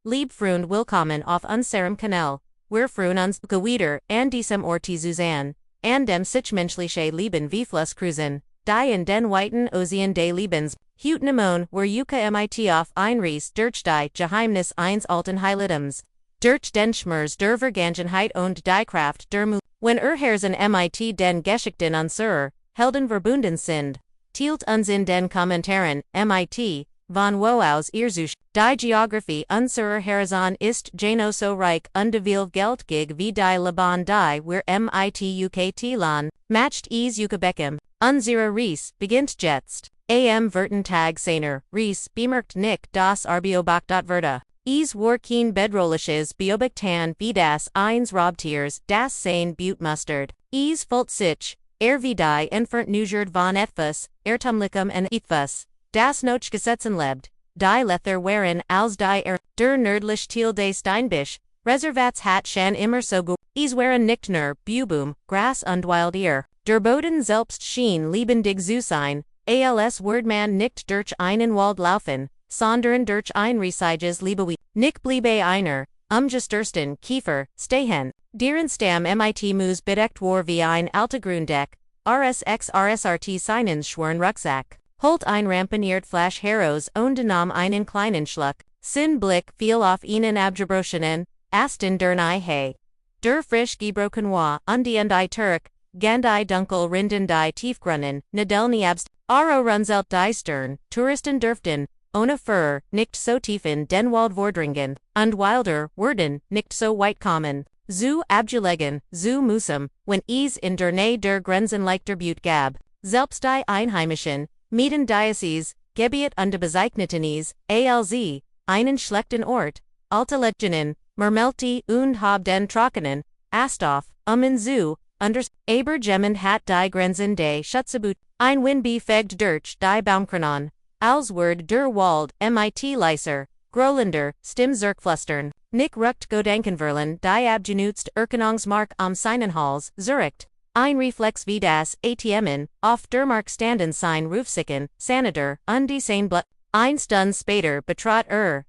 Lieb Freund willkommen auf unserem Kanal. Wir freuen uns wieder an diesem Ort zu sein, an dem sich menschliche Leben wie Fluss cruisen, die in den weiten Ozean des Lebens, Hut Nemon, where Yuka mit auf ein Reis durch die Geheimnis eines alten Heiligtums, durch den Schmerz der Vergangenheit und die Kraft der Mu. Wenn Herzen mit den Geschichten unserer Helden verbunden sind, tielt uns in den Kommentaren mit, von wo aus ihr sucht. Die Geografie unserer Horizon ist jeno so reich und viel Geldgig wie die Liban die wir mit ukt lan, macht es Becken. Unsere Reise beginnt jetzt. Am verten Tag seiner Reise bemerkt nicht das Arbeobach.Werde. Es war kein bedrohliches Beobachtan wie das eines Raubtiers, das sein Blut mustert. Es fühlt sich, wie die entfernt Neugiered von etwas, Irrtumlichem und etwas, das noch gesetzen lebt. Die Lether waren als die der nördlich Teil des Steinbisch, Reservats hat schon immer so gut. Es waren nicht nur Bubum, Gras und Wildier. Der Boden selbst schien lebendig zu sein, als Wordman nicht durch einen Wald laufen, sondern durch ein riesiges Liebe. Nicht bliebe einer, gestürsten Kiefer, stehen. Deren Stamm mit Mus bedeckt war wie ein alter Grundeck, RSXRSRT seinen schweren Rucksack. Holt ein ramponiert Flash heraus und nahm einen kleinen Schluck. Sin Blick fiel auf ihnen abgebrochenen, Aston der He. Der frisch gebrochen war, und die Turk, Gandai dunkel rinden die Tiefgrunnen, Nadelni abst, Aro runzelt die Stern, Touristen dürften, ohne Fur, nicht so tief in den Wald vordringen, und wilder, werden, nicht so weit kommen. Zu abgelegen, zu musum, wenn es in der Nähe der Grenzen leicht der Butte gab. Selbst die Einheimischen, Mieden Diocese, Gebiet und Bezeichneten ALZ, einen schlechten Ort, alte Legenden, Mermelti und hab den Trockenen, Astoff, in Zoo, unders, aber Gemmen hat die Grenzen des Schutzgebiet, ein Wind befegt durch die Baumkronen, als Word der Wald, mit Leiser, Grolender, Stim Zurückflüstern, Nick ruckt Gedankenverlen, die abgenutzt Erkennungsmark am Seinenhals, Zurich. Ein Reflex wie das ATMen, auf der Mark standen sein Rufsicken, Senator, und die sein Blut. Ein Stund später betrat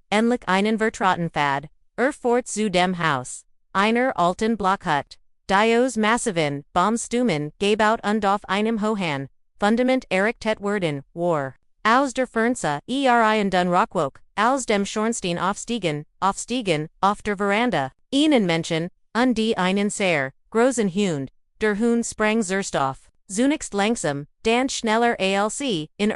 endlich einen vertrauten Pfad, fort zu dem Haus. Einer alten Blockhut. Dios massiven, Baumstumen, gebaut und auf einem hohen Fundament errichtet worden, war. Aus der Fernse, und dun Rockwok, aus dem Schornstein aufstiegen, auf der Veranda. Ihnen Menschen, und die einen sehr, großen Hund. Der Hund sprang zuerst auf. Zunächst langsam, dann schneller als in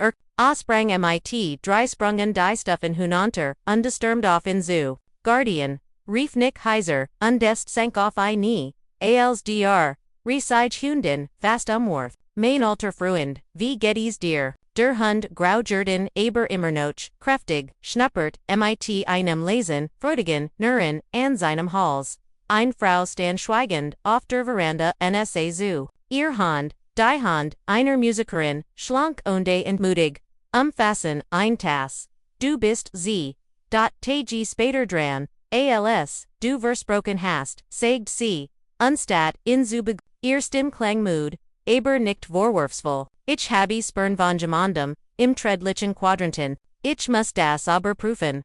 sprang mit drei Sprungen die Stufen hinunter, ungestürmt auf in Zoo. Guardian, rief Nick heiser, undest sank auf ein Knee, als riesige Hunden, fast umworf. Mein alter Freund, wie geht's dir? Der Hund graujurden, aber immer noch, kräftig, schnuppert, mit einem leisen, freudigen, Nurren, an seinem Hals. Eine Frau stand schweigend, auf der Veranda, nsa zu. Ihr Hund, die Hund, einer Musikerin, schlank und entmutig, umfassen, ein Tass. Du bist sie. Tag später dran, als, du versprochen hast, sagt sie, anstatt, in zu ihr Stimm klang mood, aber nicht vorwurfsvoll. Ich habe Spern von Gemandum, im Treadlichen Quadranten, ich muss das aber prüfen,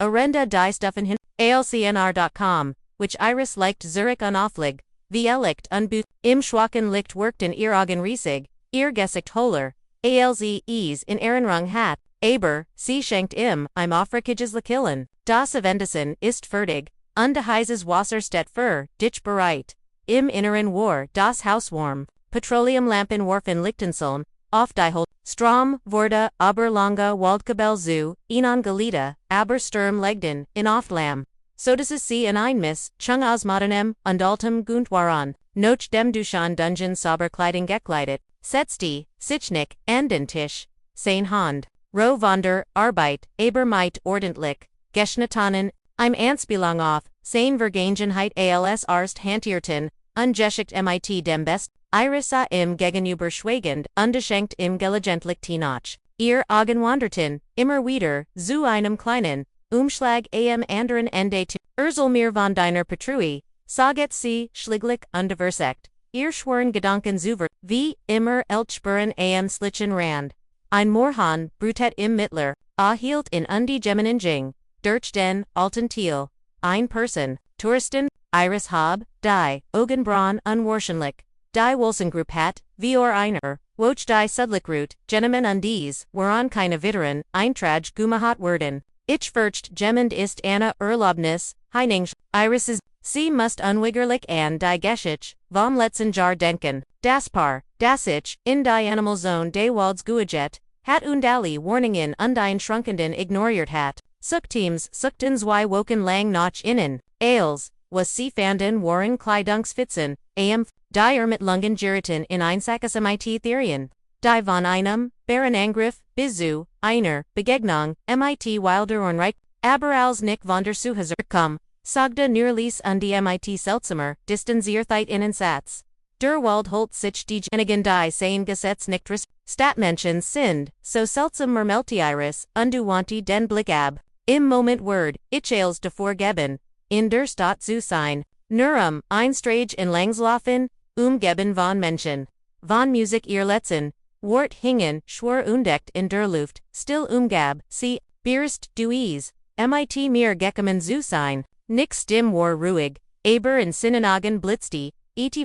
Arenda die Stufen hin, alcnr.com. Which Iris liked Zurich unauflig, wie licht unbut, im schwachen Licht workten ihr Augen riesig, ihr Gesicht holler, als in Ehrenrang hat, aber, sie schenkt im Afrikages Lakillen, das Avendessen ist fertig, und heißes Wasser steht für, dich bereit. Im Inneren war das Haus warm, Petroleumlampen warfen Lichtenseln, auf die Hol, Strom, wurde, aber lange Waldkabel zu, ihnen gelita, aber Sturm legten, in Oftlam. So dass es sie in ein Miss, Chung aus modernem, und altem Guntwaran, noch dem Dushan Dungeon sauber Kleidung gekleidet, setzt Sichnik, and den Tisch, sein Hand, Roh von der Arbeit, aber mit ordentlich, Geschnitanen, im Anspielung auf, sein Vergangenheit als Arst hantierten, ungeschickt mit dem Best, Irisa im Gegenüber schweigend, ungeschenkt im Gelegentlich nach. Ihr Augen wanderten, immer wieder, zu einem kleinen, Umschlag am anderen Ende zu Urselmir von deiner Petrui, saget sie, schliglich und versekt. Ihr schweren Gedanken zuver, wie immer Elchspuren am Slichen Rand. Ein Moorhahn, brutet im Mittler, hielt in die Geminen Jing. Durch den, alten Teal. Ein Person, Touristen, Iris Hob, die, Augenbrauen unwahrscheinlich. Die Wolsengroup hat, vor einer, Woch die Sudlichroute, Genemen undies, woran keine Witteren, Eintrag Gumahat werden. Ich furcht Gemend ist Anna Urlaubnis, Heining, Irises, sie must unwiggerlich an die Geschichte, vom letzten Jahr denken. Das Paar, das ich, in die Animalzone des Walds guaget, hat undali Warningen undien schrunkenden ignoriert hat. Suchteams, suchten zwei Woken lang noch innen, Ailes, was sie fanden waren Kleidungsfitzen, die mit Lungen geraten in Einsackes mit Therien. Die von einem, Bärenangriff, bis einer, Begegnung, mit Wilder und Reich, aber als nicht von der Suhauser kam, sagte Nürlis und die mit Seltsamer, distanziertheit innen Satz. Der Wald holt sich die Genigen die sein Gesetz nicht Statmenschen sind, so seltsam Iris, unduwanti den Blick ab. Im Moment Word, ich als davor geben, in der Stadt zu sein, nur ein Strage in Langslaufen, geben von Menschen. Von Musik ihr Letzten, Wort hingen, schwur entdeckt in der Luft, still gab, sie, Bierst duis, mit mir gekommen zu sein, nix stimm war ruhig, aber in Synagogen blitzte,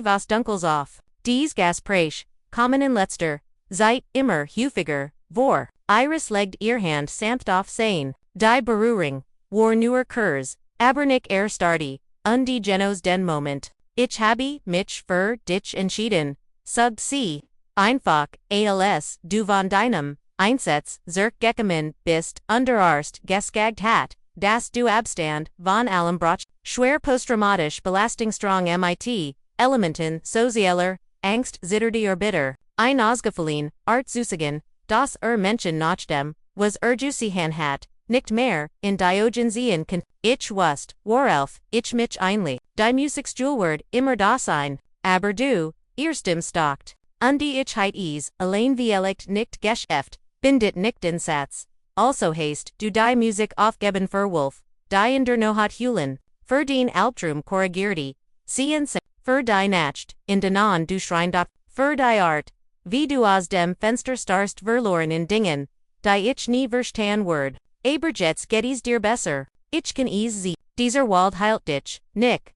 was dunkels auf. Dies Gespräch, kommen in letzter, Zeit immer häufiger, vor, Iris legt ihr Hand sanft auf sein, die Berührung, war nur kurz, aber nicht starty, die Genos den Moment. Ich habe mich für dich entschieden, sub sie, einfach, als du von deinem, Einsatz, gekommen bist, unterarst, geskagt hat, dass du abstand, von allem Brach, schwer posttraumatisch Belastungsstrong mit, Elementen, Sozieller, Angst, zitterde bitter, ein Ausgefallen, Art Zusagen, das Menschen nach dem, was Jusihan hat, nicht mehr, in Diogensian ich wust, worauf, ich mich einlich, die Musiksjulword, immer das ein, aber du, erstem stockt, die ich heit allein vielleicht nicht geschäft, bindet nicht in Satz, also heißt, du die Musik aufgeben für Wolf, die in der Nohat heulen, für den Albtraum korrigierte, sie für die Nacht, in den du Schrein für die Art, wie du aus dem Fenster starrst verloren in Dingen, die ich nie verstan word, aber jetzt geht's dir besser, ich kann sie, dieser Wald heilt dich, nicht,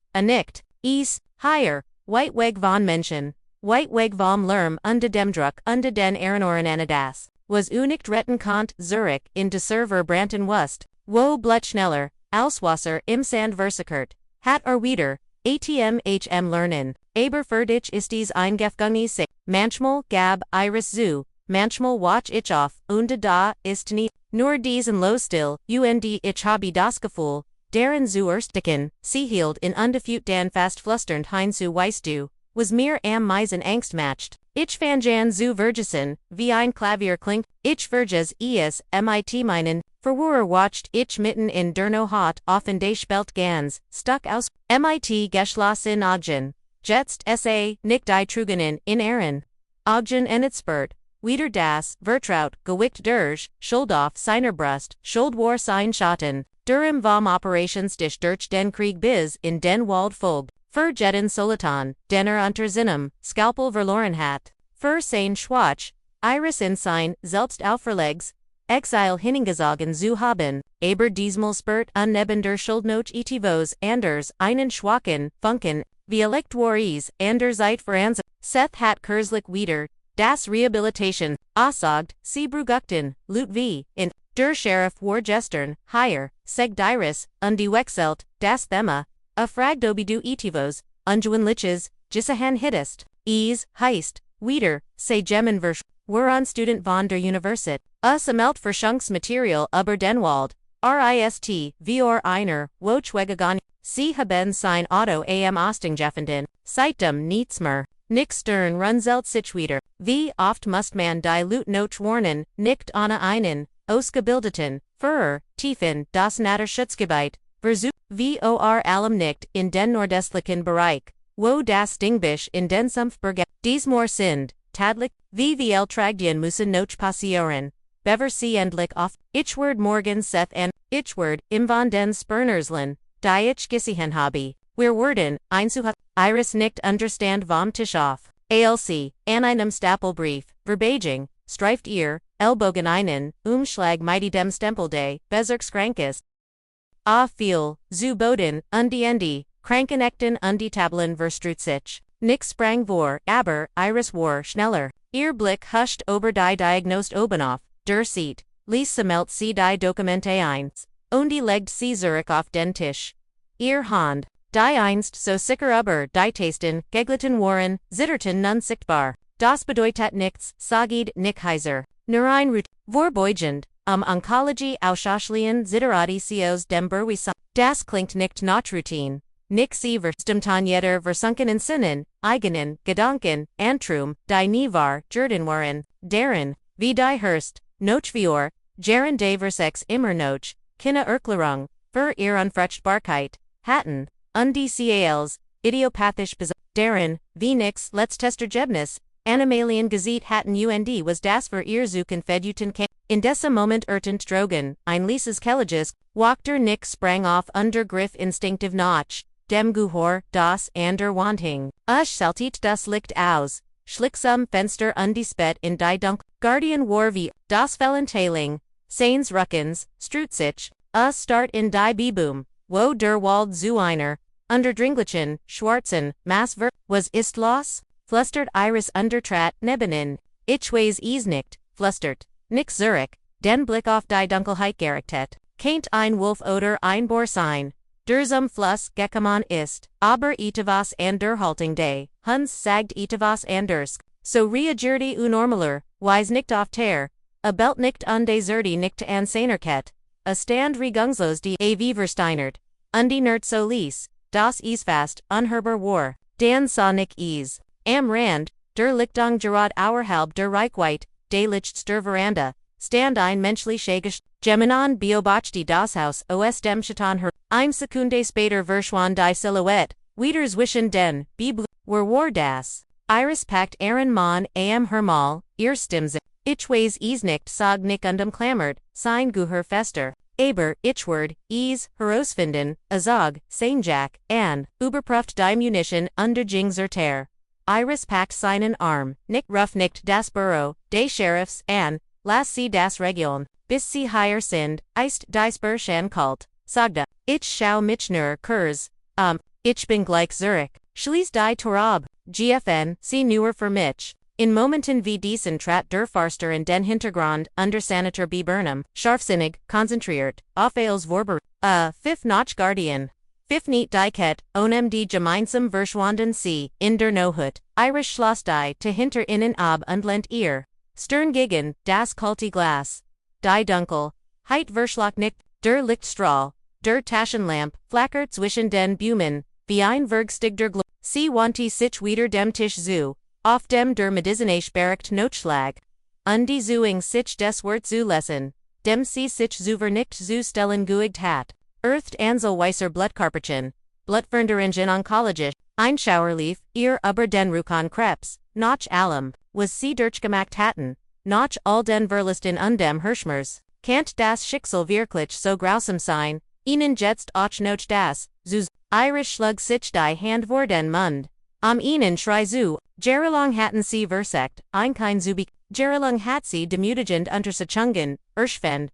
higher, Whiteweg von Menschen, Whiteweg vom Lärm unter dem Druck unter den Erinnerungen anadas, was nicht retten konnt, Zurich, in de Server Branton wust, wo Blutschneller, Auswasser im Sand versuchert, hat wieder, ATM lernen, aber für dich ist dies ein Gefängnis, manchmal gab Iris zu, manchmal watch ich auf, und da ist nie, nur diesen low still, ich habe das Gefühl, deren zu ersticken, sie hielt in undefeat dan fast flusternd hein zu weißt du, was mir am meisen Angst matcht. Ich fanjan zu vergessen, wie ein Klavier klingt, ich verges mit meinen, verwurer watcht ich mitten in der Nohat offen des Spelt gans, stuck aus, mit geschlossen Augen, jetzt nicht die Trugenen in Ehren. Augen enetspert, wieder das, Vertraut, gewickt durch, Schuld auf seiner Brust, Schuld war sein Schatten, im vom Operations dich durch den Krieg bis in den Wald folgt. Für jeden Solitan, denner unter seinem Scalpel verloren hat, für sein Schwach, Iris in sein selbst auferlegs, Exil hingezogen zu haben, aber diesmal spürt neben der Schuldnoch etivos anders einen schwachen, Funken, Violekt war ander Zeit veranza, Seth hat kurzlich wieder, das Rehabilitation, aussagt, sie brugukten, Lut v, in, der Sheriff war gestern, higher, seg Iris, die Wechselt, das Thema, a fragdobidu etivos, liches, gisahan hittest, heist, wieder, say Gemenversch, woran Student von der Universität, samelt Forschungsmaterial über den Wald, RIST, vor einer, Wochwegagon, sie haben sein Auto am Ostingeffenden, seitdem nichts mehr, nix stern runzelt sich wieder, wie oft muss man die Lutnoch warnen, nicht ohne einen, ausgebildeten, Führer, tiefen, das Naturschutzgebiet, vor allem nicht in den nordöstlichen Bereich, wo das Dingbisch in den Sumpfbergen, diesmal sind, tadlich, wie tragdien müssen noch passieren, bever sie endlich auf, ich word morgen Seth an, ich word, im von den Spernerslen, die ich gesiehen habe, wir werden, einzuhat, Iris nicht understand vom Tisch auf, ALC, an einem Stapelbrief, Verbaging, streift ihr, Ellbogen einen, Umschlag mighty dem Stempel day, Bezirkskrankes. viel, zu Boden, Ende, Krankenekten Tablen verstrutzig. Nick sprang vor, aber, Iris war schneller. Ihr Blick huscht ober die diagnosed Obenoff, der Seat, ließ samelt sie die Dokumente eins. Und die legt sie zurück auf den Tisch. Ihr Hand, die einst so sicher über die Tasten, geglitten waren, zitterten nun sichtbar. Das bedeutet nichts, sagid Nick heiser. Nur ein Rut, vorbeugend, Onkologie ausschließlichen Zitterati Cios dem Berwisa. Das klingt nicht nach Routine. Nick sie verstimtan jeder versunkenen Sinnen, eigenen, Gedanken, Antrum, die nie war, Jordan waren, deren, wie die Hurst, Nochvior, Jaren de Versex immer noch, Kinne Erklärung, für ihr Unfruchtbarkeit, hatten, die Cals, idiopathisch deren, wie nix letztestergebnis, Animalien Gesicht hatten und was das für ihr Suchen feduten kann. In diesem Moment ertent Drogen, ein Lieses Kelliges, walkter Nick sprang auf under Griff instinktiv nach, dem Gehör, das ander Wanting. Saltit das Licht aus, schlicksam Fenster undispet in die Dunkel. Guardian war wie, das Fellenteiling, Seins Ruckens, Strutzig, start in die Beboom, wo der Wald zu einer, under Dringlichen, Schwarzen, Massver, was ist los? Flustert Iris undertrat Nebenin, Ichways nicht, flustert, Nick Zurich, den Blick auf die Dunkelheit gerichtet, Kaint ein Wolf oder ein Bohr sein, der zum Fluss gekommen ist, aber etwas an der Haltung day, Hans sagt etwas anders, so reagierte normaler, wise nicht auf ter, belt nicht unde zerti nicht an seinerket, stand regungslos die Versteinert, die Nert so lies, das fast, unherber war, Dan sah Nick Am Rand, der Lichtung gerad auerhalb der Reichweite, de Lichts der Veranda, stand ein menschliche Geminon beobachte das Haus aus dem Schatten her, Sekunde später verschwand die Silhouette, wieder zwischen den, war das. Iris packt ihren Mann am Hermal, ihr Stimme, Ichways nicht sag Nick klammert, sein Gehör fester, aber, Ichward, herausfinden, azog, Jack, an, überprüft die Munition under Jingzer Iris packt seinen Arm, Nick nicht das Büro, des Sheriffs, an, las sie das Region, bis sie hier sind, ist die Spur kalt, sagda, ich schau mich nur kurz, ich bin gleich Zurich, schließ die Torab, GFN, sie nur für mich. In Momenten wie diesen trat der Farster in den Hintergrund, under Senator B. Burnham, scharfsinnig, konzentriert, auf als Vorber, fifth Notch Guardian. Fifth niet die die gemeinsam verschwanden sie, in der Nohut, Irish schloss die te hinter innen ab und lent ihr. Stern gegen, das kalte Glas. Die Dunkel, heit verschlock nicht, der Lichtstrahl, der Taschenlamp, flackert zwischen den Blumen, wie ein vergstigter Glo. Sie wandte sich wieder dem Tisch zu, auf dem der medizinach bericht Notschlag. Die Zuing sich des Wort zu lesen, dem sie sich zuver nicht zu stellen geügt hat. Earthed Ansel Weiser Blutkarperchen, Blutveränderungen onkologisch, Einschauerlief, ihr über den Rukon Krebs, nach allem, was sie durchgemacht hatten, nach all den Verlisten und dem Hirschmers, kan't das Schicksal wirklich so grausam sein, ihnen jetzt auch noch das, Zuz, Irish schlug sich die Hand vor den Mund, ihnen schrei zu, jahrelang hatten sie versekt, ein kein Zubik, jahrelang hat sie demütigend untersuchungen,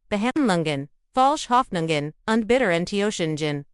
Behandlungen, falsch Hoffnungen, und bitter Enttäuschungen,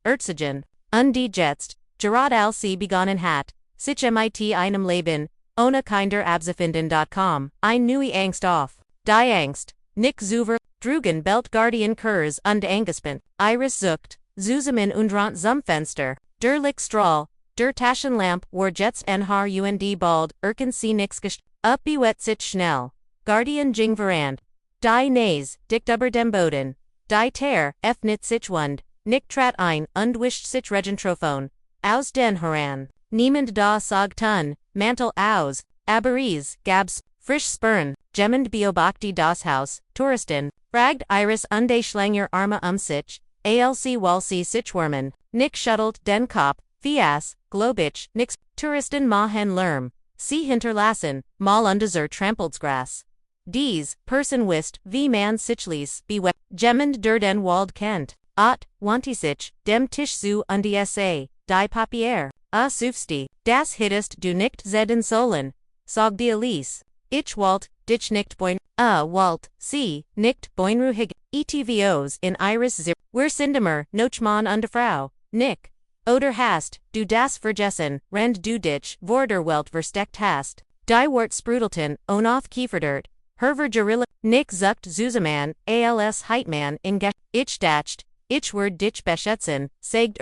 die jetzt, gerad als sie begonnen hat, sich mit einem Leben, ohne kinder abzufinden.com, ein neue Angst auf. Die Angst, Nick Zuver, Drugen Belt Guardian Kurs und Angespannt, Iris zuckt, zusammen und zum Fenster, der Lichtstrahl, der Taschenlamp war jetzt bald, sie nix uppbewet sich schnell, Guardian Jing Verand, die Nays, dicht über dem Boden. Die Ter, öffnet sich und, Nick trat ein, und wischt sich Regentrophon, aus den heran. Niemand da sag tun, Mantel aus, Aberies, Gabs, frisch Spern, Gemmend beobachte das Haus, Touristen, fragt Iris unde Schlanger Arme sich, alc walsi sichwormen, Nick schuttelt den Kopf, Fias, Globich, Nix, Touristen mahen Lärm, sie hinterlassen, mal unser Trampelsgras. Dies, Person wisst, wie man sich ließ, bewegt, Gemmend der den Wald kennt, wanti sich, dem Tisch zu und die die Papier, sufsti, das hittest du nicht sehen sollen, sag die Elise. Ich Walt, dich nicht boin, Walt, sie, nicht boinruhig, ETVOs in Iris zip. Wir Sindemer, Nochmann und Frau, Nick. Oder hast, du das vergessen, rend du dich, Vorderwelt versteckt hast. Die Wort Sprudelten, auf Kieferdert. Herver Gerilla, Nick zuckt Zuzaman, als Heitman in Gesch. Ich dacht, ich word dich beschätzen, sagt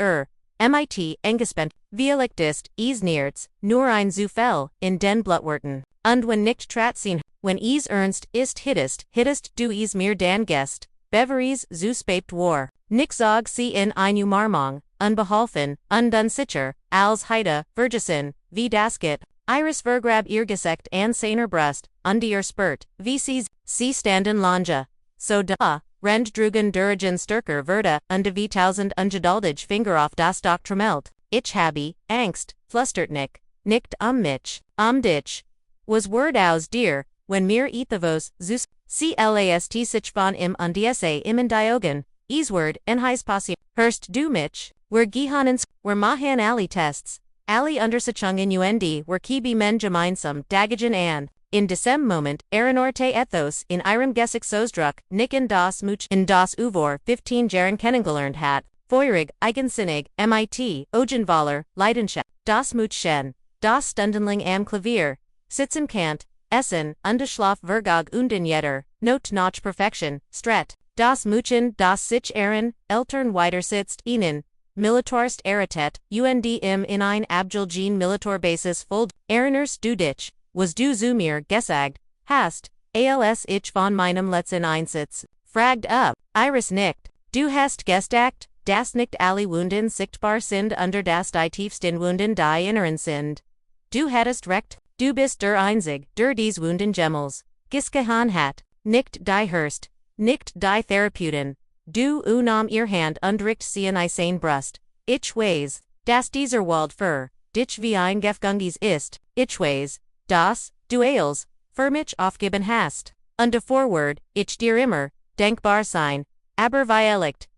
MIT engespent, Vielichtist, Neerts, nur ein Zufall, in den Blutworten. Und wenn nicht tratzen, wenn ernst ist hittest du mir dan Gest, Beveries zu spät war. Nick zog sie in eine Marmong, unbeholfen, undunsicher, als Heide, Vergessen, wie das geht. Iris vergrab Geschichte an seiner Brust, ihr Spurt, wie sie standen lange. So da, rend drugen durigen stärker Verde, wie tausend ungeduldig Finger auf das Doch tremelt. Ich habe, Angst, flustert Nick, nicht mich, dich. Was word aus dir, wenn mir ethevos, zus, clast sich von im undsa im Diogen, Word en heis posse, Hurst du mich, wer gehanens, wer mahan ali tests, ali untersichungen were kibi men gemeinsam, dagagen an, in desem Moment, Ehrenorte ethos in ihrem Gesik Sosdruck, Nick in das Much in das Uvor 15 Jahre kennengelernt hat, Feurig, eigensinnig, MIT, Ogenvaler, Leidenschaft, das Mutschen, das Stundenling am Klavier, Sitzen Kant, Essen, Undeschlaf Vergog und Jetter, Not nach Perfection, Stret, das Muchen, das sich Ehren, Eltern weiter sitzt Ihnen, Militarist Rettet, im in ein Abgelgene Militarbasis Fold, Ehreners du dich, was du zu mir gesagt, hast, als ich von meinem letzten Einsatz, fragt up, Iris nickt, du hast gestacht, das nicht alle Wunden sichtbar sind under das die tiefsten Wunden die inneren sind. Du hattest recht, du bist der Einzig, der dies Wunden Gemmels, gisgehan hat, nicht die Hurst, nicht die Therapeuten, du unam ihr Hand undricht sie in seine Brust, ich weiß, dass dieser Wald für, dich wie ein Gefgungis ist, ich weiß, dass, du als, für mich aufgeben hast, und forward, ich dir immer, denkbar sein, aber Vielicht,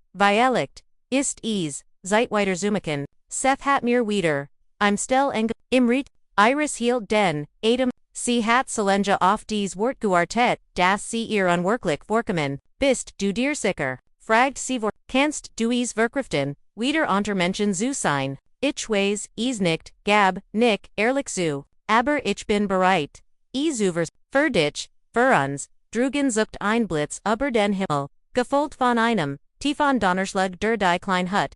ist seit weiter Zumaken, Seth hat mir wieder, I'm still imrit, Iris hielt den, Adam, sie hat Selenja auf dies Wort Guartet, das sie ihr unwirklich vorkommen, bist du dir sicher, fragt sie vor, kannst du verkriften, wieder unter Menschen zu sein, ich weiß, nicht, Gab, Nick, ehrlich zu, aber ich bin bereit, zuvers, für dich, für uns, drugen zuckt ein Blitz über den Himmel, gefolgt von einem, tiefon Donnerschlag der die klein Hut,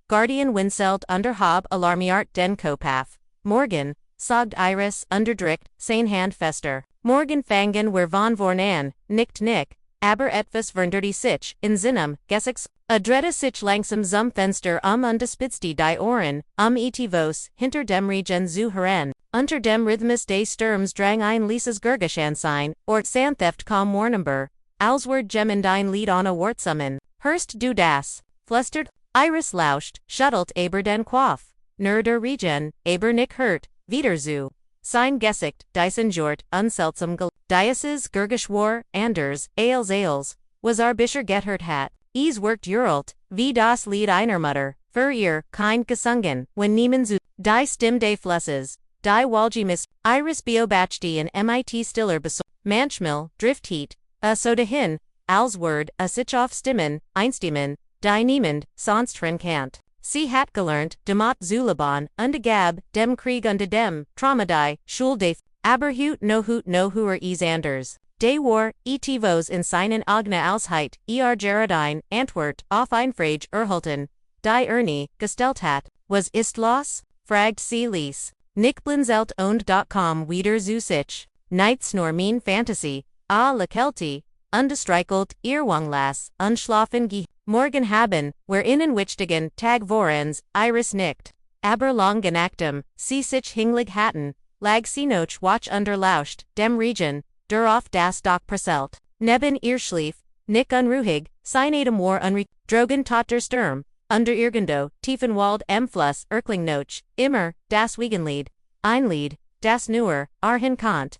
Guardian Winselt unterhalb alarmiart den Kopaf, Morgen, sagt Iris, underdrückt, sein Hand fester, Morgen fangen wir von vorn an, nicht Nick, aber etwas verndert sich, in Sinnum, Gesichts, adrette sich langsam zum Fenster undespitzte die Ohren, etivos, hinter dem Regen zu hören, unter dem Rhythmus des Sturms drang ein Lises Gurgisch sein, Ort Santheft kam Warnumber, als word gem dein Lied on a Wortsummen, Hörst du das, flüstert, Iris lauscht, schuttelt aber den Kopf, nur der Regen, aber nicht hört, wieder zu. Sein Gesicht, diesen Jort, unseltsam Dieses Gurgisch war, anders, als, was Bischer gethört hat, workt Uralt, wie das Lied einer Mutter, für ihr, kind gesungen, wenn niemand zu, die Stimme des Flusses, die Walgimis, Iris beobachte in MIT stiller manchmal, Driftheat, so dahin, als Word, sich auf Stimmen, einstimmen, die niemand, sonst kant. Sie hat gelernt, demot Zulabon, Gab, dem Krieg dem, Traumadi, Schul aber hut no höher anders. De war, etivos in seinen Agne Ausheit, Gerardine, Antwort, auf ein Frage erhalten, die Ernie, gestellt hat, was ist los? Fragt sie Lies. Nick blinzelt und.com wieder zu sich. Nichts nur mein Fantasy, la Kelti, undestreichelt, Irwanglas, unschlafen Morgen haben, werinnen wichtigen Tag vorens, Iris nickt. Aber langen Actum, sie sich hinglig hatten, lag sie noch watch lauscht, dem Regen, der auf das Doch preselt. Neben ihr schlief, Nick unruhig, sein Atem war drogen tot der Sturm, under irgendo, tiefen Wald Fluss, Erkling noch, immer, das Wiegenlied, ein Lied, das nur, kant.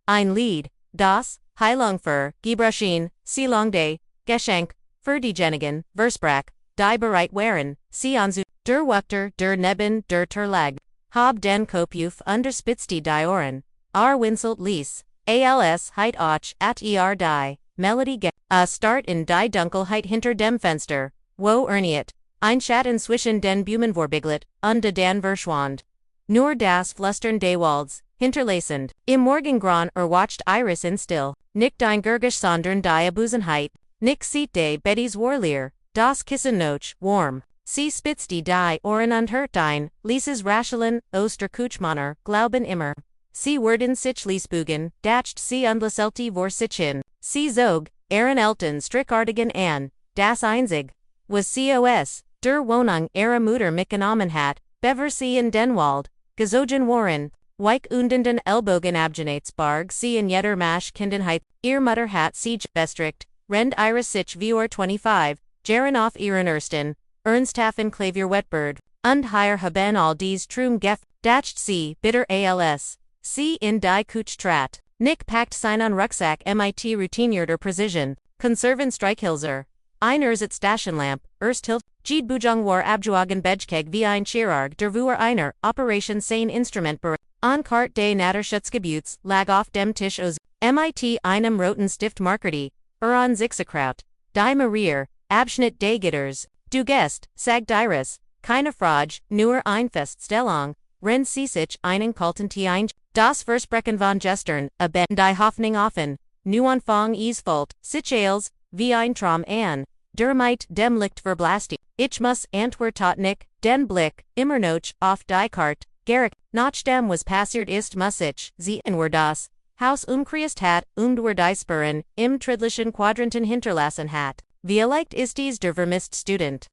Ein Lied, das, Heilung für, Gebruschen, Silongde, Geschenk, für diejenigen, Versprach, die bereit waren, sie anzu, der Wuchter, der Neben, der Terlag, hab den Kopjuf underspitzte die Ohren, winselt Lies, als heit och at die, Melody Start in die Dunkelheit hinter dem Fenster, wo erniet. Ein Schatten zwischen den Bäumen vorbiglet, und dann verschwand. Nur das Flüstern des Walds, hinterlassend. Im Morgengrauen wacht Iris in still. Nicht ein Gergisch sondern die Abusenheit. Nicht sieht die Bettys Warlier, das Kissen noch warm. Sie spitzt die Ohren und hört ein, Lieses Rascheln, Osterkuchmanner, Glauben immer. Sie werden sich Liesbugen, dacht sie undlässelte vor sich hin. Sie zog, Elten strickartigen an, das einzig. Was COS, der Wohnung ihrer Mutter mitgenommen hat, bever sie in den Wald, gezogen waren, weich und den Ellbogen abgenatsbarg sie in jeder Maschkindenheit, ihr Mutter hat sie bestrikt, rend Iris sich vor 25, jaren auf ihren ersten, Ernsthafen Klavier Wetbird, und hier haben all dies Trum gef, dacht sie, bitter als, sie in die Kuch trat, Nick packt seinen Rucksack mit routinierter Precision, Konserven Streichhilser, ein Stationlamp, Hilt, Bujung war abgewogen Bejkeg wie ein Chirurg der Vuer einer, Operation Sein Instrument an Kart des Naturschutzgebiets, lag auf dem Tisch aus, mit einem roten Stift markerti, an Zixakraut, die Marier, Abschnitt des Gitters, du Gest, sagt Iris, keine Frage, nur ein Feststellung, Ren sie sich einen kalten Tee ein, das Versprechen von gestern, die Hoffnung offen, nu Anfang is Volt, sich als, wie ein Traum an, der mit dem Licht verblasst. Ich muss antwortet nicht, den Blick, immer noch, auf die Karte, Garrick, nach dem was passiert ist muss ich, sehen wir das, Haus umkreist hat, der die Spuren, im tridlichen Quadranten hinterlassen hat. Wie leicht ist dies der vermisst Student?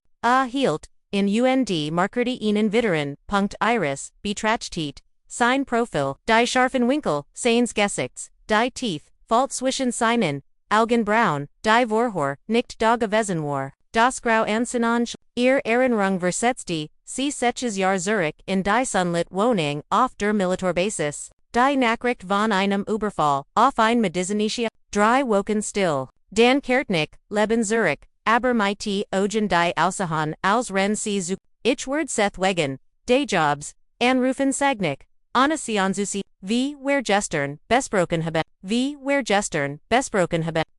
Hielt, in UND markerte ihnen Witteren, Punkt Iris, betrachtet, sein Profil, die scharfen Winkel, seines Gesichts, die Tief, Fault zwischen seinen, Augenbrauen, die Vorhor, nicht da gewesen war, das Grau ansinnen, ihr Erinnerung versetzte, sie seches Jahr Zurich in die Sunlit Wohnung auf der Militärbasis, die Nachricht von einem Überfall, auf ein medizinische, drei Wochen still, Dan Kertnick, Leben Zurich, aber mit Ogen die Ausahan, als Ren sie zu, ich word Seth Wegen, Day Jobs, Anrufen Sagnick, Anasianzusi, wie wer gestern, besproken haben,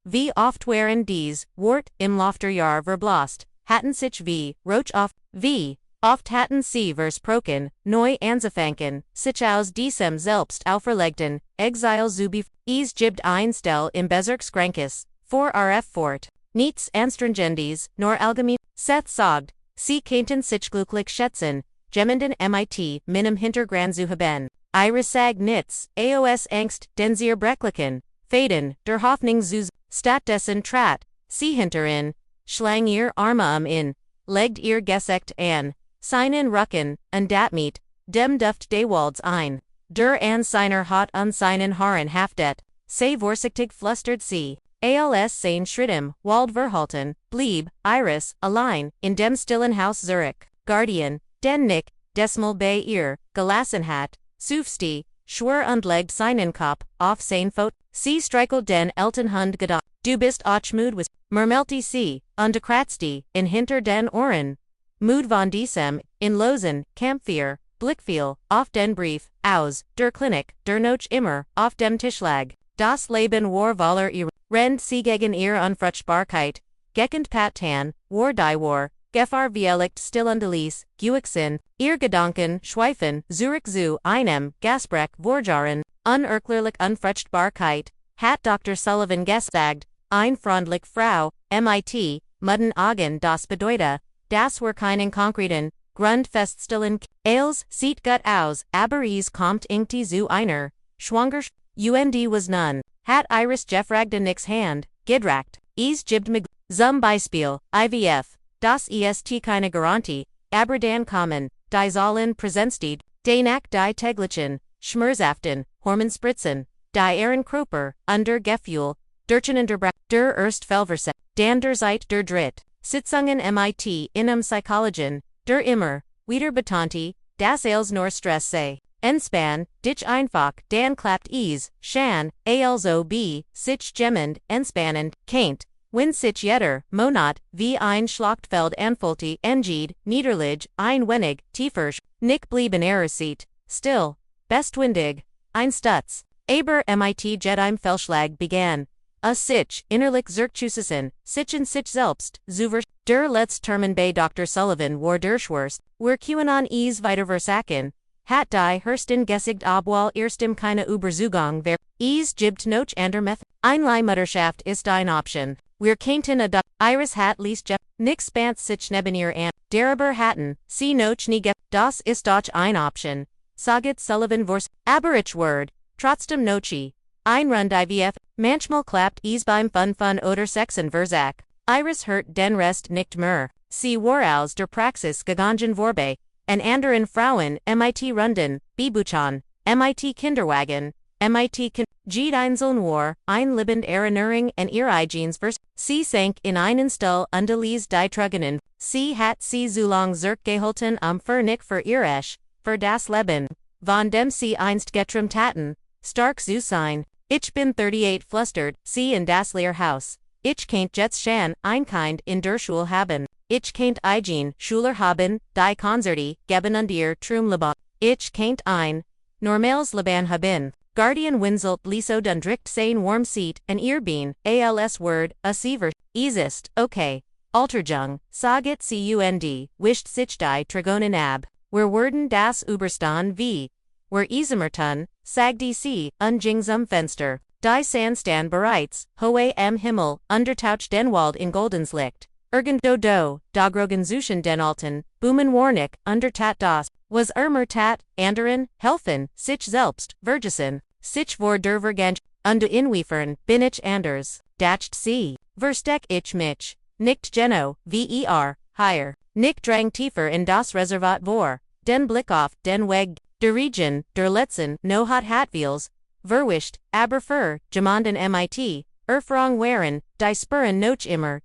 wie oft waren dies, Wort, im Lofterjahr verblasst, hatten sich wie, Roach oft, wie, oft hatten sie versprochen, neu anzufangen, sich aus diesem selbst auferlegten, Exile zubi, es gibt ein Stell im Bezirkskrankes, vor RF Fort, nichts anstringendes, nor allgemein, Seth sagt, sie könnten sich glücklich schätzen, jemanden mit minim Hintergrund zu haben. Iris sag nichts, Aos Angst, den sie brecklichen, Faden, der Hoffnung zu, stattdessen trat, sie hinterin, schlang ihr Arme in, legt ihr Gesicht an, seinen Rücken, und dat mit, dem Duft des Walds ein, der an seiner Haut und seinen Haaren haftet, sei vorsichtig flüstert sie. Als sein Schritten, Wald verhalten, blieb, Iris, allein, in dem stillen Haus Zurich, Guardian, den Nick, Decimal bei ihr, gelassen hat, Sufsti, schwör und legt seinen Kopf, auf sein Fot, sie streichelt den Elten Hund gedacht, du bist auch müd was, murmelte sie, und kratzte, in hinter den Ohren. Müd von diesem, in losen, Kampfir, Blickfehl, auf den Brief, aus, der Klinik, der noch immer, auf dem Tisch lag. Das Leben war voller ihr, rend sie gegen ihr Unfruchtbarkeit, gekend Patan, war die war, Gefahr Vielicht still und Elise, Guixin, ihr Gedanken, Schweifen, Zurich zu einem, Gasbreck, Vorjaren, unerklärlich Unfruchtbarkeit, hat Dr. Sullivan gesagt, ein freundlich Frau, mit, Mudden Augen das bedeute, das war keinen konkreten, Grundfeststellen, als, sieht gut aus, aber es kommt irgendwie zu einer, schwanger, UND was none, hat Iris Jeffragda nix Hand, gedracht, es gibt mig, zum Beispiel, IVF, das est keine Garantie, aber dann kommen, die Zahlen präsentiert, Danak die täglichen, Schmerzhaften, Hormonspritzen, die Ehrenkroper, under Gefühl, Durchen der Erstfelverset, dann der Zeit der Dritt, Sitzungen mitinem Psychologin, der immer, wieder betonte, das als nur Stress sei. Entspan, dich einfach, dann klappt es, Shan, also b, sich gemmend, entspannend, keint, wenn sich jeder, Monat, wie ein Schlachtfeld anfühlte, enged, niederlich, ein wenig, tiefer, Nick blieben Erseht, still, bestwindig, ein Stutz, aber mit jedem Fehlschlag begann, a sich, innerlich zurückzusetzen, sich und sich selbst, zuver, der letzte Termin bei Dr. Sullivan war der Schwerst, wir QAnon weiterversagen, hat die Hursten gesigt obwohl erstem keine Überzeugung ver, gibt noch andermeth, eine Mutterschaft ist eine Option. Wir könnten a Iris hat least Jeff, nix spant sich neben ihr an, darüber hatten, sie noch nie das ist doch eine Option. Saget Sullivan vors, aber ich word, trotzdem nochi, ein Rund IVF, manchmal klappt beim Fun oder Sexen Versach. Iris hört den Rest nicht mehr. Sie war aus der Praxis gegangen vorbei, en anderen Frauen, mit Runden, Bebuchan, mit Kinderwagen, mit Geht einzeln war, ein Lebend Erinnerung en ihr Eigenes vers, sie sank in einen Stuhl undeles die Trugenen, sie hat sie so lang zurückgehalten für für ihr Esch, für das Leben, von dem sie einst getrimmt hatten, stark zu sein. Ich bin 38 flüstert, sie in das Lehrhaus. Ich kennt jetzt schon ein Kind in der Schule haben. Ich kennt Eigen Schuler haben, die Konzerte geben und ihr Trumleben. Ich kennt ein normales Leben haben. Guardian Winselt Liso dundricht sein warm seat en Earbeen, als word, a siever, easist, okay. Alterjung, saget cund, wischt sich die Trigonen ab. Wir werden das Überstan v. Wir Isemertun, sag die sie, unjingsam Fenster. Die Sandstand bereits, hohe am Himmel, untertaucht den Wald in Goldenslicht. Irgend do, dagrogen Zuschen den Alten, Boomen Warnick, untertat das, was tat, anderen, helfen, sich selbst, vergessen, sich vor der Vergangenheit, inwiefern, bin ich anders, dacht sie, versteck ich mich, nicht Geno, ver, higher, nicht drang tiefer in das Reservat vor, den Blick auf, den Weg, der Region, der Letzten, no hat Hatwheels, verwischt, aber für, jemanden mit, Erfrong waren, die Spuren noch immer,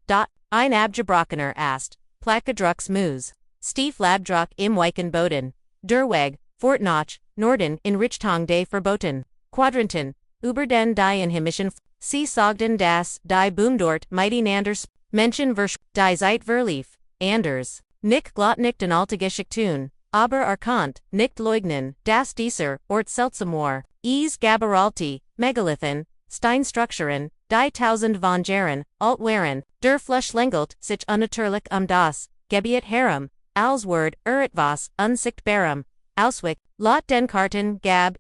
ein abgebrochener Ast, Plackedrucks Moos, Stief Labdruck im Weiken Boden, der Weg, Fortnoch, Norden in Richtung de Verboten, Quadranten, über den die Inhibition, sie sagten das, die Boomdort, mighty Nanders, Menschen versch, die Zeit verlief, Anders, nicht glott nicht in alte Geschichten, aber erkannt, nicht leugnen, das dieser, Ort seltsam war, Gabaralti, Megalithen, Steinstrukturen, die Tausend von Jahren, alt waren, der Fluschlengelt, sich unnatürlich das, Gebiet Harem, als Word, etwas, unsichtbarem, Ausweg, Lot den Karten, Gab,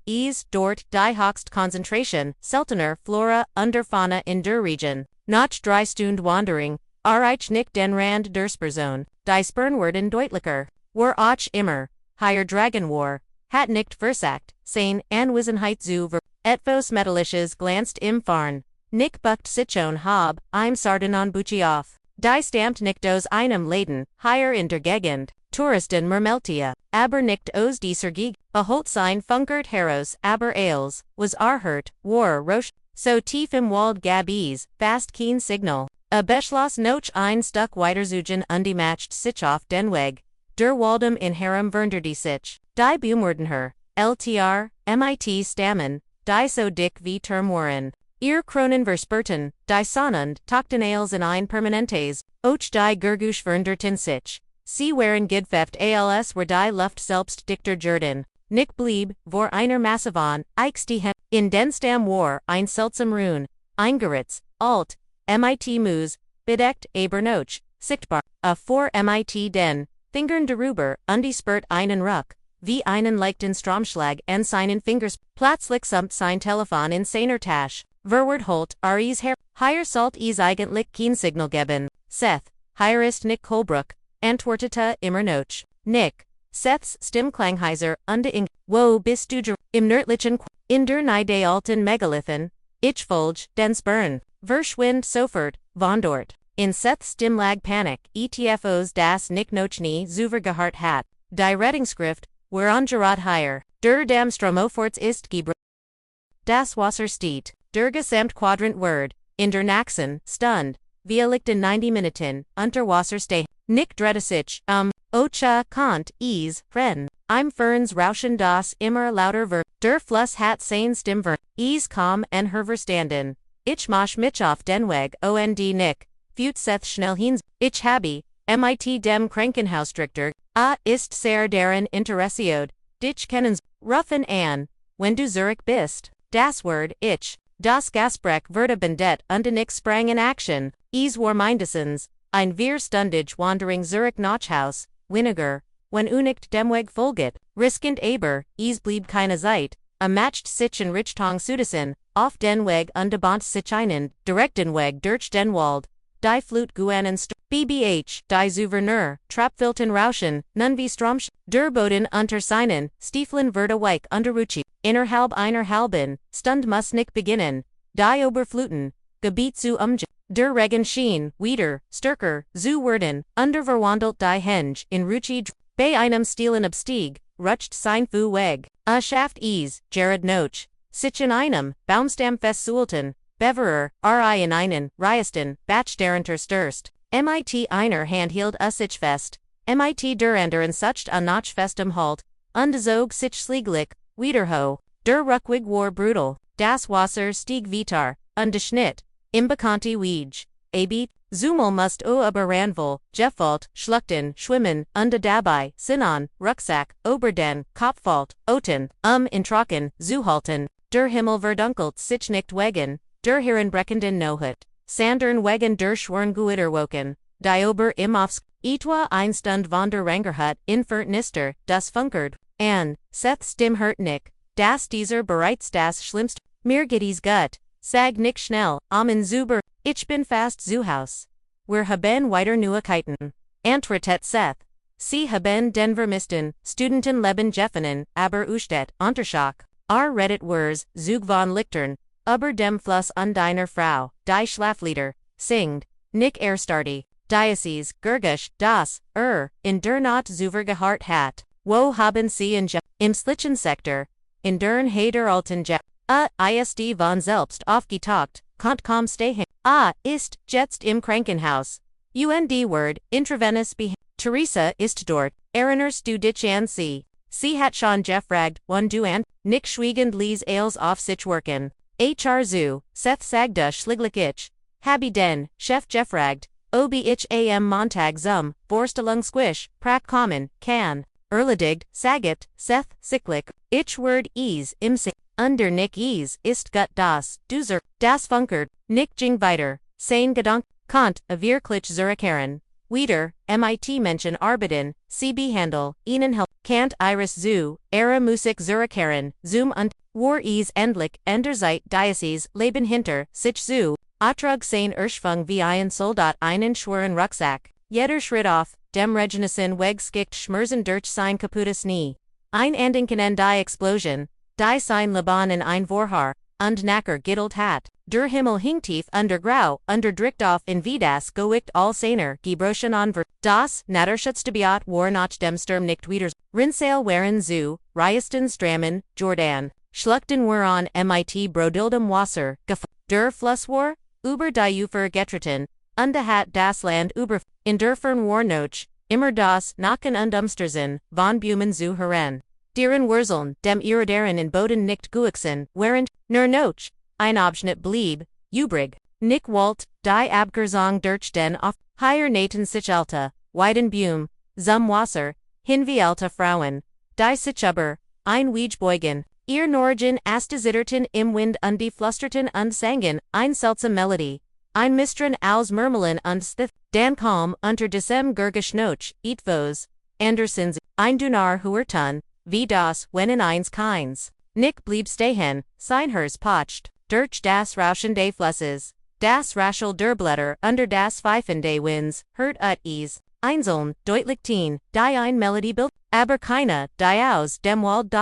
dort, die Hochst Konzentration, seltener, Flora, under Fauna in der Region, noch 3 Stund Wandering, ich nicht den Rand der Spurzone, die Spernwerden deutlicher, war auch immer, higher Dragon war, hat nicht versagt, sein Anwesenheit zu etwas Metallisches glänzt im Farn, Nick buckt sichon hab, im Sardenon Bucci auf, die stammt nicht aus einem Laden, higher in der Gegend, Touristen Mermeltia, aber nicht aus dieser Gegend, beholt sein Funkert Heros, aber als, was hört, war Roche, so tief im Wald gab fast kein Signal, a beschloss noch ein Stück weiterzugen undematcht sich auf den Weg, der Waldem in Harem vernderte sich, die Bumwerden her, LTR, mit Stammen, die so dick wie Term waren. Ihr Kronen versperten, die Sonnund, Toktenales in ein Permanentes, och die Gurgusch vernderten sich. Sie waren gedfeft als were die Luft selbst dichter Jordan. Nick blieb, vor einer Massivon, Eichs die Hem, in den Stam war, ein seltsam Rune, Eingeritz, alt, mit Mus, bedeckt, aber noch, sichtbar, a vor mit den, Fingern darüber, undispert einen Ruck, wie einen leichten Stromschlag en seinen Fingers, plötzlich samt sein Telefon in seiner Tasche. Verward holt, Aries Herr, higher salt eigentlich kein Signal geben, Seth, higher ist Nick Colbrook, antwortete immer noch, Nick, Seths Stimmklangheiser, wo bist du im nördlichen in der Nide alten Megalithen, ich folge, den Spern, verschwind sofort, von dort, in Seths Stimmlag Panik, ETFOs das Nick noch nie zuvergehört hat, die Rettungsschrift, whereon Gerard higher, der dem Stromoforts ist gebr. Das Wasser steht. Der gesamt Quadrant Word, in der Naxen, Stund, via lichten 90 Minuten, unter Wasser stay, nicht Dredesich, Ocha, Kant, Ren, im Ferns Rauschen das immer lauter ver, der Fluss hat sein Stimmver, kaum en herverstanden, ich mach mich auf den Weg, und Nick, füt Seth schnell hins, ich habe, mit dem Krankenhausdirektor, ist sehr daran interessiert, dich kennens, rufen an, wenn du Zurich bist, das Word, ich. Das Gasprech wurde beendet und Nick sprang in Action. Es war mindestens ein vier Stundage Wandering Zurich Nachhaus, weniger, wenn nicht dem Weg folget, riskend aber, es blieb keine Zeit, matcht sich in Richtung Südesen, auf den Weg und bont sich einen, direkten Weg durch den Wald, die Flut guanen BBH, die Souvenir, Trapfilten Rauschen, nun wie Stromsch, der Boden unter seinen, Stiefeln wurde weich unterrutschi, innerhalb einer halben, Stund muss nicht beginnen, die Oberfluten, Gebiet zu der Regen schien, wieder, stärker, zu werden, verwandelt die Henge, in Rutschi, bei einem Stielen Abstieg, rutscht sein Fu weg, Schaft es, Jared Noch, sich in einem, Baumstamm festzuhalten, Beverer, ri in einen, reißenden, Bachderinter stürst, mit einer Hand hielt sich fest, mit der anderen sucht nach festem Halt, zog sich slieglich, wiederho, der Ruckwig war brutal, das Wasser stieg vitar, Schnitt, Imbekannte Weege, Zumel must aber ranvoll, Jeffalt, schluchten, schwimmen, dabei, Sinan, Rucksack, Oberden, Kopfalt, Oten, in Trocken, Zuhalten, der Himmel verdunkelt sich nicht wegen, der Herrenbrechenden Nohut, Sandern wegen der Schwernguitterwoken, die Ober im Aufs, etwa ein Stund von der Rangerhut, infernt Nister, das funkert, an, Seth stim hurt nicht, das dieser bereits das Schlimmst, mir gittis gut, sag nicht schnell, in Zuber, ich bin fast zu Haus. Wir haben weiter Neuigkeiten. Rettete Seth. Sie haben den vermissten, Studentenleben Jeffenen, aber ustet, Unterschock. Rettet wers, Zug von Lichtern, über dem Fluss und deiner Frau, die Schlaflieder, singt, nicht erstarty, Diocese, Gurgisch, das, in der Nacht zuver gehart hat, wo haben sie im Schlichensektor, in dern Heder alten ist von selbst aufgetaucht, kaum stehen, ist jetzt im Krankenhaus, Word, intravenous Theresa ist dort, erinnerst du dich an sie hat schon gefragt, wann du nicht schwiegend les Ailes auf sich wirken, zu, Seth sagte schlieglich ich, habe den, Chef gefragt, ob ich am Montag zum, Vorstellung squish, kommen kann, erledigt, sagt, Seth, sicklich, ich word im Under Nick ist gut das, das funkert, Nick ging weiter, sein Gedank, Kant, wirklich zurückkehren, wieder, mit Menschen arbeiten, sie behandel, ihnen help, Kant iris zu, Musik zurückkehren, und, war endlich, Zeit Diocese, Leben hinter, sich zu, Atrug sein Erschwung wie ein Soldat einen schweren Rucksack, jeder Schritt auf, dem Regenesen Weg skickt schmerzen durch sein kaputtes Knie, ein Andenken die Explosion, die sein Leben in ein Vorhaar, und Nacker gittelt hat, der Himmel hing tief grau, unterdrückt auf in wie das Goicht all seiner, gebrochen anver, das, Naturschutzgebiet war nach dem Sturm nicht wieder, Rinsail waren zu, reißenden Strammen, Jordan, schluchten waren mit brodildem Wasser, der Fluss war, über die Ufer getreten, hat das Land über, in der Fern war noch, immer das, Nacken und Umstersen, von Bumen zu Herren. Deren Wurzeln, dem Iroderen in Boden nicht guixen, während, nur noch, ein Abschnitt blieb, übrig, Nick Walt, die Abkürzung durch den auf, higher Naten sich alte, weiden Bume, zum Wasser, hin wie alte Frauen, die sich über, ein Wegebeugen, ihr Norgen zitterten im Wind und die flusterten und sangen, ein seltsam Melodie, ein Mistren aus Murmeln und Stith, dan Kalm unter diesem Gurgisch Noch, etvos, Andersens, ein Dunar Huertun, wie das, wenn in eins keins. Nick blieb stehen, sein Herz pocht, durch das Rauschen des Flusses, das Raschel der Blätter unter das Pfeifen des Winds, hört es, einzeln, deutlich die ein Melodiebild, aber keine, die aus dem Wald.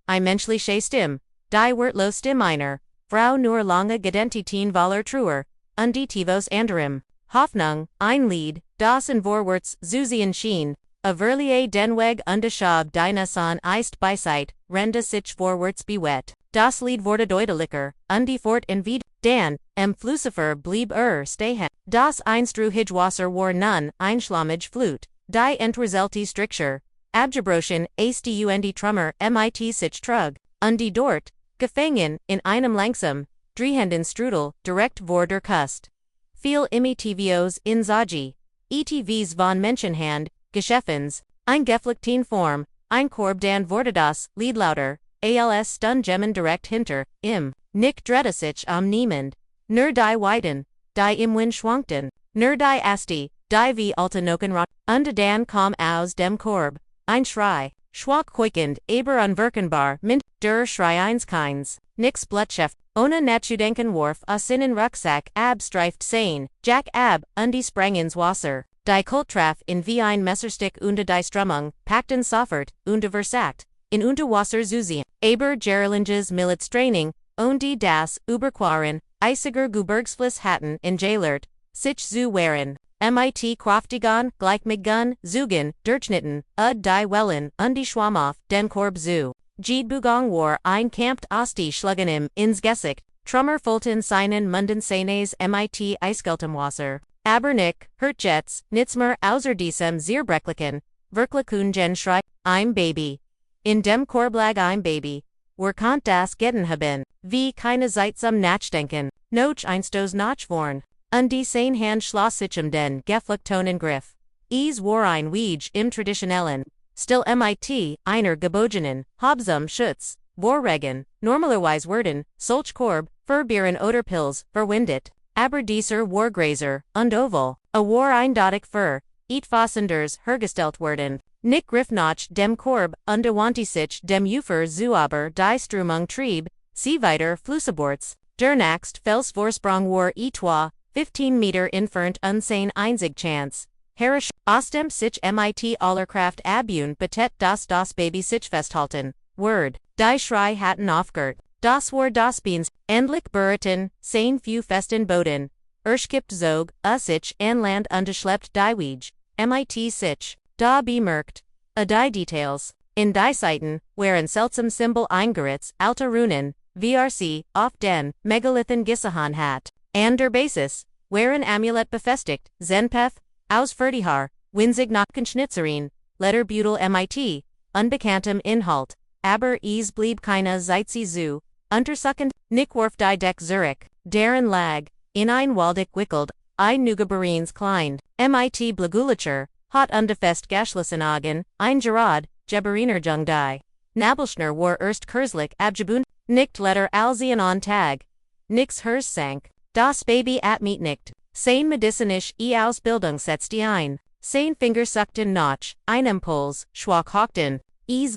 Ein menschliche Stimme, die wertlos Stimme einer, Frau nur lange Identität voller Trauer, und die Tivos anderem, Hoffnung, ein Lied, das in Vorwärts, Zusehen schien, Verlier den Weg und Schab deine Son ist beiseit, rende sich vorwärts bewett. Das Lied wurde deutlicher, und die Fort in wie, dan, Flussufer blieb stehen. Das einstruhige Wasser war nun, ein schlammig Flut, die entreselte Stricture, abgebrochen, die Trümmer mit sich trug, und die dort, gefangen, in einem langsam, drehenden Strudel, direkt vor der Kust. Viel Imitivos in Zagi, ETVs von Menschenhand, Geschäftens, ein geflickten Form, ein Korb dan wurde das, Lied lauter, als Stun Gemmen direkt hinter, im Nick Dredasich am Niemand. Nur die Weiden. Die im Wind schwankten. Nur die Asti. Die wie Alta Nokenrot. Unde dan kom aus dem Korb. Ein Schrei. Schwach koikend. Aber unwirkenbar. Mint. Der Schrei eins keins. Nix Blutschef. Ohne Natchudenken warf aus in Rucksack ab streift sein. Jack ab. Undi sprang ins Wasser. Die Kulttraf in wie ein Messerstick unde die Strömung. Packten soffert. Unde versagt. In unter Wasser Zusien. Aber Gerlinges Millet Straining, und das Überquaren, eisiger Gebirgsfluss hatten in Jailert, sich zu wehren. Mit Kraftigan, gleich mit Gun, Zugen, Durchschnitten, die Wellen, und die Schwammoff, den Korb zu. Bugang war ein Kampt Osti Schluggenim, ins Gesicht, Trummer Fulton seinen Munden seines mit Eisgeltem Wasser. Aber Nick, Hurtjets, Nitzmer außer diesem Zierbrecklichen, Verklikungen Schrei, I'm Baby. In dem Korblag I'm Baby. Wer kant das Getten haben, wie keine Zeit zum Nachdenken, noch einstos Nachworn. Und die sein Hand schloss sich den Geflucktonen Griff. War ein Weege im Traditionellen. Still mit einer gebogenen, Hobsum Schutz, Vorregen, normalerweise werden, solch Korb, Verbieren oder Pills, verwindet. Aber dieser Wargrazer, und Oval, a War eindeutig für, Etfassenders hergestellt werden. Nick Griffnach dem Korb, und sich dem Ufer zu die Strömung trieb, sie weiter Flussaborts, der nächst Felsvorsprung war etwa, 15 Meter entfernt unsane einzig Chance. Herrisch, aus dem sich mit Allerkraft abun betet das Baby sich festhalten, Word, die Schrei hatten aufgehört, das war das Beans, endlich beritten, sein few festen Boden, erschkippt zog, sich an Land unterschleppt die Weege, mit sich. Da bemerkt, die Details, in die Seiten, waren seltsam Symbol eingeritzt, alte Runen, VRC, auf den, Megalithen Gisahan hat, an der Basis, waren Amulet befestigt, Zenpeth, aus Fertihar, winzig Nachkenschnitzerin, Letter Butel mit, unbekanntem Inhalt, aber es blieb keine Zeitzi zu, untersuchend, Nick warf die Deck Zurich, deren lag, in ein Waldig wickelt, ein Neugeborenes klein, mit Blagulature, hat undefest Gaschlissenagen, ein Gerard, Jeberiner Jung die. Nabelschner war erst Kurzlich abjabun, nicht Letter Alsien on Tag. Nix Hers sank. Das Baby atmet nicht. Sein medizinisch Ausbildung setzte ein. Sein Finger suckten Notch, ein Impuls, schwach hockten.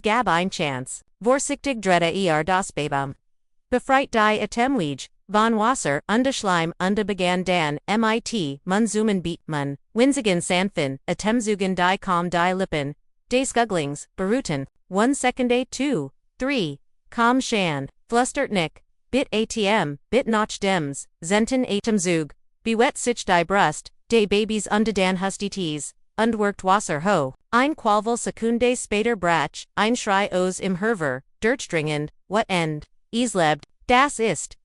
Gab ein Chance. Vorsichtig drehte das Babam. Befreit die Atemweege. Von Wasser, Schleim, begann dan, mit, Munzumen beat man, winzigen Sanfin, Atemzugen die Kalm die Lippen, des Gugglings, Beruten, 1 Sekunde 2, 3, Kalm Shan, Flustert Nick, Bit ATM, Bit Notch Dems, Zenten Atemzug, Bewet sich die Brust, de Babys dan Hustites, worked Wasser ho, ein Qualvel Sekunde später Brach, ein Schrei aus im Herver, Durchdringend, what end, lebt, das ist,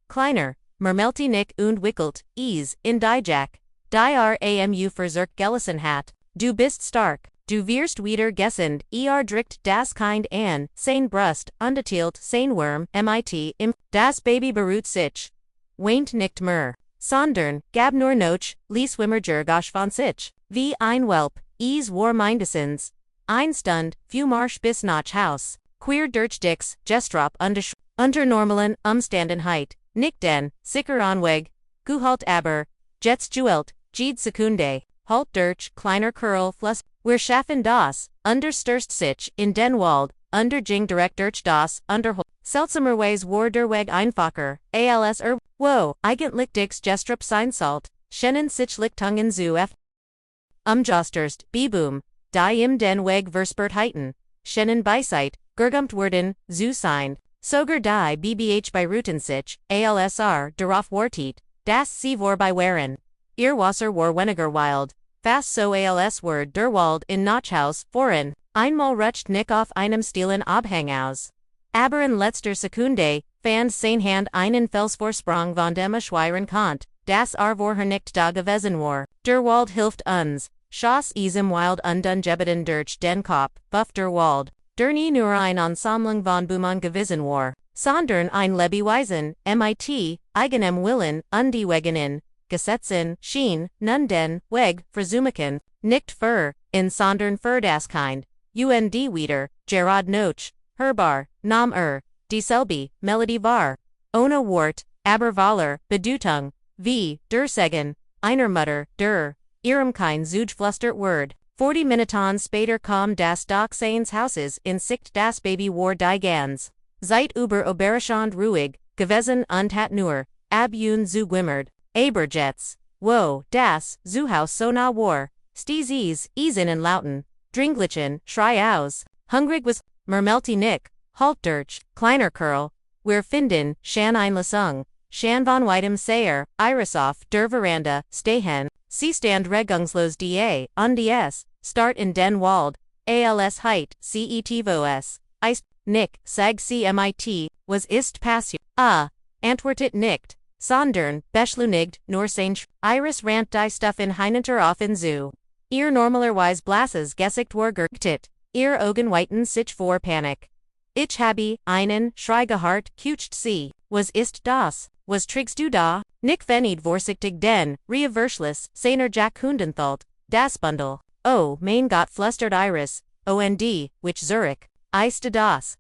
kleiner, Mermelti Nick und wickelt, in die Jack, die Ramu verzerrt gelassen hat, du bist stark, du wirst wieder gesund, drickt das Kind an, sein Brust, undetilt, sein Worm, mit, das Baby beruht sich. Weint nicht mehr, sondern, gab nur noch, Lieswimmerger gosch von sich, wie ein Welp, war mindestens, ein Stund, few Marsch bis nach Haus, queer durch Dix, Gestrop unter normalen Umstandenheit, nicht den, sicher Anweg, Guhalt aber, Jets Juelt, Jede Sekunde, Halt durch, kleiner Curl Fluss, wir schaffen das, stürst sich, in den Wald, Jing direkt durch das, seltsamerweise war der Weg einfacher, als wo, eigentlich Dix Gestrop sein sollt, schennen sich Lichtungen zu Josterst, Beboom, die im den Weg Versperrtheiten, schennen Beiseit, gergumt werden, zu sein. Sogar die BBH bei Rutensich, ALSR, darauf wartet, das sie vor bei Waren. Ihr Wasser war weniger wild, fast so als word der Wald in Nachhaus, voran, einmal rutscht Nick auf einem Stielen Abhang aus. Aber in letzter Sekunde, fand sein Hand einen Felsvorsprung von dem schweren Kant, das vorher nicht da gewesen war. Der Wald hilft uns, schoss im Wild undungebeten durch den Kopf, buff der Wald. Der nie nur ein Ansammlung von Buman gewesen war, sondern ein Lebewesen, mit, eigenem Willen, die Wegenen, Gesetzen, schien, nun den, Weg, versuchen, nicht für, in sondern für das Kind, wieder, Gerard Noch, Herbar, Nam dieselbe, Melody war. ohne Wort, aber Waller, Bedeutung, wie, der Segen, einer Mutter, der, ihrem kein Zugflustert Word. 40 Minuten später kam das Doch seines Hauses in Sicht, das Baby war die ganz Zeit über überraschend ruhig gewesen und hat nur ab und zu gewimmert. Aber jetzt, wo das Zuhaus so nah war, stieß es in lauten, dringlichen Schrei aus. Hungrig was, murmelte Nick, halt durch, kleiner Kerl, wir finden schon eine Lösung. Schon von weitem Sayer, Iris auf der Veranda, stehen, sie stand regungslos da, und es, start in den Wald, als Heit, cetvos, Eist, Nick, sag cmit, was ist passiert? Antwortet nicht, sondern, beschleunigt, nur sein Iris rant die Stuff in hinter auf in Zoo. Ihr normalerweise blasses Gesicht war gergtet, ihr Augen weiten sich vor Panik. Ich habe einen Schrei gehört, kucht sie, was ist das? Was trägst du da? Nick venid vorsichtig den, reverschlis, seiner Jahrhunderthalt, das Bundle. Oh, mein Gott flustert Iris, und, which Zurich, ist das, ...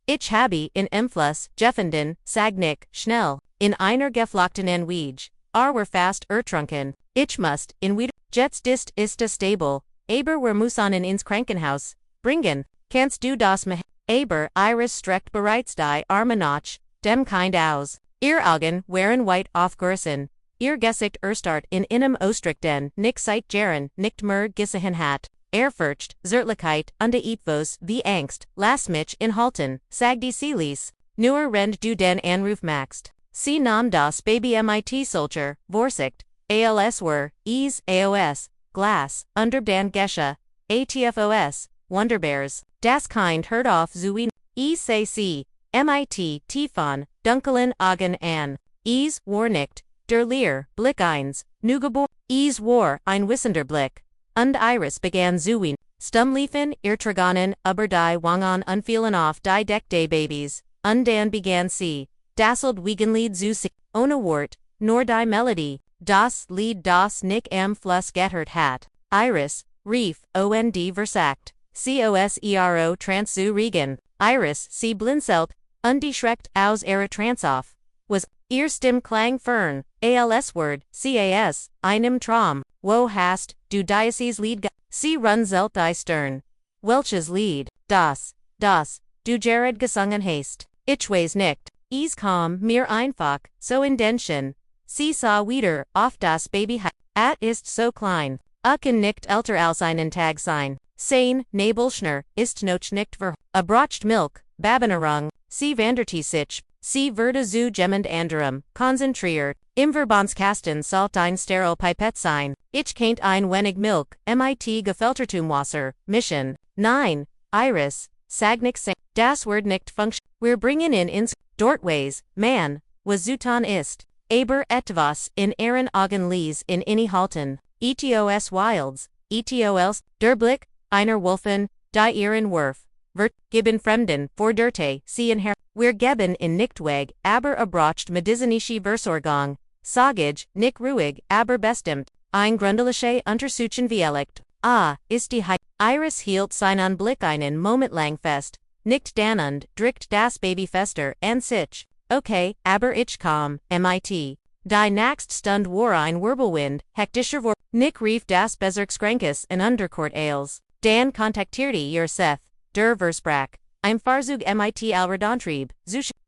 Ich habe in Fluss gefunden, sag Nick, schnell, in einer geflochtenen Weege, were fast ertrunken, ich must, in wieder, jetzt ist es stable, aber wir müssen ins Krankenhaus, bringen, kannst du das aber Iris streckt bereits die Arme nach, dem Kind aus. Ihr Augen waren weit aufgerissen, ihr Gesicht erstarrt in einem Ausdruck Nick seit Jahren nicht mehr gesehen hat. Furcht, Zärtlichkeit und Etwas wie Angst, lass mich inhalten, sag die Seelis. Nur rend du den Anruf machst. Sie nahm das Baby mit Soldier, Vorsicht, als were, ease, aos, Glas, unter den Gesche, atfos, Wonderbears, das Kind hört auf zu ECC, mit Tiefon, dunklen Augen an, es war nicht, der Leer, Blick eins, Neugeborenes, es war ein wissender Blick. Und Iris begann zu stummliefen, irrtragonen, über die Wangen unfielen auf die deckte Babys, und dann begann sie, dasselt Wiegenlied zu singen, ohne Wort, nur die Melodie, das Lied das Nick am Fluss gehört hat. Iris, rief, und versagt, cosero trans zu regen, Iris, sie blinzelt, und die schreckt aus ihrer Trance auf, was, ihr Stimm klang fern, als Word, cas, einem Traum, wo hast, du dieses Lied sie runzelt die Stern. Welches Lied, das, du Jared gesungen hast, ich weiß nicht, es kam mir einfach, so in den Sinn, sie sah wieder, auf das Baby ist so klein, kann nicht älter als einen Tag sein, sein, Nebelschner, ist noch nicht bracht Milch, Babenarung, sie wanderte sich, sie wurde zu jemand anderem, konzentriert, im Verbandskasten sollt ein steril Pipette sein, ich kennt ein wenig Milch, mit gefiltertem Wasser, mischen, nein, Iris, sag nix das Word nicht function, wir bringen ins, dortways, man, was zutan ist, aber etwas in ihren Augen lies in halten, etos wilds, etols, der Blick, einer Wolfen, die ihren Wurf, wird, geben Fremden, vor Dirte, sie in her, wir geben in nicht weg, aber abracht medizinische Versorgung, sagig, nicht ruhig, aber bestimmt, ein grundliche Untersuchen vielect, ist die Iris hielt seinen Blick einen Moment lang fest, nicht dann und drückt das Baby fester an sich, okay, aber ich kam, mit. Die nächst Stund war ein Wirbelwind, hektischer vor, Nick rief das Bezirkskrankes in Undercourt Ales, dann kontaktierte ihr Seth, der Versprach, ein Fahrzeug mit Alredontrieb,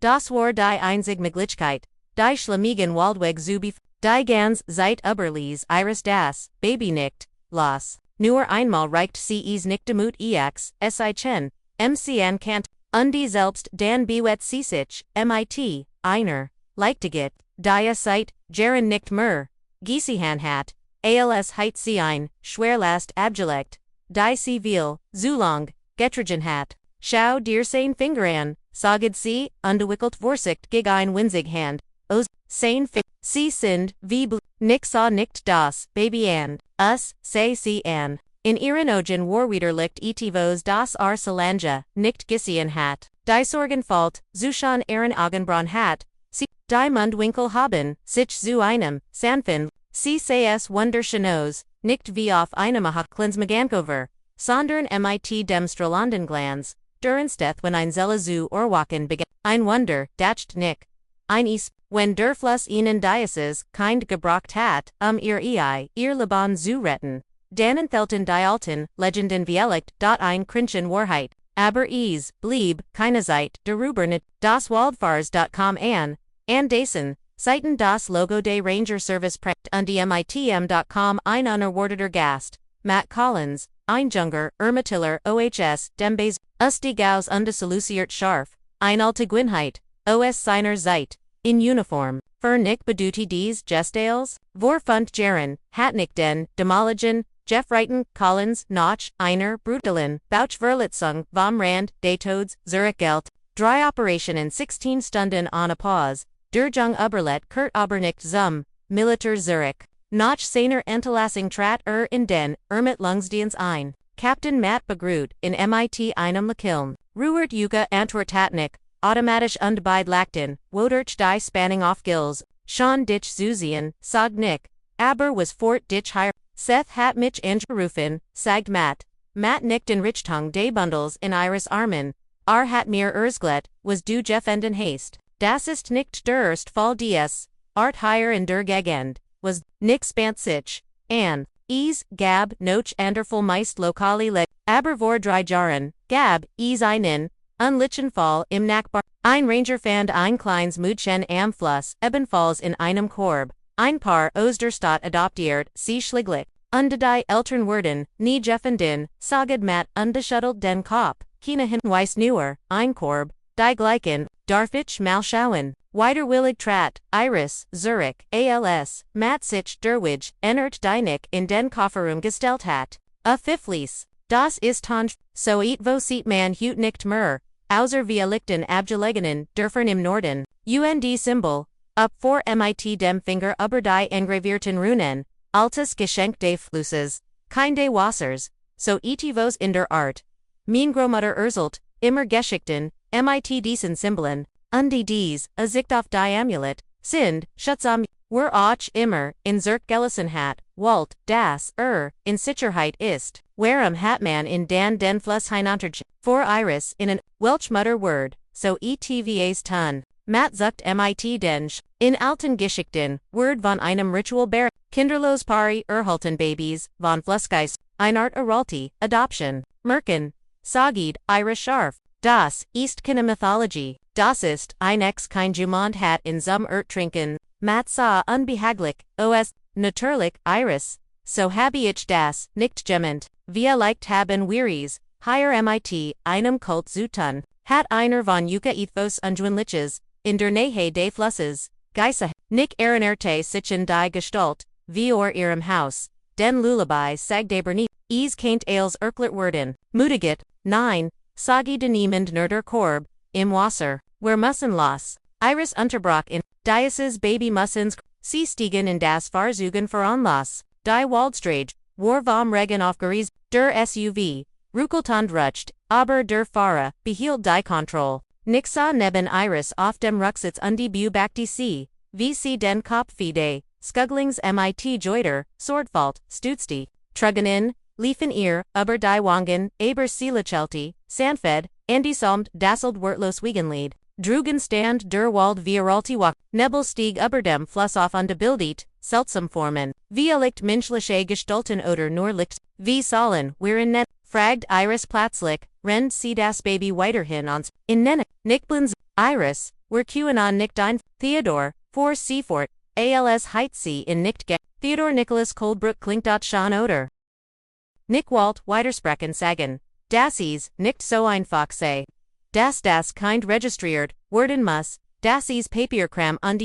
das war die einzig Möglichkeit, die Schlemmigen Waldweg zu die ganz Zeit überließ Iris das Baby nicht, los. Nur einmal reicht sie es nicht demut ex, chen, mcn kant, und die selbst dann bewet sie sich, mit, einer, leichtiget, die Zeit, jaren nicht mehr, gesehen hat, als heit sie ein, schwerlast abgelegt, die sie viel, zu lang, getragen hat, schau dir sein Finger an, saged sie, ungewickelt Vorsicht gegen ein winzig Hand, os, sein sie sind, wie Nick sah nicht das, Baby an, say sie an. In ihren Augen war wieder licht etivos das Solange, nicht gesehen hat, die Sorgen falt, schon ihren Augenbrauen hat, sie, die Mundwinkel haben, sich zu einem, sanfen, sie es wunderschönos, nicht wie auf einem Klinsmagankover, sondern mit dem strahlenden Glanz, Durensteth wenn ein Zelle zu Ohrwachen begann, ein Wunder, dacht nicht. Ein is, wenn der Fluss ihnen dieses kind gebracht hat, ihr Leben zu retten. Dan enthelten die alten Legenden vielleicht, ein Krünchen Wahrheit. Aber es blieb keine Zeit darüber nicht. Das Waldfahrs.com an dessen Seiten das Logo des Ranger Service prägt und die mitm.com ein unerwarteter Gast. Matt Collins, ein Junger, Ermitiller, OHS, Dembes, die Gaus undissolutiert scharf, ein alte Gwynheit, os seiner Zeit, in Uniform, für nicht beduti dies Gestales, Vorfund Jaren, Hatnik den, Demoligen, Jeff Reiten, Collins, Notch, Einer, Brutalen, Bouch Verlitzung, vom Rand, Detodes, Zurich Gelt, Dry Operation in 16 Stunden on a Pause, Durjung Uberlet Kurt Obernicht zum, Militär Zurich. Notch seiner Entlassung trat in den, Lungsdienst ein. Captain Matt begrüht, in mit einem Lakiln. Ruert Yuga Antwertatnik, automatisch und beid Lakten, Wodurch die Spanning off Gills, Sean Ditch Zuzian, Sog Nick, Aber was Fort Ditch Higher, Seth hat mich angerufen, sagt Matt. Matt nickt in Richtung des Bundles in Iris Armen, hat mir Erzglet, was du Jeff Enden hast. Das ist nicht der erst Fall dies, art higher in der Gegend, was, nix sich, an, gab, noch anderful meist lokali leg, aber vor drei Jahren, gab, einen, unlichen Fall im Nachbar, ein Ranger fand ein kleines Mädchen am Fluss, ebenfalls in einem Korb, ein Paar aus der Stadt adoptiert, sie schliglich, die Eltern wurden, nie Jeffenden, saged Matt unbeschuttelt den Kopf, Kinahin weiss nur, ein Korb, die gleichen, darfich mal schauen. Widerwillig trat, Iris, Zurich, als, Matt sich derwig, ennert Dynick in den Kofferraum gestellt hat. A Fiflies, das ist hanj, so wo sieht man hut nicht mehr, außer wir lichten abgelegenen, dörfern im Norden, Symbol, up vor mit dem Finger über die engravierten Runen, altes Geschenk des Flusses, kein des Wassers, so vos in der Art. Mein Großmutter erzählt, immer Geschichten, mit diesen Symbolen, dies, a Sicht auf die Amulet, sind, Schutzam, were auch immer, in Zurich gelassen hat, Walt, das, in Sicherheit ist, warum hat man in den Fluss hinunterge, for Iris, in an, Welchmutter Word, so etvas tun, Matt zuckt mit den, in alten Geschichten, Word von einem Ritual Bar, Kinderlos Pari, Erhalten Babys, von Flussgeist, Einart Aralti, Adoption, Merken, Sagid, Irish Scharf, das, ist keine Mythology. Das ist ein kein Jemand hat in zum Trinken, Matt sah unbehaglich, os, natürlich, Iris, so habe ich das, nicht gement, wir leicht haben Wearies, higher mit, einem Kult zu tun, hat einer von Yuka ethos unjwinliches, in der Nähe des Flusses, Geisse, nicht erinnerte sich in die Gestalt, wie ihrem Haus, den Lullaby sagdaberne, keint als werden, mutige, nein, sagi de niemand nur der Korb, im Wasser. Where mussen los, Iris unterbrach in, dieses Baby mussens, sie stiegen in das Fahrzugen voranlos, die Waldstrage, war vom Regen aufgereist, der SUV, ruckeltand rutscht, aber der Fahrer, behielt die Kontrolle, Nixa neben Iris auf dem Rucksitz bu back die See, wie sie den Kopf fide, Skugglings mit Joiter, Swordfault, Stutsti, Trugenin, liefen ihr, über die Wangen, aber Seelachelti, Sandfed, Salmt, dasselt Wertlos Wiegenlied. Drugen stand der Wald vieralti walk, Nebelstieg über dem Fluss auf und bildet, seltsam Formen, wie licht menschliche Gestalten oder nur licht, wie sollen, wherein net, fragt Iris plötzlich, rennt sie das Baby weiterhin ans, in nenne, Nickblins, Iris, were QAnon nicht ein, Theodor, vor Seafort, als heit sie in nicht ge, Theodor Nicholas Coldbrook klingt dot schon oder. Nick Walt weitersprechen sagen, das ist nicht so einfach sei. Das kind registriert, worden muss, das ist Papierkram und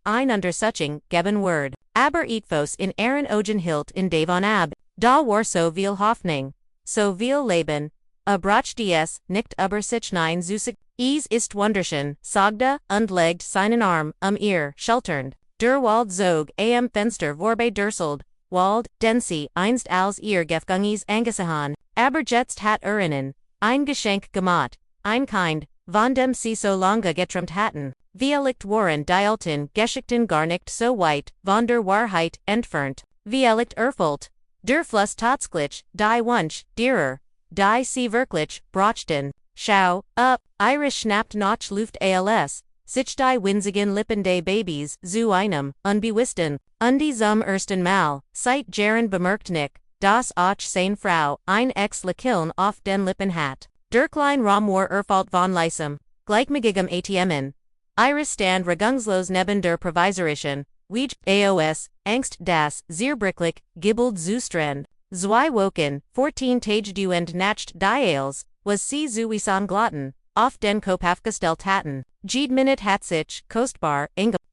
ein Untersuchung, geben Word. Aber etvos in Aaron Ogen hilt in Davon ab, da war so viel Hoffnung, so viel Leben, brach dies, nicht über sich nein zusig, ist wunderschön, sagte, und legt seinen Arm, ihr, schulternd, der Wald zog am Fenster vorbei durchselt, Wald, den sie einst als ihr Gefgungis angesehen, aber jetzt hat ihnen, ein Geschenk gemacht, ein Kind, von dem sie so lange geträumt hatten, vielleicht waren die alten Geschichten gar nicht so weit, von der Wahrheit entfernt, vielleicht erfüllt, der Fluss tatsächlich, die Wunsch, derer, die sie wirklich brachten, schau, up, Irish schnapt noch Luft als, sich die winzigen Lippen des Babys, zu einem, unbewussten, zum ersten Mal, seit Jahren bemerkt nicht, dass auch seine Frau, ein Lächeln auf den Lippen hat. Der kleine Raum war erfalt von leisem, gleichmagigem ATMen. Iris stand regungslos neben der provisorischen, Weij, AOS, Angst das, Zierbricklich, Gibbeld zu Strand. Zwei Wochen, 14 Tage du und Nacht diales, was sie zuwisan glotten, auf den Kopf aufgestellt hatten. Jede Minute hat sich, kostbar,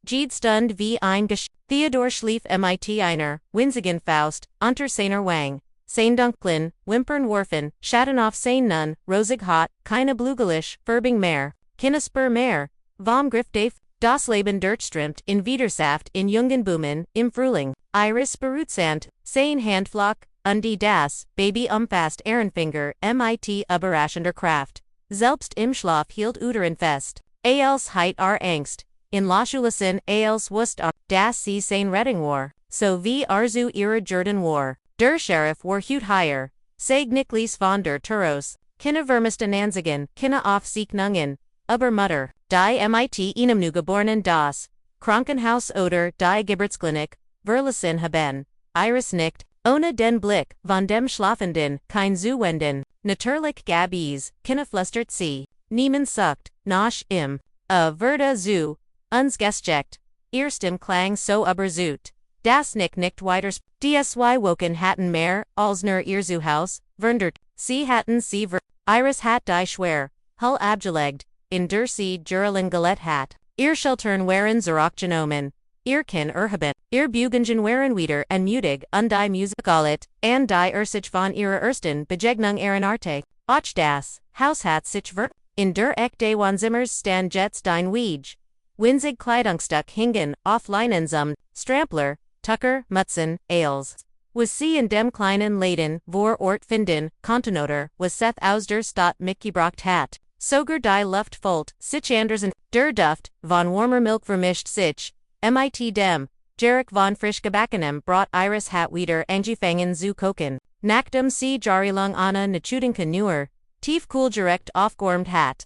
jede Stund wie ein Theodor schlief mit einer, winzigen Faust, unter seiner Wang. Sein Dunklin, Wimpern werfen, Schatten auf sein Nun, rosig hot, keine Blugelisch, Färbing mehr, keine Spur mehr, vom Griff Dave, das Leben durchströmt in Widersaft in jungen Blumen, im Frühling. Iris berutsant, sein Handflock, die das Baby umfasst Ehrenfinger mit überraschender Kraft. Selbst im Schlaf hielt Uterin fest. Als heit Angst. In Laschulassen als wust das sie sein Rettung war. So wie zu ihrer Jordan war. Der Sheriff war hut higher. Sag Niklis von der Turos. Kinne vermissten Anzigen, kinne auf Sieknungen. Aber Mutter. Die mit einem Neugeborenen das. Krankenhaus oder die Geburtsklinik. Verlassen haben. Iris nickt. Ohne den Blick von dem Schlafenden, kein Zuwenden. Natürlich gab es, keine flüstert sie. Niemand sucht, nach im. Werde zu, uns gesteckt. Ihr Stimm klang so überzut. Das nickt weiter. Die Woken hatten mehr, als nur ihr Zuhaus, verndert. Sie hatten sie Iris hat die schwer, hull abgelegt, in der sie Juralen Galette hat. Ihr Sheltern waren zurückgenommen. Ihr Kin haben, ihr Bugungen waren wieder und mutig die Musikalit, and die sich von ihrer ersten Begegnung erinnerte. Och das, Haus hat sich in der Eck des Wohnzimmers stand jetzt ein Weij. Winzig Kleidungsstück hingen, auf Leinen zum, Strampler, Tucker, Mutzen, Ales. Was sie in dem kleinen Laden, vor Ort finden, Kontennoter, was Seth aus der Stadt mitgebracht hat. Sogar die Luft volt, sich anders der Duft, von warmer Milk vermischt sich. Mit dem, Jarek von frisch gebackenem brought Iris hat wieder angefangen zu kochen. Nachdem sie jahrelang Anna Nachudinka nur, tief cool direkt aufgewärmt hat.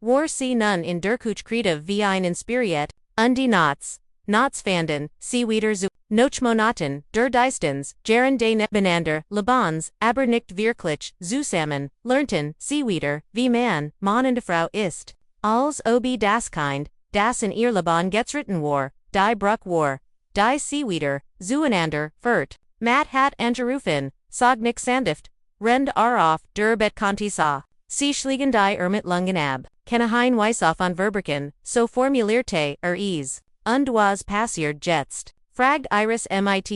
War sie nun in der Küche kreativ wie ein Inspiriert, die Knots fanden, sie wieder zu, Nochmonaten, der Distans, Jaren de Nebenander, Lebans, aber nicht wirklich, zusammen, lernten, sie wieder, wie man und Frau ist. Als ob das Kind, das in ihr Leben getreten war. Die Bruck war, die Seeweeder, zueinander, fert, Matt hat angerufen, sag nix sandift, rend auf, der Betkonti sa. Sie schliegen die mit Lungen ab, kenne hein Weiss auf an Verberken, so formulierte is. Und was passiert jetzt? Fragt Iris mit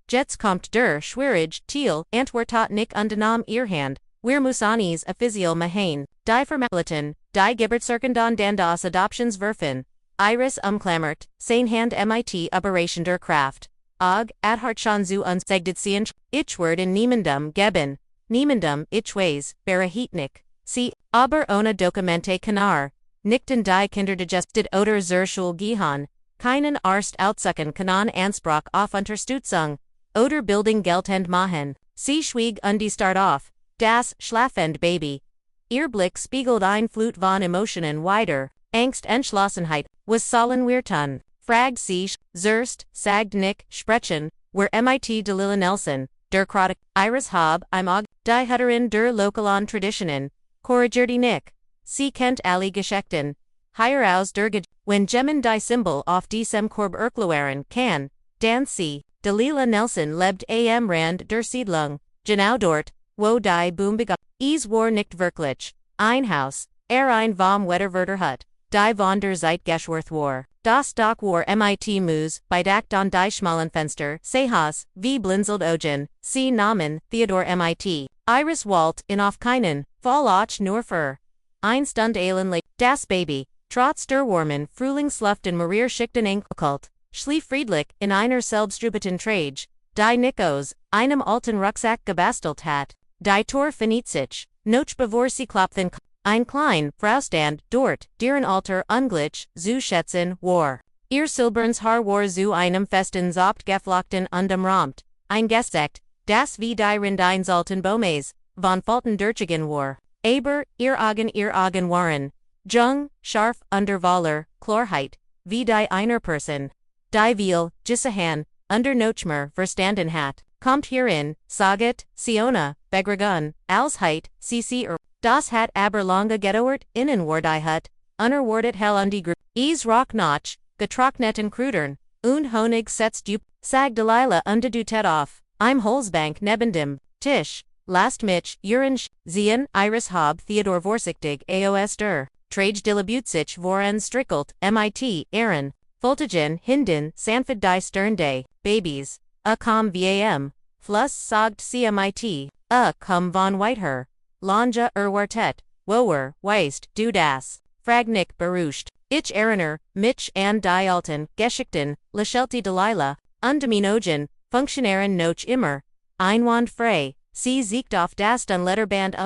jetzt kommt der Schwierige, Thiel, antwortet nicht undenam ihr Hand, wir Musanis offiziell machen, die Formalitäten, die Geburtsurkunden dann das Adoptionswerfen. Iris umklammert, sein Hand mit überraschender Kraft. Ad Hartschan zu uns segdet sie ich word in niemandem geben. Niemandem, ich weiß, berahitnik. Sie, aber ohne Dokumente kanar. Nickten die Kinder digested oder zur Schule gehen. Keinen Arzt outsucken kanan Anspruch auf Unterstützung. Oder Bildung geltend machen. Sie schwieg die start auf. Das schlafend Baby. Ihr Blick spiegelt ein Flut von Emotionen wider. Angst, Entschlossenheit, was sollen wir tun? Fragt sie, zerst, sagt nicht, sprechen, wer mit Delilah Nelson, der Krotik, Iris hab, die Hutterin der lokalen Traditionen, korrigierte nicht. Sie kennt alle Geschichten. Hier aus der wenn Gemmen die Symbol auf diesem Korb erklären kann, dann sie, Delilah Nelson lebt am Rand der Siedlung, genau dort, wo die Boom begann. Es war nicht wirklich ein Haus, ein vom Wetterwerder Hut. Die von der Zeit Geschworth war. Das Doch war mit Mus, bedacht an die schmalen Fenster, Sehas, wie blinzelt Ogen, sie Namen, Theodor mit. Iris Walt in auf keinen, Fall auch nur für. Ein Stund Eilen das Baby, trotz der warmen Frühlingsluft in Maria Schichten okkult, schlief friedlich in einer selbstüberten Trage, die Nikos, einem alten Rucksack gebastelt hat, die Tor finit sich, noch bevor sie klopften. Ein klein, Fraustand, dort, deren Alter unglich, zu schätzen, war. Ihr silberns Haar war zu einem festen Zopt geflochten und umrahmt. Ein Gesekt, das wie die Rindein sollten Bomes, von Falten durchgehen war. Aber, ihr Augen waren. Jung, scharf, Unterwaller, Chlorheit, wie die einer Person. Die Viel, Gisahan, under Nochmer, verstanden hat. Kommt hierin, Saget, Siona, Begragun, als Heit, CC das hat aber lange gedauert, innen war die Hut, unerwartet hell die Gru, Rock Notch, getrockneten Krudern, und Honig setzt du, sag Delilah du Tet auf, im Holzbank neben dem Tisch, last Mitch, Urin, Zien, Iris Hob, Theodor Vorsichtig, Aos der, Trage Dilabutzich voran Strickelt, MIT, Aaron, Voltigen, Hinden, Sanford die Sternday, Babies, com vam, Fluss sagt CMIT, com von Whiteher, Lanja Wartet, Wower, Weist, du das, Fragnick Beruscht, Ich Erinnere, Mitch and die Alten, Geschichten, Lashelti Delilah, Undeminogen, Funktionären noch immer, Einwand frei, sie siegt auf das Dunletterband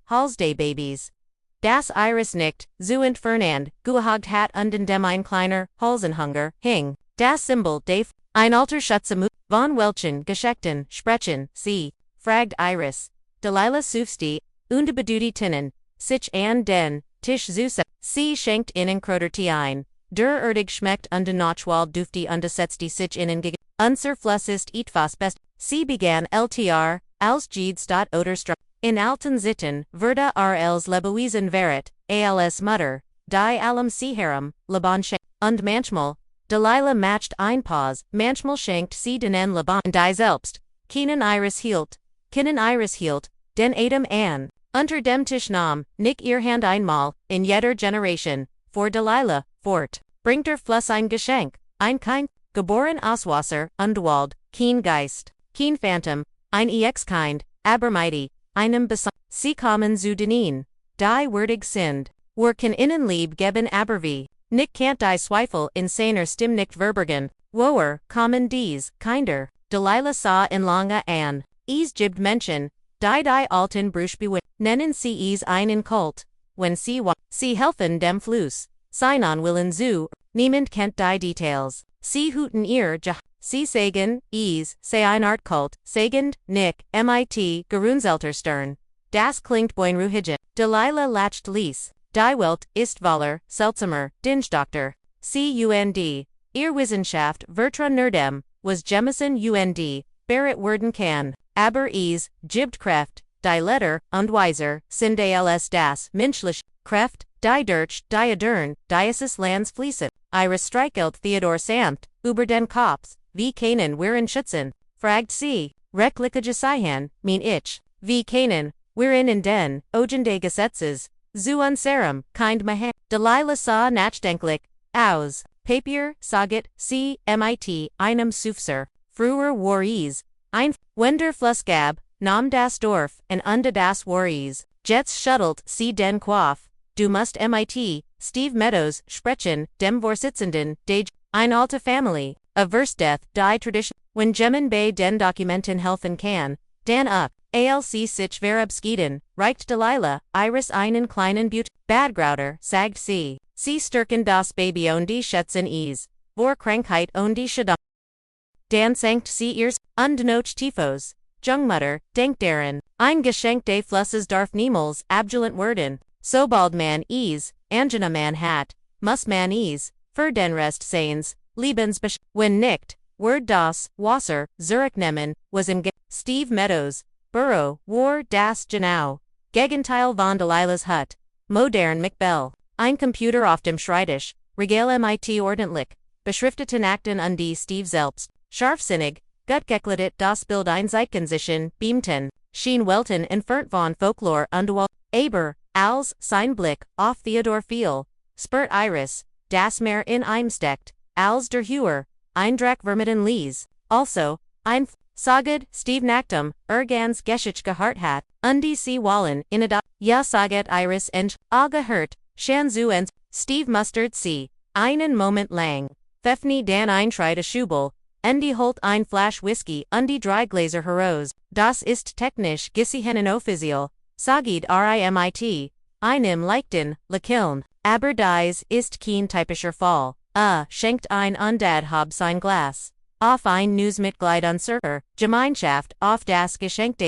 Halsday Babies. Das Iris nicht, Zuent Fernand, Guhagt hat dem ein kleiner, Halsenhunger, hing, das Symbol Dave, ein alter Schutze von Welchen, Geschichten, Sprechen, sie, fragt Iris, Delilah Sufsti, und Beduti Tinnen, sich an den, Tisch Zusa, sie schenkt innen Kroderti ein, der erdig schmeckt Nachwald dufti setzti sich innen geg, unser Fluss ist etwas best, sie begann LTR, als Jeeds. Oderstra, in alten Sitten, Verda RLs Lebewiesen Verit, als Mutter, die allem Seeharem, Laban schenkt, und manchmal, Delilah matcht ein Pause, manchmal schenkt sie denen Laban die selbst, Kinnen Iris hielt, den Adam an, unter dem Tisch nahm, Nick ihr Hand einmal, in jeder Generation, for Delilah, fort, bringt Fluss ein Geschenk, ein Kind, geboren Auswasser, Undwald, keen Geist, keen Phantom, ein Kind, Abermighty, einem Besan, sie kommen zu denen, die würdig sind, kann innen Lieb geben Aberwie, Nick can't die Zweifel in seiner Stimme nicht verbergen, woher kommen dies, Kinder, Delilah sah in lange an, gibt Menschen, die alten Bruch nennen sie einen Kult, wenn sie helfen dem Fluss, Sinon willen zu, niemand kennt die Details, sie hüten ihr sie sagen, sei ein Art Kult, sagend, Nick, MIT, Gerunzelterstern, das klingt boinruhige, Delilah lacht lies, die Welt, ist Waller, seltsamer, Dingdoktor, CUND, ihr Wissenschaft, Vertra Nerdem, was Jemison UND, Barrett werden kann. Aber gibt Kraft, die Letter, und Weiser, sind als das, menschlich, Kraft, die Durch, die Adern, dieses Lands fließet, Iris streichelt Theodor samt, über den Kopf, wie keinen Wirin schützen, fragt sie, rechtliche Geseihan, ich, wie keinen, Wirin in den, Ogende Gesetzes, zu unserem, kind Mahan, Delilah sah nachdenklich, aus, Papier, Saget, C, MIT, einem Sufser, früher war ein Wender Fluss gab, nam das Dorf, und unter das war Jets schuttelt sie den Quaff, du musst MIT, Steve Meadows, sprechen, dem Vorsitzenden, ein alte Family, a Versdeath, die Tradition, wenn Gemmen bei den Dokumenten helfen kann, dann up, ALC sich verabschieden, reicht Delilah, Iris einen kleinen Badgrauder, sagt sie stärken das Baby und die Schätzen vor Krankheit und die Schadam. Dan sankt sie ihrs, und noch Tifos, Jungmutter, denkt daran, ein Geschenk des Flusses darf niemals abgelehnt werden, sobald man Angina man hat, muss man für den Rest seines Lebens wenn nicht, wird das Wasser, zurücknehmen, was im Steve Meadows, Burrow, war das genau, Gegenteil von Delilah's Hut, modern McBell, ein Computer auf dem Schreibtisch, regale MIT ordentlich, beschrifteten Akten und die Steve selbst. Scharfsinnig, gutgekleidet das Bild ein Zeitgensichen, beamten, schien Welten entfernt von Folklore und aber, als sein Blick auf Theodor fiel, spürt Iris, das Meer in ihm steckt, als der Höher, ein Drack vermitten ließ, also, ein Saget, Steve Nachtum, ganz Geschichte gehört hat, und die sie wollen, ja Saget Iris gehört, Shanzu und Steve mustert sie, einen Moment lang, Pfeffni dan ein Tried Schubel, die holt ein Flasch Whisky und die Dreigläser heraus, das ist technisch gesehen offiziell, sagid RIMIT, einem leichten, Lakiln, aber dies ist kein typischer Fall, schenkt ein Undad hab sein Glas, auf ein Newsmitglied und Circer, Gemeinschaft, auf das Geschenk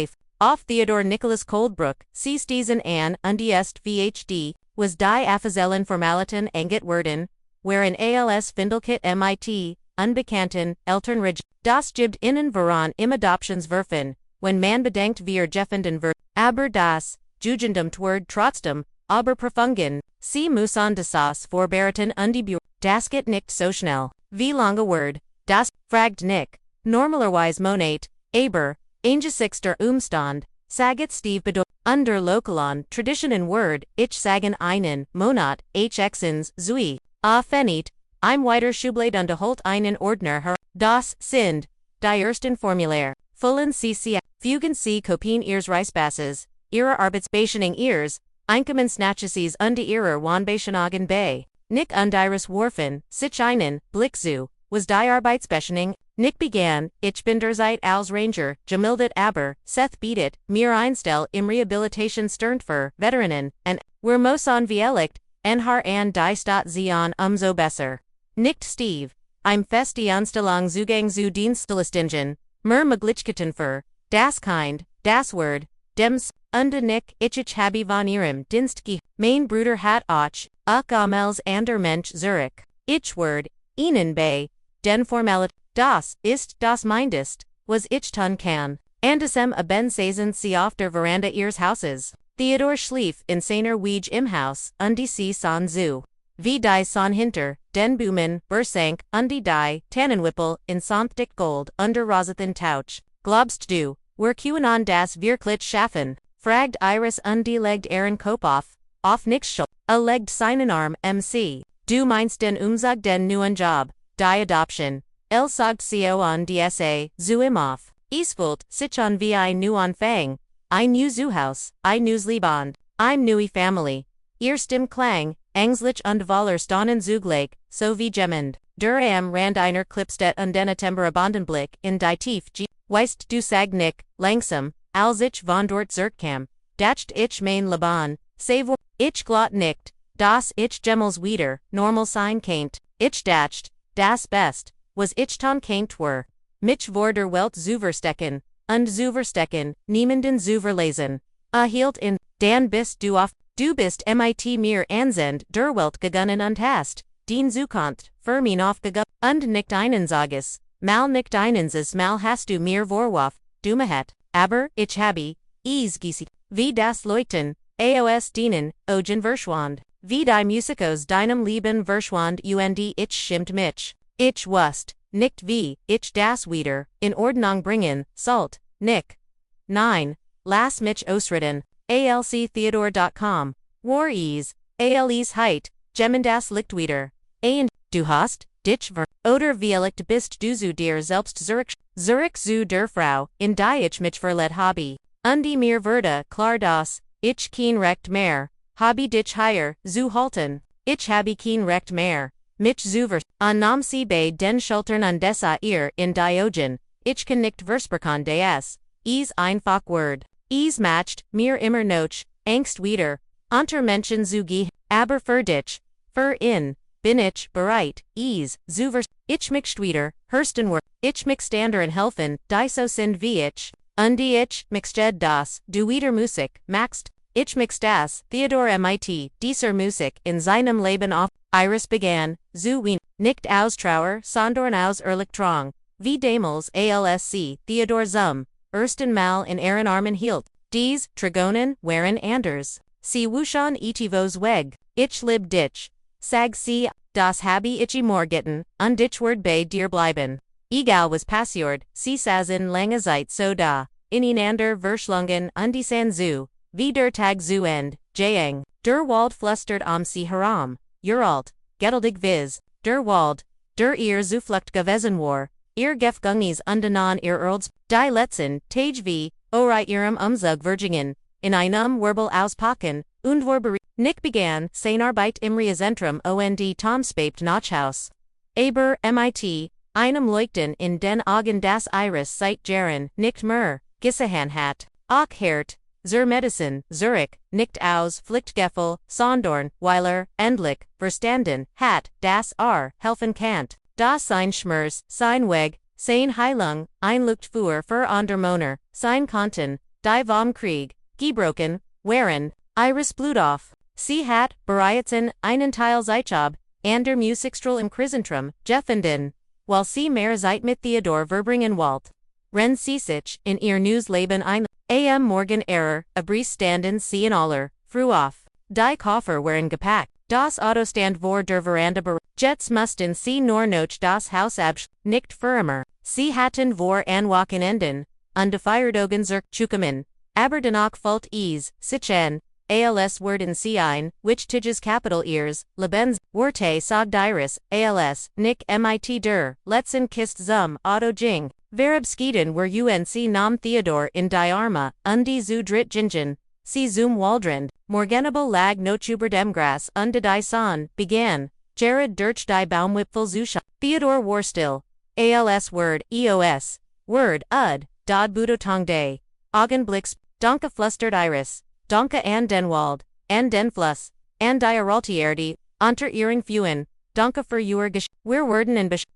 Auf Theodor Nicholas Coldbrook, C. Stiesen an und est VHD, was die Affazellen Formalitäten enget werden, wherein als Findelkit mit, unbekannten, Elternrich, das gibt innen voran im Adoptionswerfen, when man bedenkt wir Jeffenden wird, aber das, Jugendum tword trotzdem, aber Prüfungen, sie müssen das vorbereiten und die das geht nicht so schnell, wie lange word, das, fragt Nick, normalerweise Monat, aber, angesichts Umstand, saget Steve bedo, under Lokalon, Traditionen word, ich sagen einen, Monat, hexens, zui, a fenit, I'm weiter Schublade und holt einen Ordner her, das sind, die ersten Formulär, Fullen cc, Fugen c Kopien ihres Reisbasses, ihrer Arbeitsbeschenung ihres, Einkommen Snatches und ihrer Wanbeschenungen bei, Nick und ihres Warfen, sich einen, Blick zu, was die Arbeitsbeschenung, Nick began, ich bin derzeit als Ranger, gemildet aber, Seth bietet, mir einstell im Rehabilitation für Veteranen, und, wir müssen viellicht, Enhar an die Stadt Zion umso besser. Nicht Steve, I'm fest die Anstellung Zugang zu Dienstleistungen, mer Möglichkeiten für, das Kind, das Word, dems, und Nick, ich habe von ihrem Dienstge, mein Bruder hat auch, amels ander Mensch Zurich, ich Word, ihnen bei, den Formalit, das ist das mindest, was ich tun kann, andesem a ben saisen sie auf der Veranda ihres Hauses. Theodor schlief in seiner Wiege im Haus, und die sie son zu. Wie die son hinter, den Boomen, Bursank, und die Tannenwippel, in Samtdick Gold, under Rosethen Tauch. Glaubst du, wir QAnon das wirklich schaffen? Fragt Iris und die legt Aaron Kopoff, auf nix schul. Legt seinen Arm, MC. Du meinst den Umzug den neuen Job, die Adoption. Sagt CO on DSA, zu im auf. Isvult, sich on vi nu Anfang. Ein new Zuhaus, ein news Lieband, I'm neue Family. Ihr Stim Klang, Ängslich und Voller Stonnen Zugleich, so wie Gemmend. Am Rand einer Klipstedt und den Temperabondenblick in die Tief G. Weist du sag Nick, langsam, als ich von dort zurückkam. Dacht ich mein Laban, save ich glot nicht, das ich Gemmels wieder, normal sein kennt, ich dacht, das best, was ich ton kennt were. Mich vor Welt zuverstecken. Und Zuverstecken, niemanden Zuverlesen. Hielt in, dan bist du auf, du bist mit mir ansend, der Welt gegangen und hast, den Zukunft, für mich aufgegeben, und nicht einen Sages, mal nicht einenses mal hast du mir vorwurf, du mehet, aber, ich habe, gieße, wie das Leuten, aos dienen, ogen verschwand, wie die Musikos deinem Leben verschwand und ich schimmt mich, ich wusst, nicht wie, ich das wieder, in Ordnung bringen, salt, Nick. 9. Lass mich ausreden, alctheodor.com, war ales heit, gemmen das Licht wieder, du hast, dich oder viellicht bist du zu dir selbst Zurich zu der Frau, in die ich mich verlet habe, und die mir würde, klar das, ich kein recht mehr, habe dich hier, zu halten, ich habe kein recht mehr. Mich zuver, nam sie bei den Schultern und desa ihr in Diogen, ich kann nicht versprechen des, einfach word, matcht, mir immer noch, Angst wieder, unter Menschen zu gehen, aber für dich, für in, bin ich bereit, zuver, ich mich wieder, hörsten word, ich mich standern helfen, die so sind wie ich, und die ich, mich das, du wieder Musik, maxst, ich mich das, Theodor mit, dieser Musik, in seinem Leben auf, Iris began, zu wien, nicht aus Trauer, sondern aus Erleichterung, wie damals alsc, Theodor zum, ersten Mal in ihren Armen hielt, dies, Trigonen, waren anders, sie wuschon etivos weg, ich lib dich, sag sie, das habe ich morgitten, und dich word bei dir bleiben. Egal was passiert, sie saßen lange Zeit so da, ineinander verschlungen und die zu, wie der Tag zu end, jang, der Wald flustert sie heram. Alt, geduldig viz, der Wald, der ihr Zuflucht gewesen war, ihr Gefgungnis undanan ihr Erlds, die letzten, Tage wie, ori ihrem Umzug Virgingen, in einem Wirbel auspacken, und vorberi, Nick began, seine Arbeit im Reisezentrum und Tom spapt Nachhaus. Aber, mit, einem Leuchten in den Augen das Iris seit Jahren, nicht mehr, Gissehan hat, auch hert, zur Medicine, Zurich, nicht aus, Pflichtgeffel, Sondorn, Weiler, endlich, verstanden, hat, das helfen kannt, das sein Schmerz, sein Weg, sein Heilung, ein Luchtfuhr für Andermoner, sein Konten, die vom Krieg, gebrochen, waren, Iris Blutoff, sie hat, bereits einen Teil Zeitjob, and der Musikstrahl im Krisentrum, gefunden, while sie mehr Zeit mit Theodor verbringen Wald. Ren sie sich, in ihr News Leben ein, am Morgen a Bries standen sie in aller, früh auf, die Koffer waren gepackt, das Autostand vor der Veranda Jets mussten sie nur noch das Haus nicht für immer, sie hatten vor an Wochenenden, und Feiertagen zurückzukommen, aber danach folgt es, sich an, als werden sie ein, wichtiges Kapital ihres Lebens, Worte sagt Iris, als, nicht mit der, letzten Kist zum Auto ging, Verabschieden were UNC nam Theodor in die Arme, die zu dritt gingen, sie zum Waldrand, Morgenable lag noch über dem Gras und die Sonne begann, Jared durch die Baumwipfel zu schauen. Theodor war still, als word, eos, word, dod Budotong day, Augenblicks, danke flüstert Iris, danke an den Wald, an den Fluss, an die Araltierde, unter ihren Fühlen, danke für ihr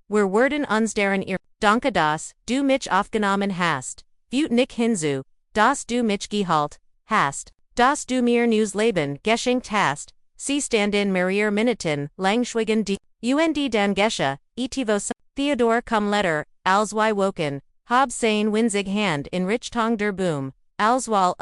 wir werden uns deren ihr, danke dass, du mich aufgenommen hast, Vut nicht hinzu, dass du mich gehalt, hast, dass du mir News Leben geschenkt hast, sie standen mehrere Minuten, langschwiegen die, und dann Gesche, etivos, Theodor cum letter, als woken, hab sein winzig Hand in Richtung der Boom, als wall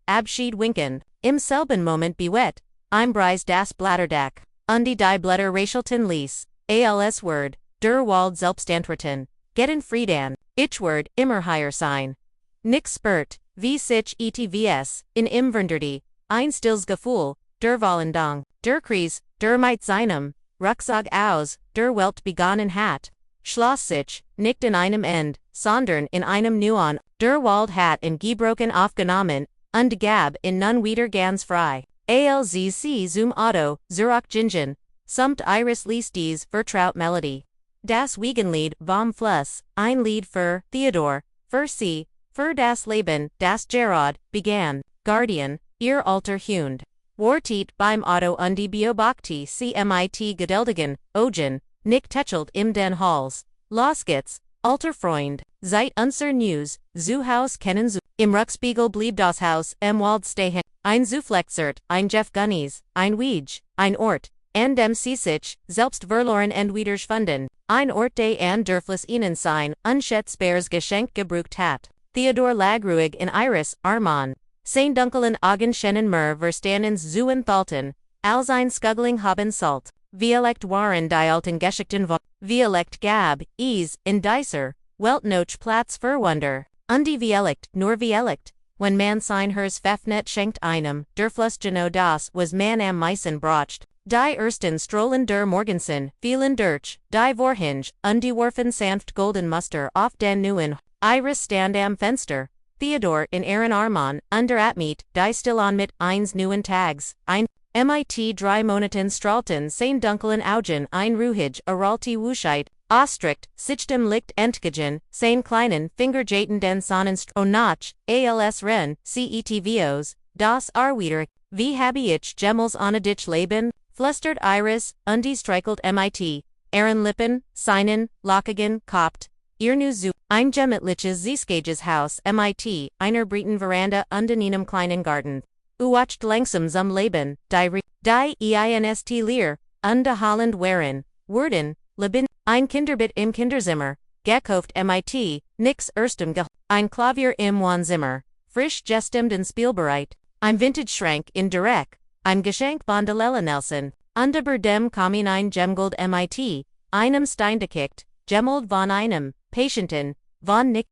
Abschied winken, im selben Moment bewet, im Breis das Blätterdach, die Blätter racialten ließ, als word, der Wald selbstantreten, getten Friedan, ich word, immer higher sein. Nix spurt, wie sich etvs, in imvernderde, ein stills Gefühl, der Vollendung, der Kreis, der mit seinem, Rucksack aus, der Welt begonnen hat, schloss sich, nicht in einem End, sondern in einem Neuen, der Wald hat in gebrochen aufgenommen, und gab in nun wieder ganz frei. Alzc zum Auto, Zurach Gingen, sumt Iris ließ dies vertraut Melodie. Das Wiegenlied vom Fluss, ein Lied für Theodor, für sie, für das Leben, das Gerard, begann, Guardian, ihr alter Hund. Wartet beim Auto und die Beobachte cmit gedeldigen, Ogen, nicht techelt im den Halls. Los geht's, alter Freund, seit unser News, zu Haus kennen zu. Im Ruckspiegel blieb das Haus, Wald stehen. Ein Zuflexert, ein Jeff Gunnies, ein Wiedge, ein Ort, and dem sie sich, selbst verloren und wiedergefunden. Ein Ort de an dürflis ihnen sein, unschätzbares Geschenk gebrucht hat. Theodor lag ruhig in Iris, Arman. Sein dunkelen Augen scheinen mir verstandens zu enthalten, als ein Skuggling haben sollt. Violekt waren die alten Geschichten von Violekt gab, in dieser, Welt noch Platz für Wunder. Und die Violekt, nur Violekt, wenn man sein Hers Pfeffnet schenkt einem, der Fluss genau das, was man am meisten braucht. Die ersten Strollen der Morgensen, vielen durch, die Vorhinge, und die warfen sanft golden Muster auf den neuen. Iris stand am Fenster, Theodor in ihren Armen, under Atmeet, die still an mit eins neuen Tags, ein mit 3 Monaten strahlten sein dunklen Augen ein ruhig, aralti Wuschheit, Ostricht, sich dem Licht entgegen, sein kleinen Fingerjaten den Sonnenstronach, als Ren, cetvos, das Arwider, wie habe ich Gemmels dich Leben, flüstert Iris, und die streichelt mit, ihren Lippen, seinen, Lockigen, kopt, ihr nu zu, ein gemütliches Zieskages Haus mit, einer breiten Veranda und in einem kleinen Garten. Uwacht langsam zum Leben, die einst leer, und de Holland waren, werden, Leben, ein Kinderbit im Kinderzimmer, gekauft mit, nix erstem ein Klavier im Wohnzimmer, frisch gestimmt spielbereit, ein Vintage-Schrank in Direct, ein Geschenk von de Lella Nelson, über dem Kamin ein Gemgold mit, einem Steindekickt, Gemold von einem, Patienten, von Nick.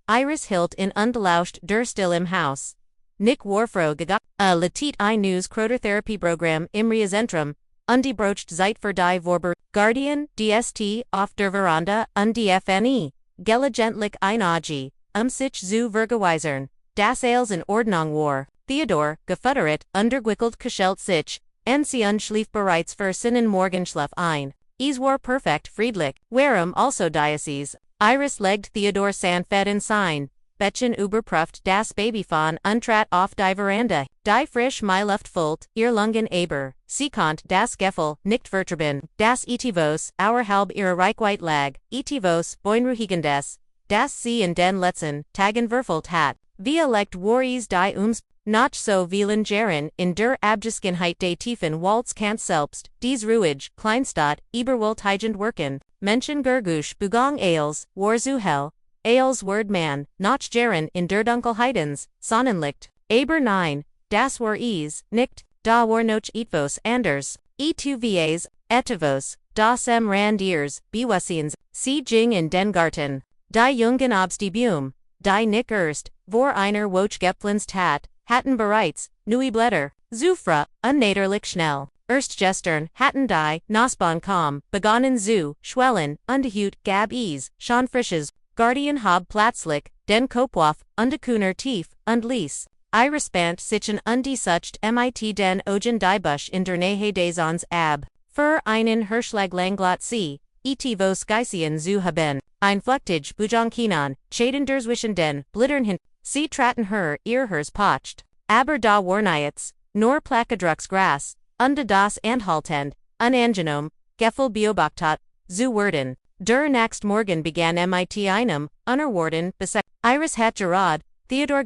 Iris hilt in undelauscht der still im Haus. Nick Warfro Latit ein News Krotertherapie-Programm im Reisezentrum, und die brocht Zeit für die Vorber, Guardian, DST, auf der Veranda, und die FNE, gelegentlich ein sich zu vergeweisern, das Als in Ordnung war, Theodor, gefuttert, untergewickelt geschelt sich, und sie schlief bereits für seinen Morgenschlaf ein, es war perfekt friedlich, warum also Diocese, Iris legt Theodor sanfett in sein, Bettchen überprüft das Babyfon und trat auf die Veranda, die frisch Luft füllt, ihr Lungen aber, sie konnt das Gefühl nicht vertreiben, das etivos, halb ihre Reichweite lag, etivos, beunruhigendes, das sie in den letzten Tagen verfolgt hat. wie elect Warries die Not so vielen Jaren in der Abgesgenheit des tiefen Walds kant selbst, dies ruhig, Kleinstadt, überwältigend wirken, Menschen Gergush Bugong Ailes, war zu hell, Ailes Word man, noch Jaren in der Dunkelheitens, Sonnenlicht, aber nein, das war nicht, da war noch etwas anders, etivas, das Randiers, Bewusstseins, sie ging in den Garten, die Jungen Obstibum, die nicht erst, vor einer Woche Geplins hatten bereits, neue Blätter, Zufra, unnäderlich schnell, gestern, hatten die, Nosbahn kaum, begonnen zu, schwellen, undehut, gab schon frisches, Guardian hab plötzlich, den Kopf, undekuner tief, und ließ, Irisband sichen undesucht mit den Ogen die Busch in der Nähe des Ons ab, für einen Hirschlag Langlot sie, vos Geisien zu haben, ein Flechtig Bujonkinan, Chaden zwischen den, Blittern hin, sie traten hers pocht, aber da warniets, nur Placadrux Gras, das Anhaltend, unangenehm, Gefel beobachtet, zu werden. Der nächst Morgen begann mit einem, unerwarten, Iris hat Gerard, Theodor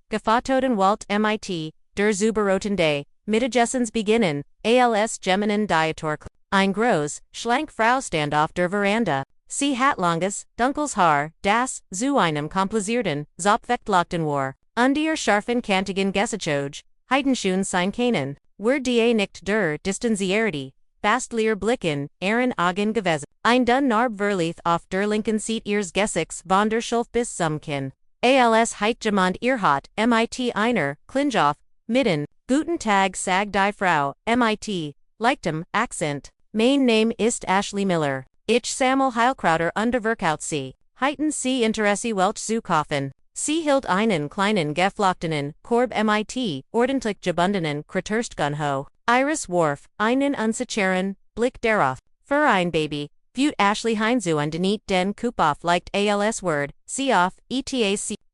Gefatoten Walt mit, der Zuberoten Day, Mittagessens beginnen, als Geminen Diator, ein groß, schlank Frau stand auf der Veranda. Sie hat langes, dunkles Haar, das, zu einem komplizierten, Zopfechtlochten war, ihr scharfen kantigen Gesichog, Heidenschuhen sein Kanen, were die nicht der Distanzierte, fast leer Blicken, Augen gewesen, ein dun Narb verlieth auf der linken Seite ihres Gesichts von der Schulf bis zum Kinn. Als Heitjemand Irrhat, mit einer, Klingoff, mitten, Guten Tag sag die Frau, mit, leichtem, Akzent, mein Name ist Ashley Miller. Ich sammel Heilkrauter unterverkaut sie, heiten sie Interesse welch zu kaufen. Sie hielt einen kleinen geflochtenen Korb mit, ordentlich gebundenen Kraterstgunho. Iris warf, einen unsicheren Blick darauf. Für ein Baby, Butte Ashley Heinzu underneath den Kup auf leicht als Word, sie auf,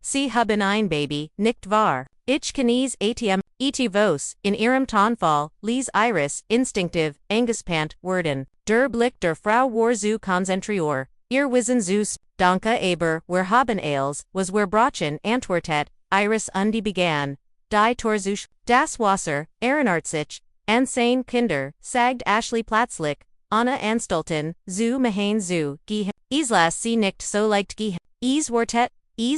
sie haben ein Baby, nicht wahr? Ich knies atm, vos, in ihrem Tonfall, ließ Iris, instinktiv, angespant, werden. Der Blick der Frau war zu konzentrior, ihr Wissen zu danke aber, wer haben als, was wer brachen antwortet, Iris begann. Die Torzusch, das Wasser, Ehrenartzig, seine Kinder, sagt Ashley plötzlich, Anna Anstalten, zu Mahain zu, las sie nicht so leicht Wartet,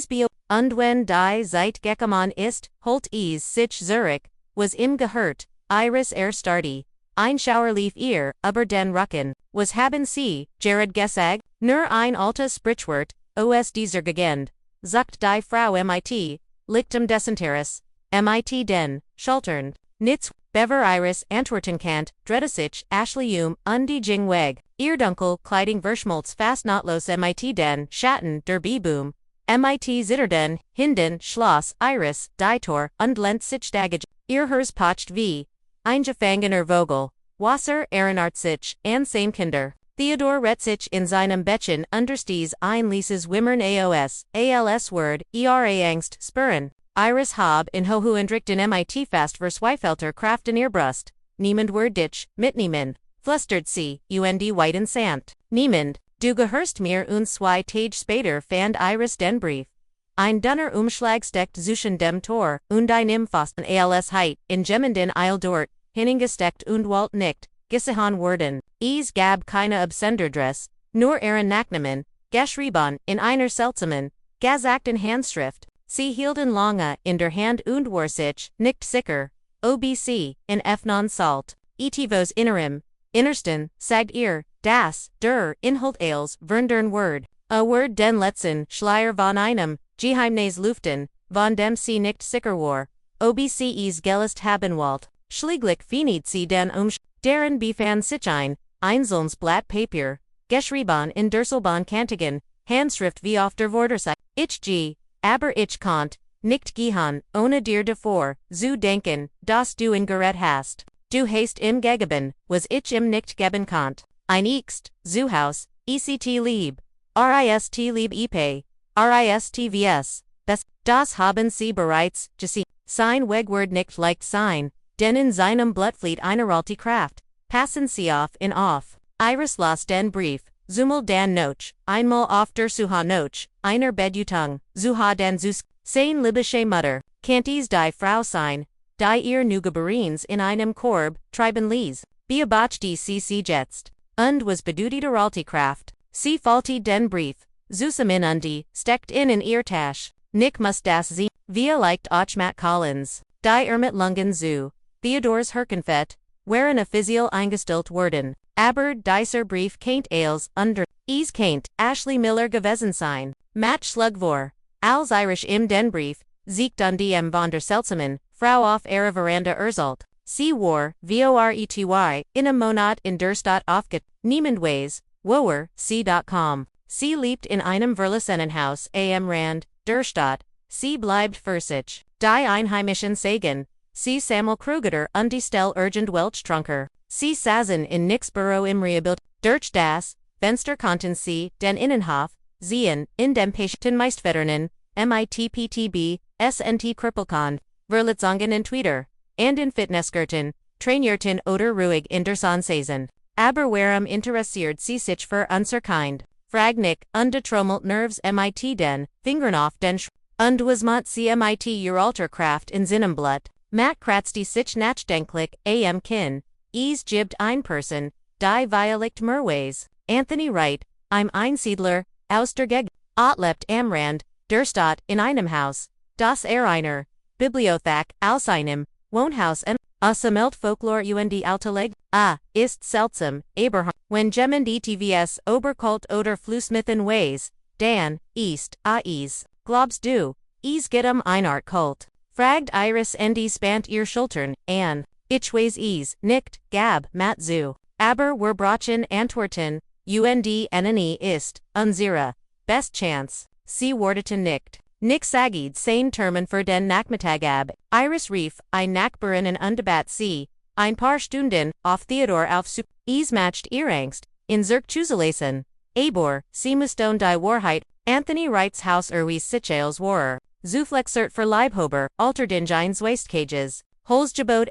bio, und wenn die Zeit gekommen ist, holt sich Zurich, was im gehört, Iris starti. Ein Schauer lief ihr, aber den Rücken, was haben sie, Jared gesagt, nur ein altes Sprichwort, dieser Gegend, sagt die Frau mit, lichtem Desinteres, mit den, Schultern, nitz, Bever Iris antworten kant, Dredesich, Ashley die Jingweg, ihr Dunkel, Kleiding Verschmolz fast notlos mit den, Schatten, der Beboom, mit Zitterden, Hinden, Schloss, Iris, die Tor, und lent sich dagage, ihr hers pocht wie, eingefangener Vogel, Wasser, Ehrenartzig, seine Kinder. Theodor Retzich in seinem Bettchen understes ein Lieses Wimmern als Word, Angst, spüren. Iris hab in hohuendrichten mit fast versweifelter Kraft in ihr Brust. Niemand Word dich, mitnehmen. Flustert sie, weiten sant. Niemand, du gehörst mir und 2 Tage später fand Iris den Brief. Ein dunner Umschlag steckt zwischen dem Tor und einem Pfosten als Heit, in Gemmenden Eil dort, hingesteckt und Walt nicht, gesehen worden. Gab keine Absenderdress, nur ihren Nachnamen, geschrieben, in einer seltsamen, gesagt Handschrift. Sie hielten lange in der Hand und war sich, nicht sicher, OBC, in non salt, vos innersten, sagt ihr, das, der, Inhalt als, verndern Word, a Word den letzten, Schleier von einem, Geheimnis luften, von dem sie nicht sicher war, OBC's gelist haben wollt, schlieglich finit sie den deren befand sich einzelnes Blatt Papier, geschrieben in derselben kantigen, Handschrift wie auf der Vorderseite, aber ich konnte, nicht gehen, ohne dir davor, zu denken, dass du ihn gerät hast. Du hast ihm gegeben, was ich ihm nicht geben konnt. Ein zu Haus, lieb. Rist lieb ristvs. Das haben sie bereits, gesehen. Sein Wegword nicht leicht sein, denn in seinem Blattfleet eine alte Kraft. Passen sie auf in auf. Iris las den Brief. Zumal dan noch, einmal auf der Suha noch, einer Bedutung, Zuha dan Zus, seine Liebe Mutter, Canties die Frau sein, die ihr Neugeborenes in einem Korb, treiben ließ, beobach die sie jetzt, und was bedeutet die Kraft, sie falti den Brief, zusammen und die, steckt in ihr Tasche, Nick muss das sie, via leicht Ochmat Collins, die mit Lungen zu, Theodors Herkenfett, waren offiziell eingestellt worden, aber dieser Brief kennt als, under, kennt, Ashley Miller gewesen sein, Match schlug vor, als Irish im den Brief, siegt und die von der seltsamen, Frau auf ihrer Veranda erzählt, sie war, vorety, in einem Monat in der Stadt aufget, niemand weiß, woher, sie.com, sie lebt in einem verlassenen Haus am Rand, der Stadt, sie bleibt für sich, die Einheimischen sagen, sie sammelt Krugeter und die Stelle urgent Welchtrunker, sie saßen in nix Büro im Rehabilt, durch das, Fenster konnten sie, den Innenhof, sehen, in dem Patienten Meistveternen, mitptb, SNT Krippelkon, Verlitzungen in Twitter, and in Fitnessgurten, trainierten oder ruhig in der Sonnensaison, aber warum interessiert sie sich für unser Kind, fragnik, und de trommelt Nerves mit den, Fingern auf den und was mont sie mit ihr alter Kraft in seinem Blut, Matt kratzt die sich nachdenklich, am Kinn, gibt ein Person, die Violicht Merways, Anthony Wright, ein Einsiedler, aus der Gegend, lebt am Rand, der Stadt, in einem Haus, das einer, Bibliothek, aus einem, Wohnhaus sammelt Folklore und Alteleg, ist seltsam, Abraham, wenn jemand tvs Oberkult oder Flussmithen ways, dann, glaubst du, geht ein Art Kult, fragt Iris spannt ihr Schultern, an, ich weiß nicht, gab, Matt zu, aber wir brauchen Antworten, NNE ist, unsere, best chance, sie warteten nicht. Nick sagid sein Termen für den Nachmittag ab, Iris rief, ein Nachbarinnen undebat sie, ein paar Stunden, auf Theodor auf Sup, matcht ihr Angst, in Zirk zuzulassen, aber, sie mussten die Wahrheit, Anthony Wrights Haus sich als Wahrer, zuflexert für Leibhober, alterdingeins Waistcages, Holzgebot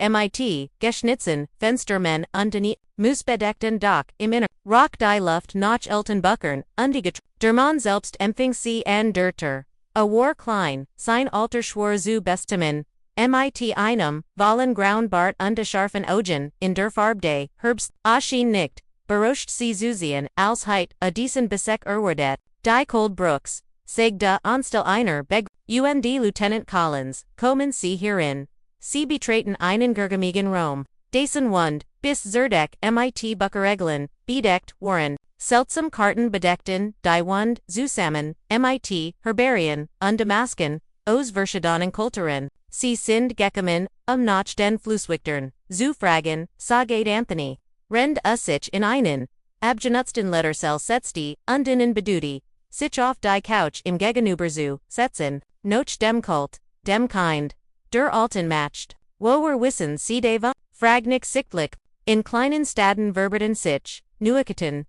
geschnitzen, Fenstermen und Musbedeckten Doch, im Inner, Rock die Luft nach Eltenbuckern, undiget, der Mann selbst empfing sie an der Tür. A war klein, sein alter schwor zu bestimmen, einem, vollen grauen Bart und scharfen Augen, in der Farbde, Herbst, schien nicht, beroscht sie zusehen, als heit, a diesen Besek erwartet, die Cold Brooks, segda anstel einer beg, Lieutenant Collins, kommen sie hierin. Sie betreten einen gergemigen Rom, dessen Wund, bis Zerdek Buckereglin, bedeckt, waren, seltsam Karten bedeckten, die Wund, zusammen, Herbarian, und Damasken, aus verschiedenen Kulturen, sie sind gekommen, nach den Flusswichtern, zu fragen, sagte Anthony, rend sich in einen, abgenutzten Lettersel setzte, und in beduti, sich auf die Couch im Gegenüber zu, setzen, noch dem Kult, dem Kind. Der Alten matcht, woher wissen sie deva, fragnik sichtlich, in kleinen Staden verberten sich, Neuigkeiten,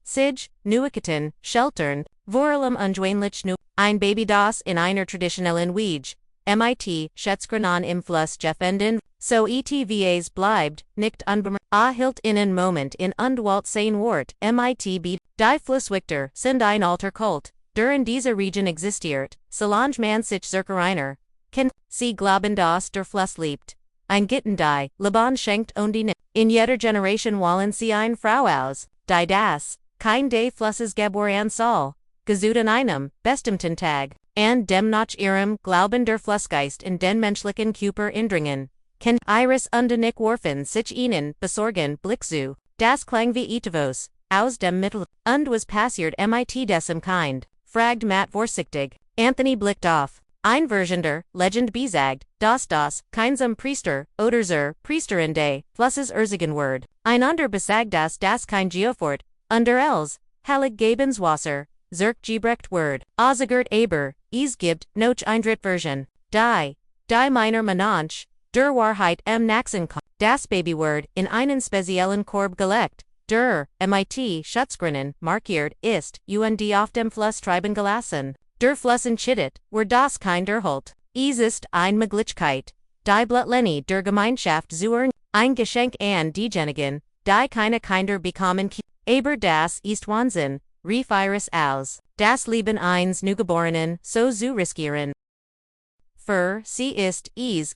Sheltern, vorallem ungewohnlich nu, ein Baby das in einer traditionellen Wiege, Schätzgranan im Fluss gefenden, so etvas bleibt, nicht unbemerkt, hilt in einen Moment in undwalt sein Wort, die Flusswichter, sind ein alter Kult, der in dieser Region existiert, solange man sich einer. Sie glauben dass der Fluss liebt. Ein Gitten die, Liban schenkt und die in jeder Generation wollen sie ein Frau aus, die das, kein des Flusses geboren soll, gesud an einem, bestimmten Tag, and dem nach ihrem Glauben der Flussgeist in den menschlichen Körper indringen. Iris und Nick warfen sich ihnen, besorgen, Blick zu, das klang wie Etivos, aus dem Mittel, und was passiert diesem Kind, fragt Matt vorsichtig, Anthony blickt auf. Ein Vergender, Legend besagt, das, keinsam Priester, oder Priesterin des, Flusses erzigen Word, einander besagt das kein Geofort, under els, Hallig Gabenswasser, Gebrecht Word, Ozigert aber, gibt, noch ein Version, die meiner Menanche, der Wahrheit Naxen, das Babyword, in einen speziellen Korb gelegt, der, Schutzgrinnen, markiert, ist, und auf dem Fluss treiben gelassen. Der Fluss entscheidet, wer das Kind erholt. Ist ein Möglichkeit, die Blutlinie der Gemeinschaft zu ein Geschenk an diejenigen, die keine Kinder bekommen, aber das ist Wahnsinn, rief Iris aus, das Leben eines Neugeborenen so zu riskieren. Für, sie ist, es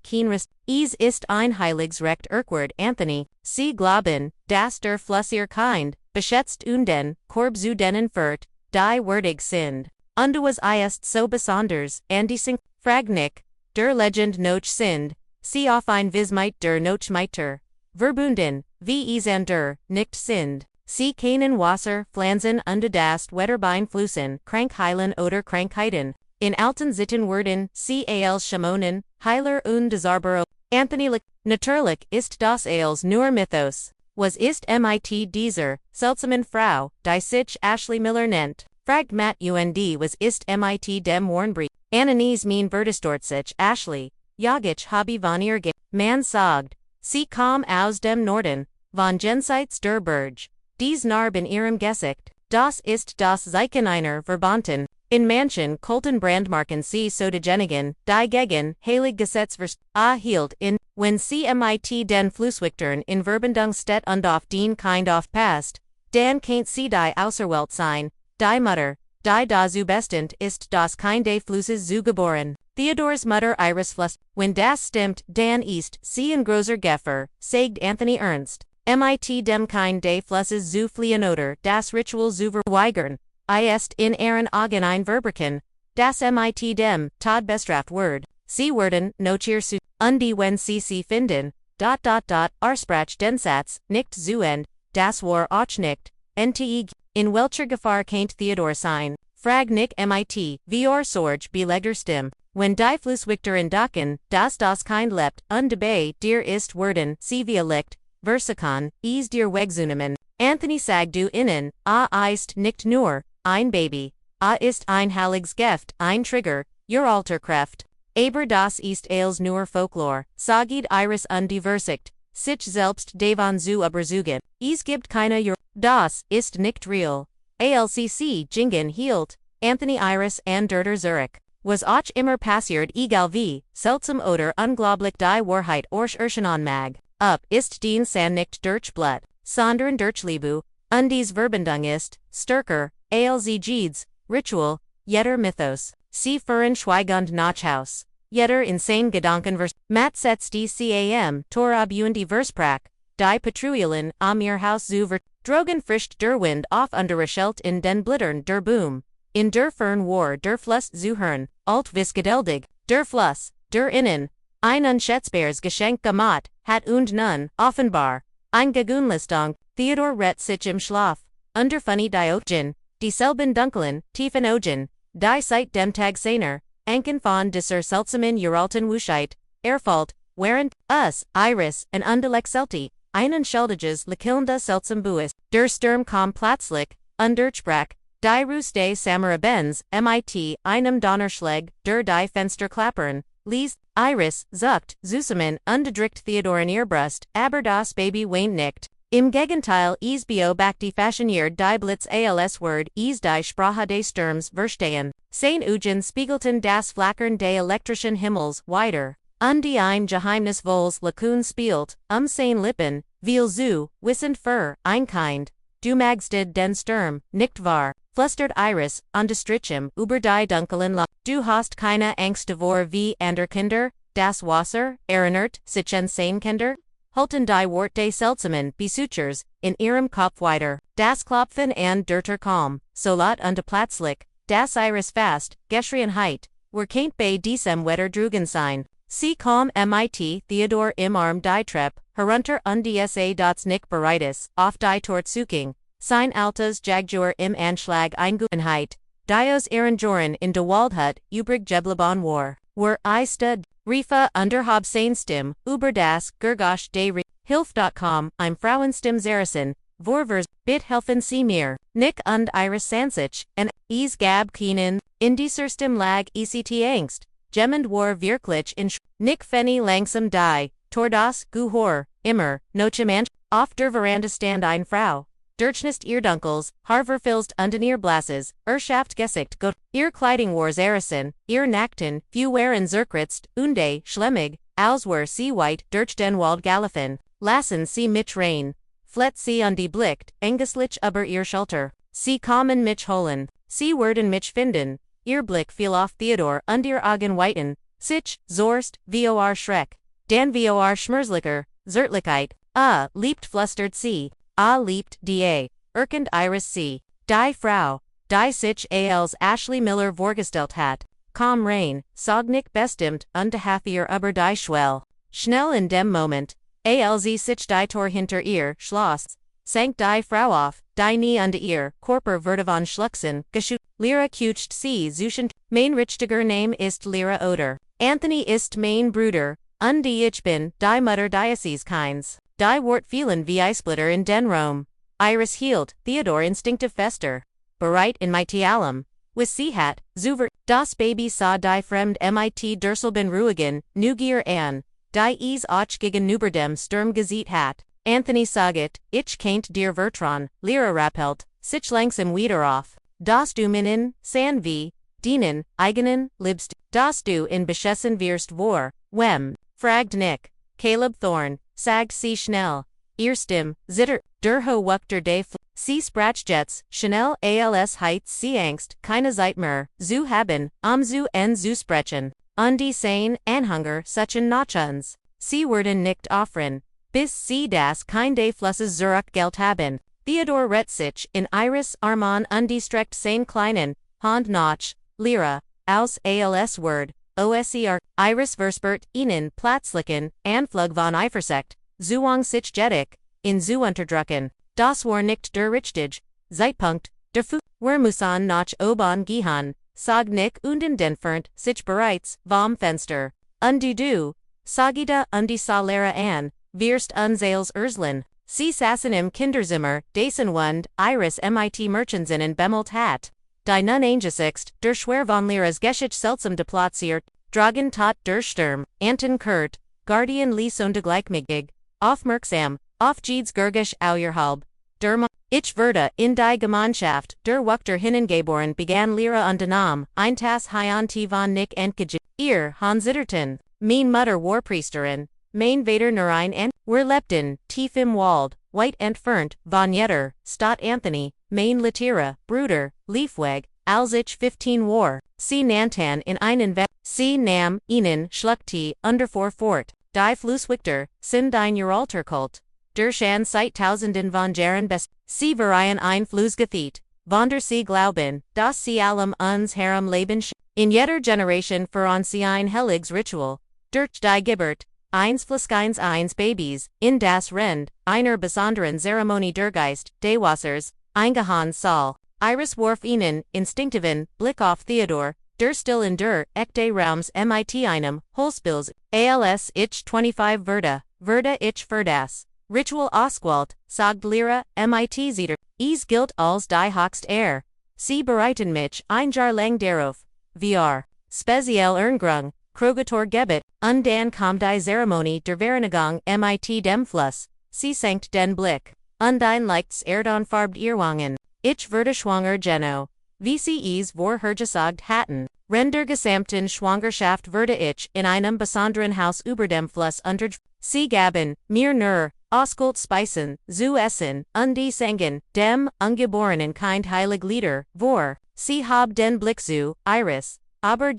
ist ein heiliges Recht Anthony, sie glauben, dass der Fluss ihr Kind, beschätzt und den Korb zu denen führt, die würdig sind. Und was ist so besonders, an diesen Fragnik, der Legend noch sind, sie auf ein Vismite der Nochmiter, verbunden, wie es an der, nicht sind. Sie keinen Wasser, Pflanzen und das Wetterbein Flüssen, Krankheiten oder Krankheiten. In alten Zittenwerden, als Schemonen, Heiler und Desarbero. Anthony natürlich ist das als nur Mythos. Was ist mit dieser, seltsamen Frau, die sich Ashley Miller nennt? Fragt Matt und was ist mit dem Warnbrief? Ananis mein Verdistort sich Ashley, Jagich habe von ihr Man sagt, sie kam aus dem Norden, von Jenseits der Berge. Dies Narb in ihrem Gesicht, das ist das Zeichen einer Verbanten. In manchen Kulten Brandmarken sie Sodagenigen, die gegen heilig Gesetzvers hielt in, wenn sie mit den Flusswichtern in Verbindung steht und auf den Kind aufpasst, dann kennt sie die Außerwelt sein, die Mutter, die da zu bestimmt ist das Kind des Flusses zu geboren. Theodors Mutter Iris Fluss, wenn das stimmt, dann ist sie in großer Gefahr, sagt Anthony Ernst. Mit dem Kind des Flusses zu fliehen oder das Ritual zu verweigern. Ist in Ihren Augen ein Verbrechen, das mit dem Tod bestraft Word. Sie werden noch ihr zu, und wenn sie finden, Aussprach den Satz, nicht zu End, das war auch nicht, in welcher Gefahr kennt Theodor sein, frag nicht mit, wie Sorge belegger Stimme, wenn die Flusswichter entdecken, dass das Kind lebt, und dabei dir ist werden, sie wie licht, Versikon, is dir Wegzunehmen. Anthony sagt du innen, ist nicht nur, ein Baby, ist ein heiliges Gift, ein Trigger, ihr Alterkraft. Aber das ist als nur Folklore, sagid Iris und die Versicht, sich selbst davon zu überzeugen. Es gibt keine das ist nicht real. ALCC Jingen hielt, Anthony Iris and der Zurich. Was auch immer passiert egal wie, seltsam oder unglaublich die Wahrheit erscheinen mag. Ist den San nicht durch Blut, sondern durch Liebe, und dies Verbindung ist, stärker, als Jedes, Ritual, jeder Mythos, sie führen schweigend nach Haus, jeder insane Gedankenvers, Matt setzt die Cam, Torab und die Versprach, die Patrouillen, ihr Haus zu drogen frischt der Wind auf underschelt in den Blittern der Boom, in der Fern war der Fluss zu hören, alt visgedeldig, der Fluss, der Innen, ein unschätzbares Geschenk gemacht, hat und nun, offenbar, ein Gegunlistung, Theodor rett sich im Schlaf, under funny Diogen, dieselben dunklen, tiefen Augen, die seit dem Tag seiner, Anken von dieser seltsamen Uralten Wuschheit, erfalt, während, Iris, und undelexelti, einen Scheldiges lekilnde seltsam Buis, der Sturm kam plötzlich, sprach, die Rus des Samarabens, mit einem Donnerschlag, der die Fenster klappern, ließ, Iris, zuckt, zusammen, drückt Theodor in ihr Brust, aber das Baby weint nicht. Im Gegenteil, es beobachtet fasziniert die Blitz als Word, es die Sprache des Sturms verstehen. Sein Augen spiegelten das Flackern des elektrischen Himmels weiter. Und die ein geheimnisvolles Lachen spielt, sein Lippen, viel zu, wissend für, ein Kind. Du magst den Sturm, nicht wahr? Flüstert Iris, Strichim, über die dunklen Du hast keine Angst davor wie andere Kinder, das Wasser, erinnert sich an sein Kinder? Halten die Wort des seltsamen Besutchers, in ihrem Kopf weiter, das Klopften und der Kalm, so laut und plötzlich, das Iris fast, Geschrienheit, kennt bei diesem Wetter drugen sein. Sie kam mit Theodor im Arm die Treppe, herunter und das nicht bereites, auf die Tortsuking, sein altes Jaguar im Anschlag eingehenheit, dios Ehrenjoren in de Waldhut, übrig geblieben war I stud, Rifa unterhab sein Stim, über das, Gergosch de Hilf.com, im Frauenstim Zeresen, Vorvers, bit helfen sie mir, Nick und Iris Sansich, en, es gab keinen, in dieser Stim lag ect Angst, jemand war wirklich in Nick Fenny langsam die, Tordas, Guhor, immer, Nochemanch, auf der Veranda stand ein Frau. Durchnist ihr Dunkels, Harverfilst und ihr Blasses, Schaft Gesicht gut, ihr Kleiding war Zeresen, ihr Nackten, few waren zerkritzt, unde, schlemmig, als were sie white durch den Wald gallifen, lassen sie mich rein, flet sie und die blickt, engelslich über ihr Schulter, sie kamen mich holen, sie werden mich finden, ihr Blick fiel auf Theodor und ihr Augen weiten, sich, Zorst, vor Schreck, Dan vor Schmerzlicher, Zertlichkeit, liebt flustert sie, liebt da, erkend Iris sie, die Frau, die sich als Ashley Miller vorgestellt hat, kaum rein, sognick bestimmt, unterhaftiger über die Schwell, schnell in dem Moment, als sich die Tor hinter ihr schloss, sank die Frau auf, die nie unter ihr Körper wurde von Schlucksen, geschützt, Lyra kucht sie zuschend, mein richtiger Name ist Lyra oder, Anthony ist mein Bruder, die ich bin, die Mutter Diocese Kinds, die Wort vielen wie Eisblitter in den Rome, Iris hielt, Theodor instinctive fester, bereit in my Allem, with sie hat, zuver, das Baby sah die fremd mit Durselben ruhigen, Neugier an, die es auch gegen Nuberdem Sturm gesieht hat, Anthony saget, ich kennt dir Vertran, Lyra rappelt, sich langsam wieder auf, das du minnen, san wie, dienen, eigenen, libst, das du in beschessen wirst vor, fragt Nick, Caleb Thorne, sagt sie schnell, ihr Stimm, zitter, der ho wuchter de sie Sprachjets, schnell als heizt sie Angst, keine Zeit mehr, zu haben, zu sprechen, die sein, Anhunger, suchen Nachens, sie werden nicht offren, bis sie das kein de Flusses Zurück Geld haben, Theodor Retzich in Iris Arman undistreckt sein kleinen, Hand nach, Lyra, aus als Word, OSER, Iris Verspert, ihnen, Platzlicken, Anflug von Eifersekt, Zuang sich jedik, in zu unterdrücken, das war nicht der Richtige, Zeitpunkt, der Fu, Wermusan nach oben gehen, sag Nick und entfernt, sich bereits, vom Fenster, du, sagida die Salera an, wirst unseils Urslen, sie saßen im Kinderzimmer, dessen Wund, Iris mit Merchansinnen bemmelt hat. Die nun angesichts, der Schwer von Lyras Geschichte seltsam deplatziert, Dragen tot der Sturm, Anton Kurt, Guardian Lies und gleichmigig, aufmerksam, auf Jedes Gurgisch Auerhalb, der ich wurde in die Gemeinschaft, der Wuchter Hinnengeboren begann Lyra und Nam, ein Tas Hyanti von Nick entgege, ihr, Hansitterten, mein Mutter Warpriesterin, mein Vater Nerein und, Werlepten, tief im Wald, weit entfernt, von Jetter, Stadt Anthony, mein Latira, Bruder, Liefweg, als ich 15 war, sie Nantan in einen sie Nam, ihnen, Schluckti, underfor fort, die Flusswichter, sind ein Uralterkult, der Schan seit Tausenden von Jahren best, sie varian ein Flussgethet, von der sie glauben, dass sie allem uns Harem leben in jeder Generation für sie ein Heiliges Ritual, durch die Geburt, eins Fluskeins eins Babys, in das Rend, einer besonderen Zeremonie der Geist, des Wassers, eingehauen soll. Iris warf ihnen, instinktiven, Blick auf Theodor, der still in der, echte Raums mit einem, Holzpils, als ich 25 Verda ich verdas. Ritual Oswald, sagt Lyra, mit Zeder, es gilt als die Hochst Sie bereiten mich, ein Jahr lang darauf, VR, speziell Erngrung, Krogator Gebet, und dann kam die Zeremonie der Vereinigung mit dem Fluss, sie senkt den Blick, und ein leichts Erdonfarbt Irrwangen. Ich werde schwanger Geno. Wie sie es vorhergesagt hatten, der gesamten Schwangerschaft würde ich in einem besonderen Haus über dem Fluss unter sie gaben, mir nur, Auskult speisen, zu essen, und die sangen, dem Ungeborenen kind heilig Lieder, vor, sie hab den Blick zu, Iris, aber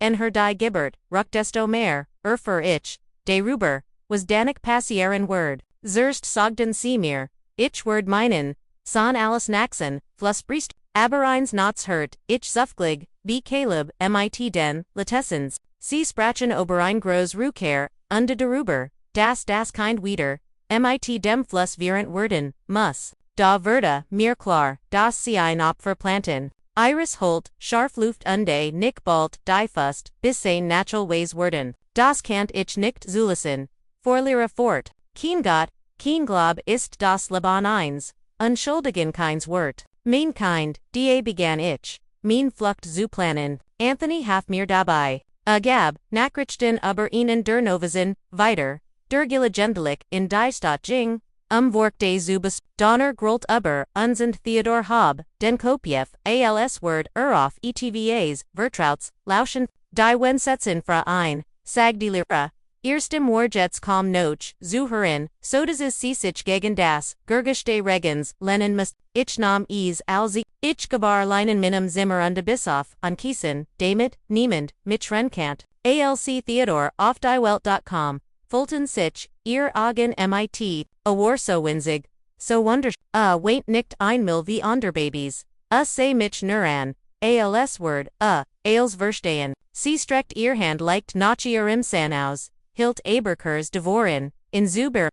en her die Geburt, ruck desto mehr, für ich, de Ruber, was danik passieren word, zerst sogden sie mir, ich word meinen, son alles naxen, flussbriest, aber eins nots hurt, ich suffglig, wie Caleb, mit den, Latessens, sie sprachen oberein groß Ruker, unde de Ruber, das kind wieder, mit dem Fluss virent werden, muss, da Verda, mir klar, das sie ein Opfer planten. Iris Holt, scharf Luft unde Nick bald, die Fust, bis sein natural ways werden, das kannt ich nicht zulassen, Lyra fort, kein Gott, kein Glob ist das Leben eins, unschuldigen keins Wort, mein kind, die begann ich, mein Flucht zu planen, Anthony half mir dabei, Gab, Nachrichten über ihnen der Novisen, weiter, der Gillegendlich in die Stadt ging, Work des Zubas, Donner Grolt über, uns und Theodor Hob, den Kopiev, als Word, auf ETVAs, Vertrauts, Lauschen, die Wensetzen fra ein, sag die Lyra, erstem Warjets kaum noch, zu hören, so das ist sie sich gegen das, Gurgisch de Regens, Lenin must, ich nahm es als ich gebar leinen minem Zimmer und bis auf, an Kiesen, damit, niemand, mit Renkant, ALC Theodore, auf die Welt.com, Fulton sich, ihr Augen mit, a war so winzig, so wundersch, waint nicht einmal wie Babys, say mich nur an, als word, als verstehen, sie streckt ihr Hand leicht nach ihrem Sanaus, hilt Aberkurs devoren, in Zuber.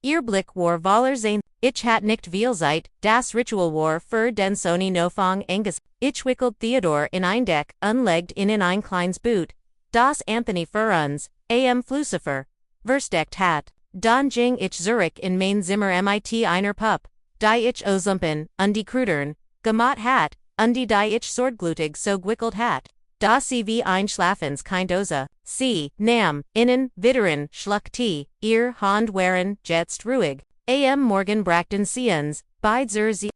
Ihr Blick war voller sein, ich hat nicht viel Zeit, das Ritual war für den Sony Nofang Angus, ich wickelt Theodor in ein Deck, unlegt in ein kleines Boot, das Anthony für uns, Flussifer, versteckt hat, dann ging ich Zurich in mein Zimmer mit einer Pup, die ich ausumpen, die Krudern, gemacht hat, die ich sorglutig so gewickelt hat, da sie wie ein Schlafens Kindose, sie, nam, innen, witteren, schluckti, ihr Hand waren, jetzt ruhig, morgen brachten sie bei sie,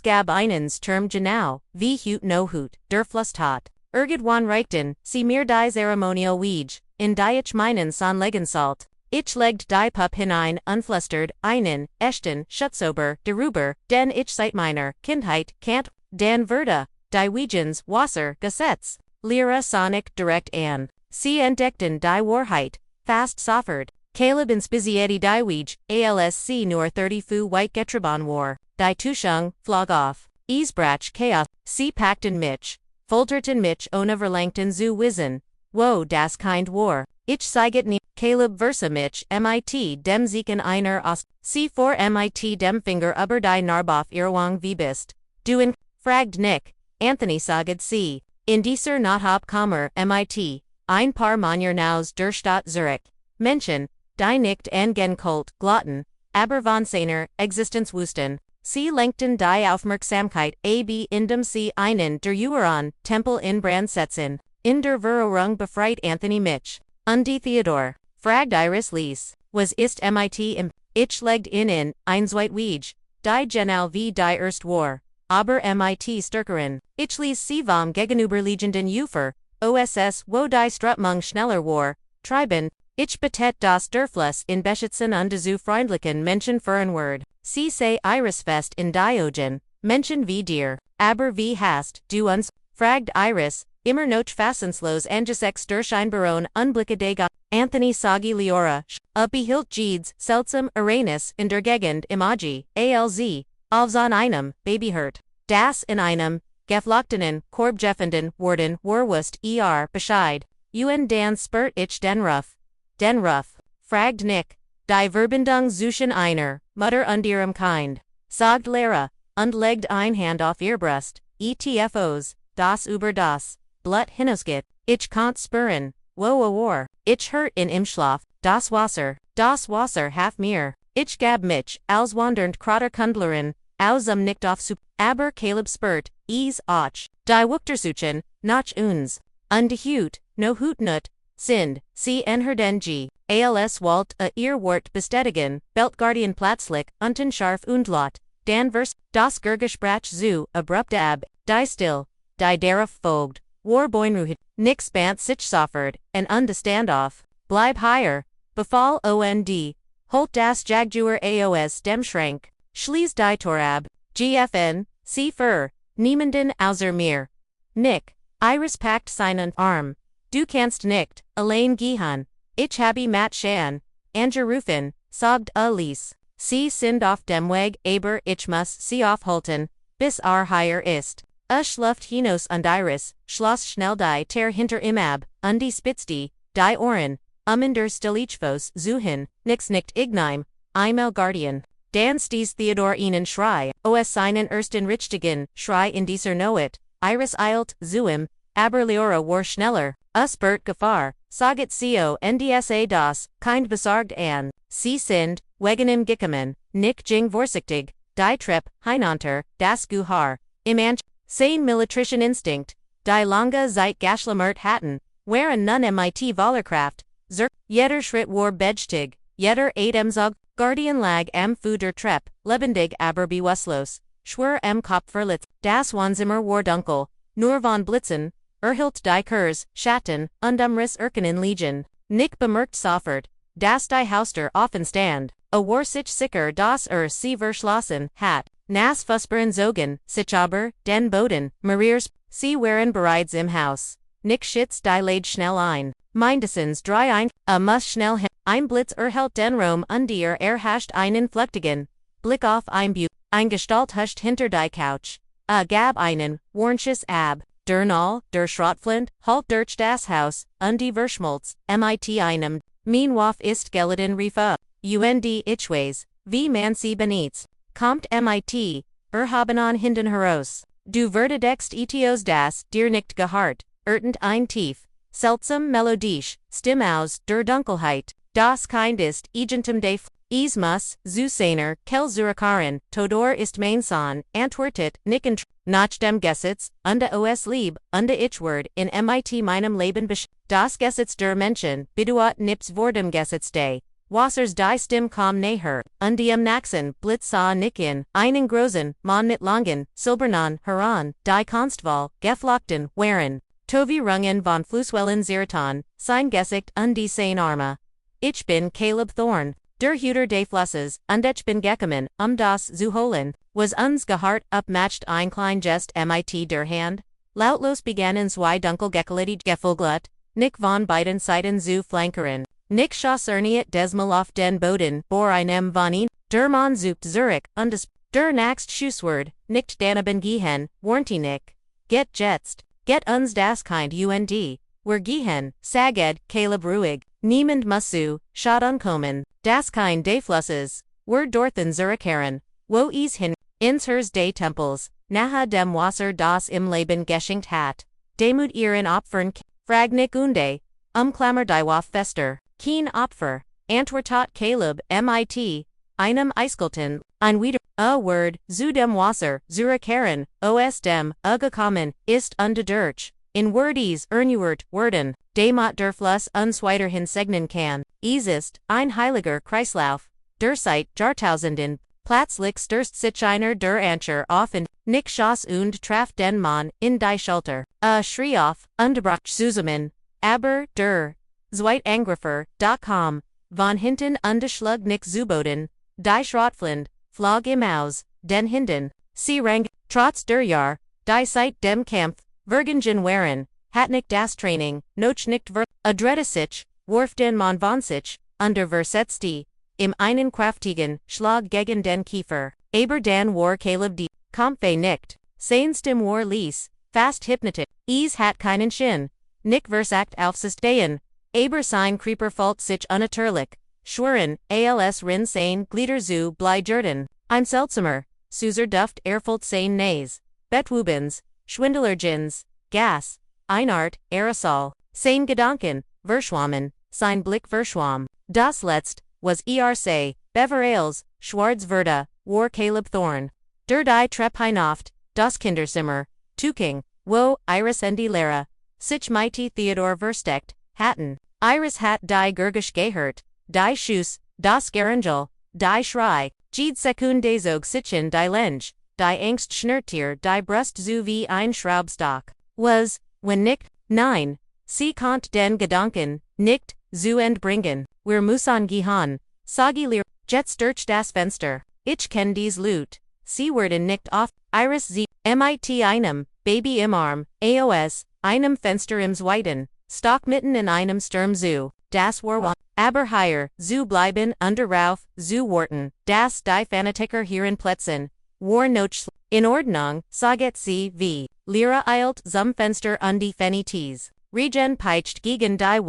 gab einen Sturm genau, wie hut no hut, der Fluss hat, irgendwann reichten, sie mir die Zeremonial Wiege, in die ich meinen son legen salt, ich legd die Pup hinein, unflustert, einen, echten, Schutzober, deruber, den ich seit meiner Kindheit, can't, dan Verda, die Wegens, Wasser, Gesetz, Lehre Sonic direkt an, sie entdeckten die Wahrheit, fast soffert, Caleb inspizietti die Weege, ALSC nur 30 fu white getrieben war, die Tuschung, flog off, Easbrach Chaos, sie packten mich, folterten mich ohne Verlangten zu wissen, wo das kind war, ich seiget nie, Caleb versa mich, mit dem Siegen einer aus, sie vor mit dem Finger über die Narboff Irwang wie bist, du in, fragd Nick, Anthony saget sie. In dieser Nachhabkammer mit, ein paar Manier naus der Stadt Zurich, Menschen, die nicht angenkult, glotten, aber von seiner Existenzwüsten, sie lenkten die Aufmerksamkeit indem sie einen der Juron, Tempel in Brand setzen, in der Verurung befreit Anthony mich, die Theodor, fragd Iris Lies, was ist mit ich legd in, ein Zweitwiege, die genau wie die erst war. Aber mit stärkeren, ich ließ sie vom gegenüberliegenden Ufer, OSS wo die Strutmung schneller war, treibend, ich betet das Dörflus in Beschützen und zu freundlichen Menschen Word, sie sei Iris fest in Diogen, Menschen wie dir, aber wie hast du uns, fragd Iris, immer noch fassenslos angesichts der scheinbaren Unblicke des Anthony Sagi Leora, behielt Jeeds, seltsam, Uranus, in der Gegend, Imagi, ALZ, Als an einem, Babyhurt, das in einem, geflochtenen, korbjeffenden, worden, Warwust, Bescheid, dan spurt ich den Ruff, fragd Nick, die Verbindung zwischen einer, Mutter und ihrem Kind, sagt Lara, und legd ein Hand auf ihr Brust, etfos, das über das, Blut hinausgeht, ich konnt spüren, wo war, ich hört in im Schlaf, das Wasser half mir, ich gab mich, als wandernd Kraterkundlerin, aus nicht auf Sup, aber Caleb spurt, och, die Wuchtersuchen, nach uns, und hut, no hut nut, sind, sie enherden g, als Walt ihr Wort bestätigen, Beltguardian plötzlich, unten scharf und laut, dan vers, das Gergesprach zu, abrupt die still, die darauf folgt, war boinruhit, nix bant sich soffert, en standoff, bleib higher, befahl ond, holt das Jagduer aos dem Schrank, Schließ die Torab, GFN, sie für, niemanden außer mir. Nick, Iris packt seinen Arm, du kannst nicht, allein gehen, ich habe Matt Shan, angerufen, sagt Alice, sie sind auf dem Weg, aber ich muss sie aufhalten, bis higher ist. Schluft hinaus und Iris, schloss schnell die Ter hinter ihm ab, und die spitzte, die Ohren, in der Stilichvos suchen, nix nicht igneim, einmal Guardian. Dan sties Theodor ihnen Schrei, seinen ersten richtigen Schrei in dieser Noet, Iris eilt, zuim, aber Leora war schneller, spurt Gefahr, saget ndsa das, kind besargt an, sie sind, wegen im gekommen, Nick jing vorsichtig, die Treppe, hinunter, das Guhar, im Anch, sein Militrischen Instinkt, die lange Zeit geschlammert hatten, waren nun mit Wallerkraft, jeder Schritt war bedchtig, jeder Ademzug, Guardian lag am Fu der Treppe, lebendig aber bewusstlos, schwer am Kopf verletzt, das Wohnzimmer war dunkel, nur von Blitzen, erhielt die Kurs, Schatten, und Riss erkennen Legion, Nick bemerkt sofort, dass die Haustür offen stand, war sich sicher, dass sie verschlossen hat, nas Fußspuren zogen, sich aber, den Boden, Mariers, sie waren bereits im Haus, Nick schützt die Lade schnell ein, mindestens drei ein, muss schnell hin, ein Blitz erhält den Raum undier erhascht einen Flüchtigen, Blick auf ein Buch, ein Gestalt huscht hinter die Couch, gab einen, warnsches ab, der Nall, der Schrottflint, halt durch das Haus, die Verschmolz, mit einem, mein Waf ist geleden Riefe, itchways, wie man sie benutzt, kommt mit, haben an Hinden heraus, du verdeckst etios das, dir nicht gehart, ein tief, seltsam melodisch, Stimme aus der Dunkelheit, das Kind ist, Egentem de Es muss, zu seiner, Zurückkehren, Todor ist mein Sohn, antwortet, nicken, nach dem Gesetz, os Lieb, ich in mit meinem Leben das Gesetz der Menschen, beduat nips vor dem Gesetz de, Wassers die Stimme kam näher, am Naxen, Blitz sah nicken, einen großen, Mann mit langen, silbernen, heran, die Konstwahl, geflochten, waren, Tovi Rungen von Flusswellen Ziraton, sein Gesicht die sein Arme. Ich bin Caleb Thorne. Der Hüter des Flusses, ich bin gekommen, das zu holen, was uns gehart matcht ein klein Gest mit der Hand, lautlos begannen zwei dunkel gekleidet Gefolglut, Nick von beiden Seiten zu flankeren, Nick schoss des Mal auf den Boden, einem von ihnen, der Mann sucht Zurich, der nächst Schusswort, nicht daneben gehen, warnte Nick, get jetzt, get uns das Kind wir gehen, saged, Caleb ruhig, niemand muss zu, schad ankommen. Das Kind des Flusses, dorthin zurückkehren, wo es hin, ins Hers des Tempels, nahe dem Wasser das im Leben geschenkt hat, demut ihren Opfern, fragnik unde, Klammer die Waf fester, kein Opfer, antwortet Caleb, mit, einem Eisgelten, ein word, zu dem Wasser, zurückkehren, os dem, gekommen, ist durch. In Wordies worden, demot der Fluss uns weiterhin segnen kann, es ist, ein heiliger Kreislauf, der seit Jahrtausenden, plötzlich stürzt sich einer der Ancher auf in, Nick schoss und traf den Mann, in die Schulter, schrie auf, unterbrach zusammen, aber, der, Zweitangreifer, kam, von hinten schlug Nick zuboden, die Schrottflint, flog im Aus, den Hinden, sie rang, trotz der Jahr, die seit dem Kampf, Vergingen waren, hat nicht das Training, noch nicht adrette sich, warf den Mann von sich, versetzte, im einen kraftigen Schlag gegen den Kiefer, aber dann war Caleb die Kampfe nicht, sein Stimme war leis, fast hypnotisch, es hat keinen Sinn, Nick versagt aufzustehen, aber sein Creeper fällt sich unnatürlich, schwören, als rin sein Glieder zu bleijerden, ein seltsamer, Suser Duft erfüllt sein Nase, Betwubens, Schwindelergens, Gas, Einart, Aerosol, sein Gedanken, verschwommen, sein Blick verschwamm. Das Letzt, was sei, Beverales, Schwarzwürde, war Caleb Thorne. Der die Treppe hinauf, das Kinderzimmer, Tuking, wo, Iris die Lehrer, sich mighty Theodor versteckt, hatten. Iris hat die Gurgisch gehört, die Schuss, das Gerangel, die Schrei, Jede Sekunde zog sich in die Lenge. Die Angst schnurrtier die Brust zu wie ein Schraubstock, was, when Nick, nein, sie konnt den Gedanken, nicht, zu entbringen, wir müssen gehen, sagi lir, jetzt durch das Fenster, ich kenn dies Lut, sie werden nicht oft, Iris sie, mit einem, Baby im Arm, einem Fenster im Zweiten, stock mitten in einem Sturm zu, das war aber higher, zu bleiben, rauf, zu warten, das die Fanatiker hierin plätzen, war noch in Ordnung, saget sie wie, Lira eilt zum Fenster die Fenites, Regen peitscht gegen die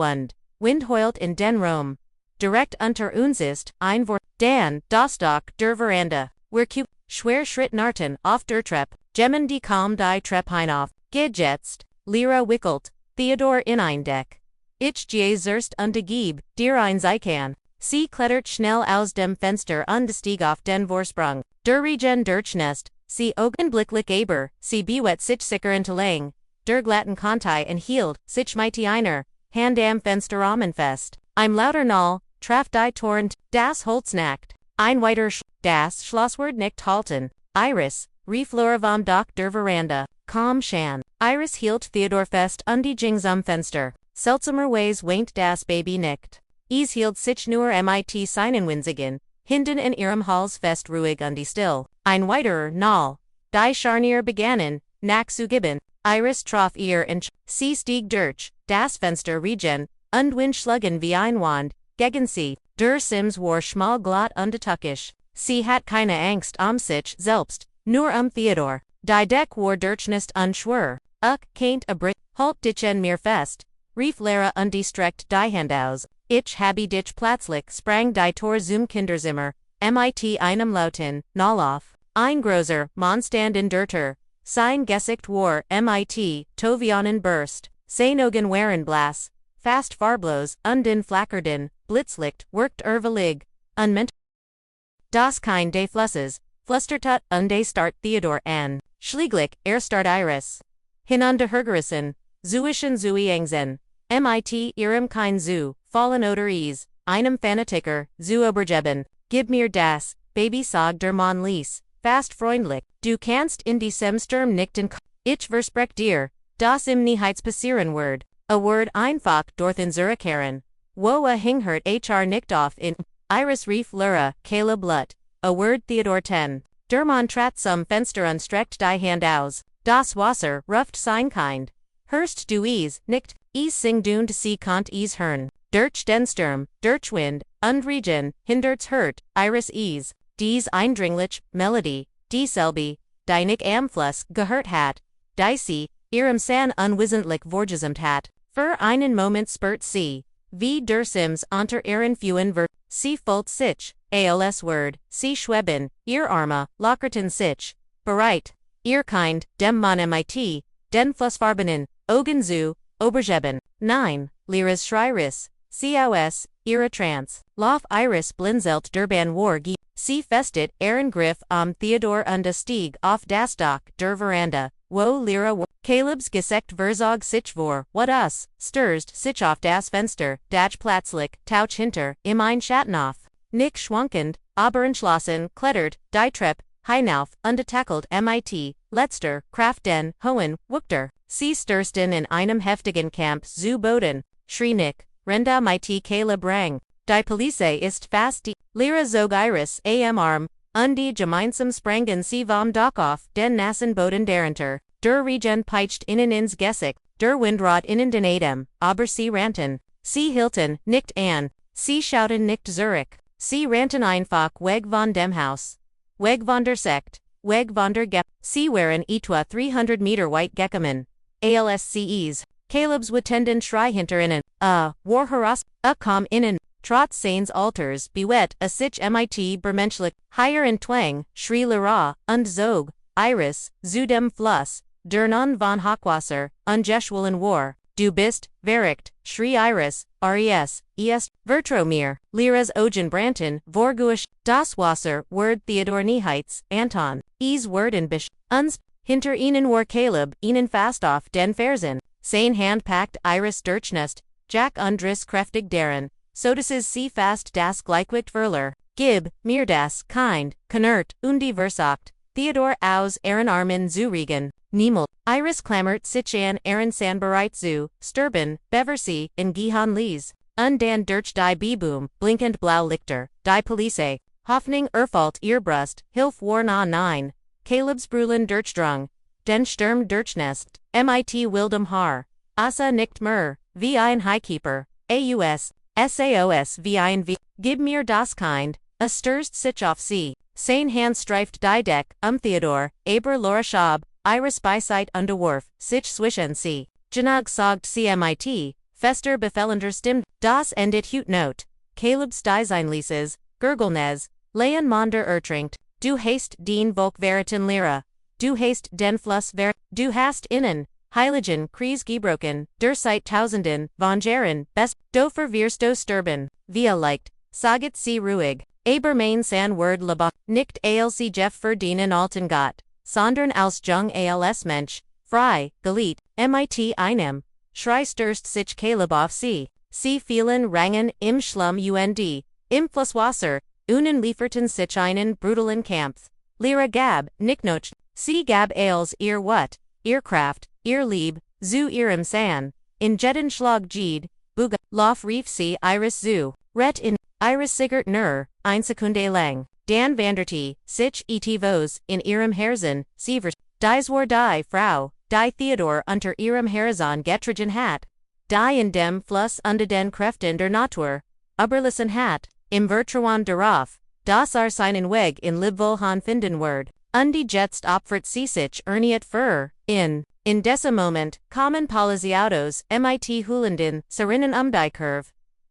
Wind heult in den Raum, direkt unter uns ist, ein Wort, dann, das Doch, der Veranda, wir schwer Schritt narten, auf der Treppe, gemmen die kaum die Treppe hinauf, gejetzt, Lira wickelt, Theodor in ein Deck. Ich gehe zuerst Gieb, dir ein Zeichen. Sie klettert schnell aus dem Fenster stieg auf den Vorsprung. Der Regen Nest, sie augenblicklich aber, sie bewet sich sicher entlang. Der glatten Kontai hielt sich mit einer Hand am Fenster fest. Im lauter Nall, traf die Torrent, das Holz nackt. Ein weiter das Schlosswort nicht halten. Iris, reflora vom Doch der Veranda, kaum shan. Iris hielt Theodor fest die Jing zum Fenster. Seltsamerweise weint das Baby nicht. Es hielt sich nur mit seinen winzigen, Hinden in ihrem Hals fest ruhig die still. Ein weiterer Nall. Die Scharnier begannen, nach zu geben. Iris traf ihr sie stieg durch, das Fenster Regen, Undwinschlagen wie Einwand, gegen sie, der Sims war schmal glatt undetuckisch. Sie hat keine Angst sich selbst, nur Theodor. Die Deck war Dirchnost unschwer. Kaint a Brit, halt dich en mir fest. Rief Lara undistreckt die Hand aus. Ich habe dich plötzlich sprang die Tor zum Kinderzimmer. Mit einem lauten, Nalauf. Ein großer, Monstand in der Tür. Sein Gesicht war, mit, Tovianen burst. Sein Augen waren blass. Fast farblos, den flackerden, blitzlicht, worked ervelig. Unment. Das kind de Flusses, Flustertut unde start Theodor an. Schlieglich, start Iris. Hinunde Hergerissen, Zuischen Zuiangsen. Mit ihrem kein Zu, fallen oder Ease, einem Fanatiker, zu Obergeben. Gib mir das, Baby sag der Mann ließ, fast freundlich. Du kannst in diesem Sturm nicht ich versprech dir, das im Nichts passieren wird. A word einfach durch den Zurückkehren. Wo hinghört nicht auf in Iris rief Lara, Caleb Lut. A word Theodor 10. Der Mann trat zum Fenster und streckt die Hand aus. Das Wasser ruft sein Kind. Hörst du es nicht, es sing und sie kant es hören. Durch den Sturm, durch Wind, und Regen, hindert's hört, Iris es. Dies eindringlich, Melodie, dieselbe, die nicht am Fluss gehört hat. Die sie, ihrem San unwissentlich vorgesamt hat. Für einen Moment spürt sie, wie der Sims unter ihren Füßen wird. Sie folgt sich, als Word, sie schweben, ihr Arme, lockerten sich. Bereit, ihr Kind, dem Mann mit, den Flussfarbenen, Augen zu, Obergeben. 9. Lyras Schreiris, COS, ihre Trance. Lauf Iris blinzelt Durban war sie festet Griff Theodor und Stieg auf das Dach der Veranda, wo Lyra war. Caleb's Gesicht verzog sich vor, what us, stürzt sich auf das Fenster, das plötzlich, tauch hinter, ein Schattenauf. Nick schwankend, aber entschlossen, klettert, die Treppe, hinauf, undetackelt mit, letzter, Kraft den, hohen, wuckter. Sie stürsten in einem heftigen Kampf zu Boden, schrie Nick, Renda mit Caleb rang. Die Police ist fast die, Lyra zog Iris am Arm, die gemeinsam sprangen sie vom Dach auf den nassen Boden darunter. Der Regen peitscht innen ins Gesicht, der Windrad innen den Atem, aber sie rannten. Sie hielten nicht an, sie schauten nicht zurück. Sie rannten einfach weg von dem Haus. Weg von der Sekt, weg von der Gep. Sie waren etwa 300 Meter weit gekommen. Alsces, Caleb's Wittenden Schrei hinter innen, war heraus, kam innen, trotz seines Alters, bewet, sich mit bermenschlich, higher in Twang, schrie Lara, und zog, Iris, zu dem Fluss, der non von Hochwasser, ungeschwollen war. Du bist, verricht, schrie Iris, res, vertromir, Lyras Augen brannten, vorguisch, das Wasser, word Theodor Nichts, Anton, werden bisch, uns, hinter ihnen war Caleb, ihnen fast auf den Fersen, sein Hand packt Iris Dirchnost, Jack undris kräftig darin, so dass sie fast das Gleichgewicht verlor. Gib, mir das, kind, knurrt, die versagt, Theodor aus ihren Armen zu regen, niemals. Iris klammert sich an ihren San bereit zu, sturben, beversi, in Gihan Lies, dan durch die Beboom, blinkend blau Lichter, die Police, Hoffnung erfalt ihr Brust, Hilf war nah 9. Caleb's Brüllen Durchdrung, den Sturm Durchnest, mit wildem Haar, Asa nicht mehr, wie ein Highkeeper, saos wie ein Gib mir das Kind, stürzt sich auf sie, sein Hand streift die Deck, Theodor, aber Lara Schab, Iris beiseit unterworf, sich zwischen sie, Genug sagt sie mit, fester befellender Stimme, das endet Hutnot, Caleb's Designlieses, Gurgelnez, Leon Monder ertrinkt, du hast den Volk veriten Lyra, du hast den Fluss du hast innen, Heiligen Kreis gebroken, der seit Tausenden, von Jahren, best, do verwirrst sturben, via leicht, saget sie ruhig, aber mein San word leba, nicht als Jeff verdienen alten Gott, sondern als Jung als Mensch, frei, geliet, mit einem, Schrei stürzt sich Caleb auf sie vielen Rangen im Schlum im Flusswasser, lieferten sich einen brutalen Kampf. Lyra gab, nicht sie gab als ihr Wat, ihr Kraft, ihr Lieb, zu ihrem San, in jeden Schlag Jed, Buga, Lauf rief sie Iris zu, in, Iris sigert nur, eine Sekunde lang, dan vanderte, sich vos, in ihrem Herzen, sievers, dies war die Frau, die Theodor unter ihrem Herzon getrigen hat. die in dem Fluss unter den Kräften der Natur, überlassen hat, im Vertrauen darauf, dass seinen Weg in Liebwohlhan finden wird, und die jetzt opfert sich erniet für, in diesem Moment, kommen Polizeiautos, mit Hulenden, Sirenen die Curve.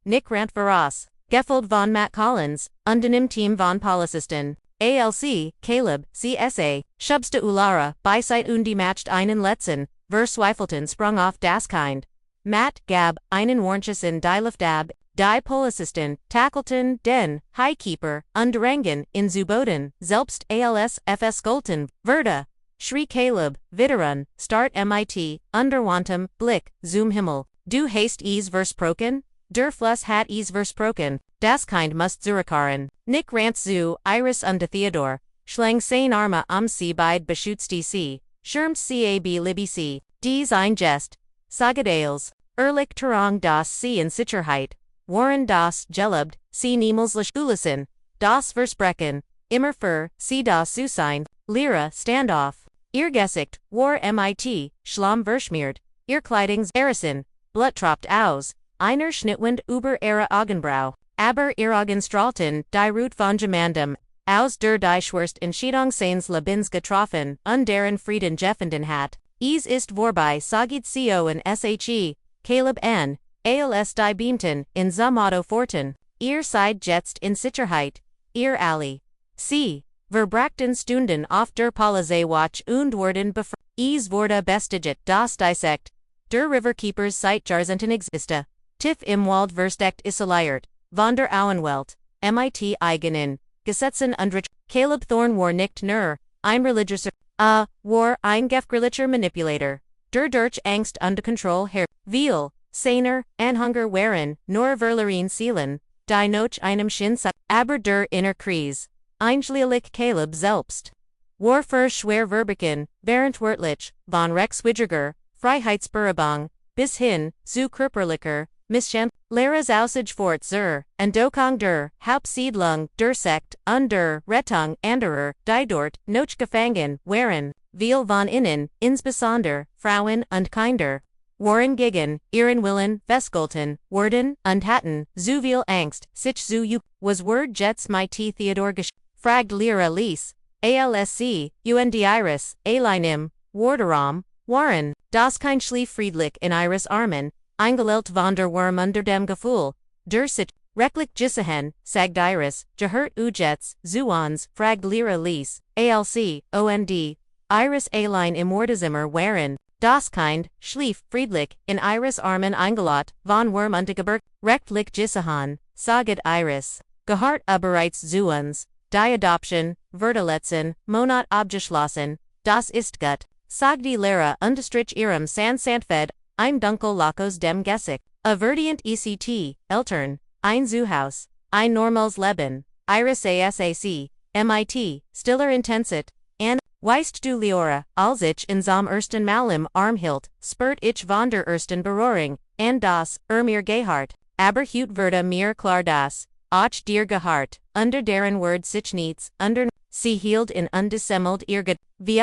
Nick rant voraus, Gefeld von Matt Collins, und dem Team von Polizisten, ALC, Caleb, CSA, Schubste Ulara, Beiseit und die matcht einen Letzten, Verzweifelten sprung auf das Kind. Matt, Gab, einen Warnchessen die Luftab, die Polizisten, tackelten, den, Highkeeper, Underengen, in Zuboden, selbst als FS Golten, Verda. Schrie Caleb, Widerrun, Start mit, Unterwantem, Blick, Zoom Himmel, du hast versprochen? Der Fluss hat versprochen, das Kind must zurückkehren. Nick rant zu, Iris und Theodor, schlang sein Arme sie beid beschützt sie, schirmt cab Libby sie, dies ein Jest, Sagadales, ehrlich Terang das sie in Sicherheit, Warren das Gelübd, sie niemals Ulassen, das Versprechen, immer für, sie das Zusein, Lehre, Standoff. Ihr Gesicht, war mit, Schlamm verschmiert, ihr Kleidings Erison, Bluttropft aus, einer Schnittwind über ihre Augenbrau, aber ihr Augenstrahlten, die Ruth von Gemandem, aus der die Schwerst Entscheidung seines Lebens getroffen, und deren Frieden jeffenden hat, ist vorbei sagit co in she, Caleb n, als die Beamten, in zum Auto forten, ihr seid jetzt in Sicherheit, ihr alle. Sie. Verbrachten Stunden auf der Polizeiwache und wurden befragt. Es wurde bestätigt, das dissect. Der Riverkeepers seit Jahrzehnten existe. Tief im Wald versteckt isoliert. Von der Auenwelt. Mit eigenen Gesetzen und Caleb Thorne war nicht nur ein religiöser, war ein gefährlicher Manipulator. Der durch Angst und Kontrolle her. Viel, seiner, Anhunger waren, nur verloren Seelen, die noch einem Sinn aber der inner Krise. Einschließlich Caleb selbst. War für Schwerverbrüchen, während wörtlich, von Rechtswidriger, Freiheitsberaubung, bis hin, zu körperlicher, Missstand, Lehres Aussage fort zur, Entdeckung der, Hauptsiedlung, der Sekt, und der, Rettung, anderer, die dort, noch gefangen, waren, viel von innen, insbesondere, Frauen und Kinder, waren gegen, ihren Willen, festgehalten, worden, und hatten, zu viel Angst, sich zu was word jetzt mit Theodor fragt Lehre Lies, ALSC, und Iris, Alinim, Warderam, waren, das kein Schlief friedlich in Iris Armen, eingelelt von der Wurm unter dem Gefühl, der sich, recklich Gisehen, sagt Iris, gehört Ujets, Zuans, fragt Lehre Lies, ALC, OND, Iris Aline im Wordezimmer waren, das kind, Schlief, friedlich, in Iris Armen eingelott, von Wurm unter Gebirg, rechtlich Gisehen, saget Iris, gehört bereits Zuans. Die Adoption, Verteletzen, Monat abgeschlossen, das ist gut, sagt die Lehre unterstrich ihrem Sandfed, ein Dunkel Lakos dem Gesicht, avertient ECT, Eltern, ein Zuhaus, ein normals Leben, Iris ASAC, MIT, stiller Intensit, and, weißt du Leora, als ich in zum ersten Malim Armhilt, spürt ich von der ersten Berührung, and das, mir Gehart, aber hut wurde mir klar das, auch dir Gehart, under deren Word sich nichts, under, sie hielt in undissemmelt ihr wie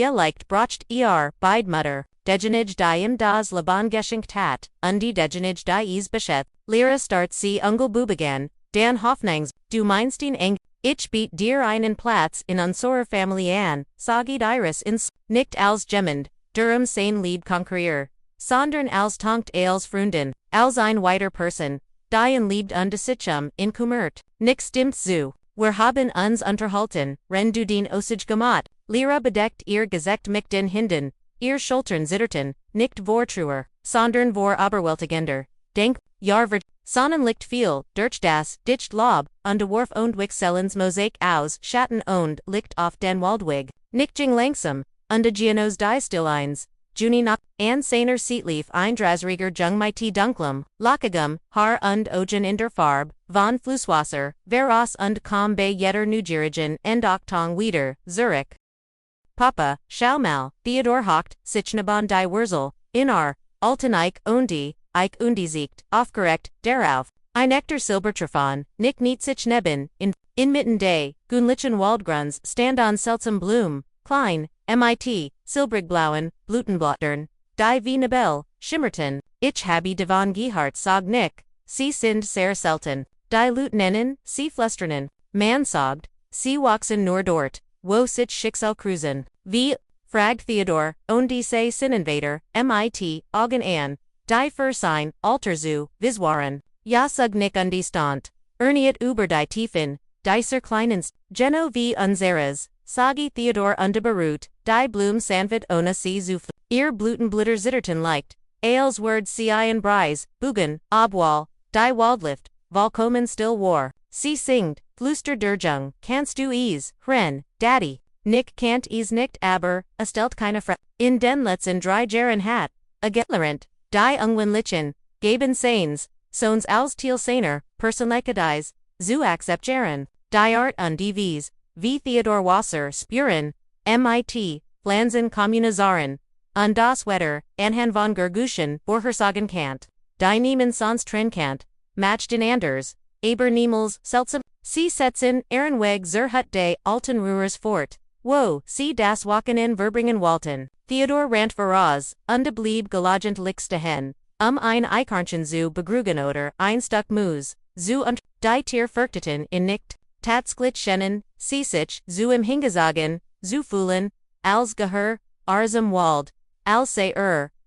leicht brocht beid Mutter, degenij die im das Laban geschenkt hat, die degenij die is beschet, Lehre start sie Ungelbubigan, dan Hoffnungs, du meinst ihn eng, ich biet dir einen Platz in unserer Familie an, sagit Iris ins, nicht als Gemmend, Durham sein Lieb konkurrier, sondern als Tonkt als Freunden, als ein weiter Person. Die liebt und Sichum, in Kummert, nix stimmt zu, wir haben uns unterhalten, wenn du den Osage gemacht, Lehre bedeckt ihr Gesicht mit den Hinden, ihr Schultern zitterten, nicht vortruer, sondern vor überwältigender, denk, wird, Sonnenlicht viel, durch das, dicht Lob, und Wurf und Wixellens Mosaik aus, Schatten und, Licht auf den Waldweg, nicht jing langsam, und Gianos die Stilleins. Juni nach, an seiner Seitlief eindrasriger Jung mit Dunklum, Lockigum, Haar und Ogen in der Farb, von Flusswasser, Veros und Kom bei jeder Neugeborenes Endochtong wieder, Zurich. Papa, Schaumal, Theodor Hocht, Sichnabon die Wurzel, Inar, Alteneich undi, Eich siegt, aufgeregt, darauf, ein echter Silbertrafon, nicht sich neben, inmitten des, Gunlichen Waldgrunds, stand on seltsam Blum, Klein, mit, Silbrigblauen, Blutenblättern, die wie Nabel, schimmerten, Ich habe devon Gehart sog Nick, sie sind sehr selten, die Leutnanten, sie flüsternen, man sagt, sie wachsen nur dort, wo sich Schicksal cruisen, wie, fragt Theodor, und diese Sinnenvater, mit, Augen an, die Versein, Alter zu, Viswaren, ja sug Nick undistand, erniet über die Tiefen, dieser kleinen, Geno v unseres, sagi Theodor underberut, die Blum sanfit ohne sie zu ihr Blutenblutter zitterten leicht, Ales word ci en Brise, Bugen, Obwal, die Waldlift, Volkomen still war, sie singt, Fluster Durjung, kannst du ease, Hren, Daddy, Nick can't ease nicht aber, estelt keine Fra, in den letzten drei Jahren hat, a Getlerent, die Ungwenlichen, Gaben Sains, Sons als Teal Sainer, Personlikadies, zu accepteren, die Art und die wie Theodor Wasser Spuren, mit, Flansen Kommunisaren, und das Wetter, Anhan von Gerguschen, Vorhersagen Kant, die Niemann sonst Trenkant, matched in Anders, aber niemals, seltsam, sie setzen, Ehrenweg zur Hut des alten Ruhers fort, wo, sie das Wachen Verbringen Walten, Theodor rant voraus, blieb gelagent lichstehen, ein Eichhörnchen zu begrügen oder ein Stück Mus, zu und, die Tier fürchteten in nicht, Tatsklit schennen, sie sich, zu im Hingesagen, zu fühlen, als Gehör, Arzum Wald, als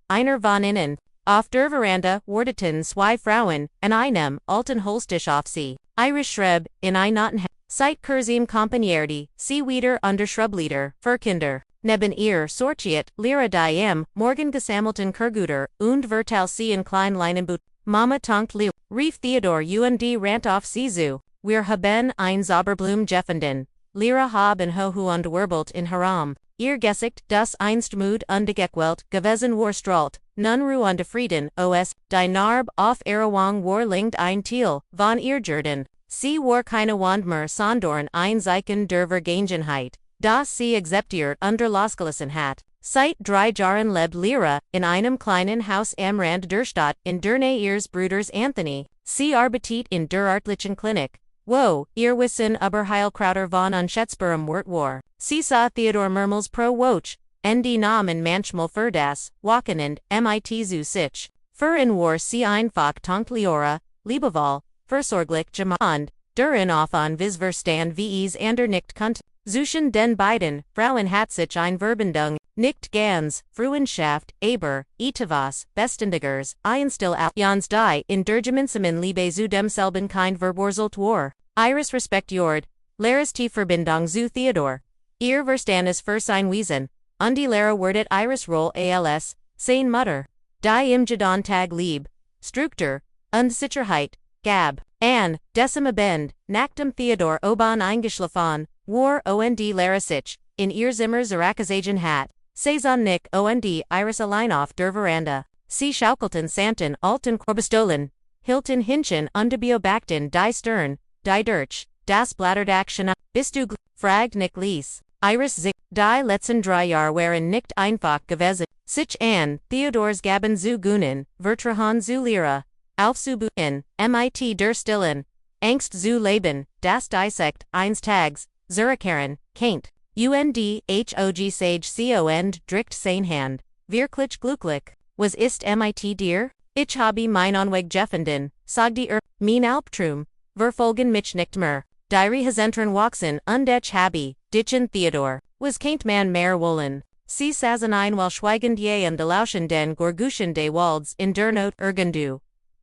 einer von innen, auf der Veranda, wardeten zwei Frauen, an einem, alten Holstisch auf sie, Irish Schreb, in ein Nottenham, seit Kurzem Kompanierte, sie wieder under Schrublieder, für Kinder, neben ihr, sortiert, Lira die morgen gesammelten Kurguter, und vertal sie in Kleinleinenboot, Mama tonkt Leo, rief Theodor und rant auf sie zu, wir haben ein Zauberblum gefunden, Lira haben hohu und wirbelt in Haram. Ihr Gesicht, das einst Mut ungequält gewesen war strahlt, nun ruhende Frieden, os, die Narb auf Erewang war lingt ein Thiel, von ihr Jurden. Sie war keine Wand mehr sondern ein Zeichen der Vergangenheit, das sie akzeptiert under losgelassen hat. Seit 3 Jahren lebt Lira, in einem kleinen Haus am Rand der Stadt, in der Nähe ihres Bruders Anthony, sie arbeitet in der örtlichen Klinik. Wo, ihr Wissen über Heilkrauter von unschätzbarem Wert war. Sie sah Theodor Mermels pro Woch, die Namen manchmal für das, Wochenend, mit zu sich. Für in war sie einfach tonkt Leora, Liebewahl, versorglich gemacht, der in offen Visverstand wie es ander nicht kunt. Zwischen den beiden, Frauen hat sich ein Verbindung, nicht ganz, Freundschaft, aber, etwas, bestendigers, einstill jans die, in der gemeinsamen Liebe zu demselben kind verwurzelt war. Iris respektiert, Laris die Verbindung zu Theodor. Ihr Verstandes für sein Wesen, und die Lehre wordet Iris Roll als, sein Mutter. Die im Jadon Tag Lieb, Struktur, und Sicherheit, gab, an, decima Bend, nachdem Theodor oban eingeschlafen, war und Larisic, in ihr Zimmer zurückgezogen hat, Saison Nick und Iris allein auf der Veranda. Sie schaukelten Santen alten Korbestolen, Hilton Hinchen und Beobachten die Stern, die Durch, das Blatterdachchen, bist du fragt Nick Lies. Iris sich, die letzten 3 Jahre waren nicht einfach gewesen, sich an, Theodors Gaben zu Gunen, Vertrahan zu Lira, auf zu Buchen, mit der Stillen, Angst zu Leben, das Dissect, eins Tags, Zurückkehren, Kaint, hog sage cond dricht sein Hand, wirklich glücklich, was ist mit dir? Ich habe mein Onweg gefunden, sagte mein Albtraum, verfolgen mich nicht mehr, die Hasentren wachsen und ich habe, ditchen Theodor, was keint man mehr wollen. Sie saßen einmal schweigend je und lauschen den Gorguschen des Walds in der Not irgendu.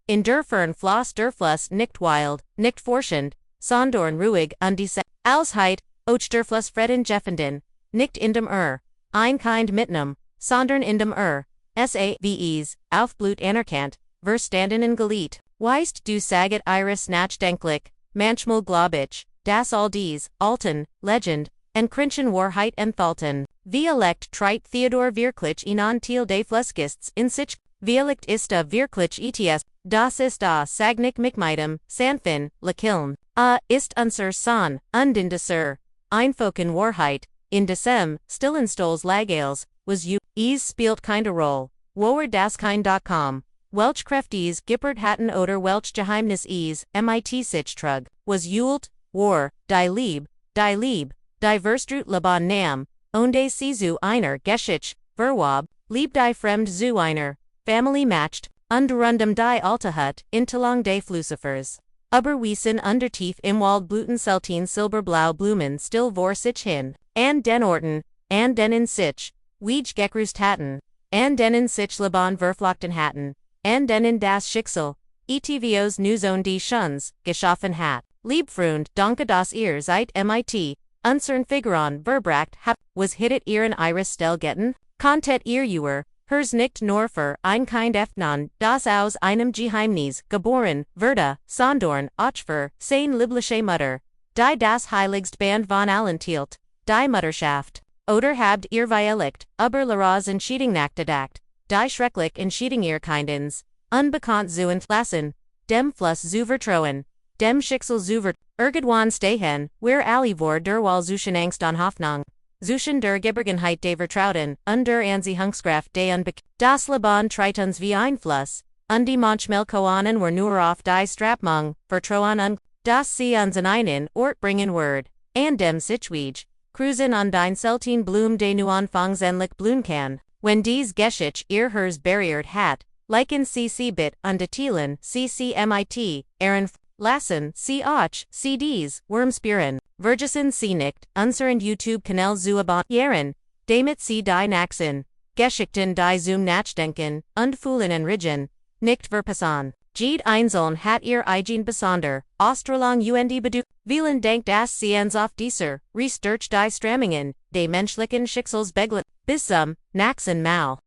In der Fern floss der Fluss nicht wild, nicht forschend, sondern ruhig und die Ausheit, och der Fluss Freden gefunden, nicht in dem ein kind mitnem, sondern in dem saves, auf Blut anerkannt, verstanden in Gelied, weist du saget Iris nachdenklich, manchmal glaub ich, das all dies, alten, Legend, en Krinchen Wahrheit enthalten, Dialekt treit Theodor wirklich ihnen Teil des Flussgists in sich, Dialekt ist wirklich ets, das ist sagnik mikmeitem, sanfin, lakiln, ist unser Son, und in desser, einfoken Wahrheit, in desem, stillenstols lagales, was es spielt keine Rolle, woer das kind.com, welch Kräftes Gippert hatten oder welch Geheimnis mit sich trug, was war, die Lieb, die Verstrut Laban Nam, onde sie zu einer Geschichte, Verwab, lieb die Fremd zu einer, Family matched, Underrundum die Altahut, Interlang des Flussifers. Überwiesen under tief im Wald bluten Selten silberblau Blumen still vor sich hin. And den Orten, and den in sich, Weege gekrust hatten. And den in sich Liban verflochten hatten. And den in das Schicksal, ETVOs Newzone die Schuns, geschaffen hat. Liebfreund, danke das ihr seid mit, unsern Figuron verbracht habt, was hittet ihren Iris Stellgetten? Kontet ihr Uhr, hers nicht nur für ein Kind Eftnon, das aus einem Geheimnis, geboren, wurde, sondern auch für seine liebliche Mutter, die das heiligst Band von allen tielt, die Mutterschaft. Oder habt ihr Vielicht, über Laras Entschieding nachgedacht, die schrecklich Entschieding ihr Kindens, unbekannt zu entlassen, dem Fluss zu vertrauen, dem Schicksal zu irgendwann stehen, where alle vor der Wahl zwischen Angst und Hoffnung, zwischen der Geborgenheit des Vertrauten, und der Anziehungskraft des Unbekannten. Das Leben tritons wie ein Fluss, und die manchmal koanen were nur auf die Strapmung, vertrauen und, das sie uns an einen Ort bringen word, and dem Sichweege, cruisen an den Selten Blum de nu Anfangs endlich blühen kann, wenn dies Geschichte ihr hers barriert hat, liken CC bit und Tielen CCMIT, Aaron Lassen, C. Och, CDs, Wormspieren, Vergesen C. Nicht, unseren YouTube-Kanal Zuabon, Jaren, damit Sie die Naxen, Geschichten die zum Nachdenken, und Fühlen enrigen, nicht verpassen. Jede Einzelne hat ihr eigen Besonder, Australang und Bedu, vielen Dank dass Sie uns auf dieser, Research die Strammingen, de menschlichen Schicksalsbeglet, bis zum, Naxen Mal.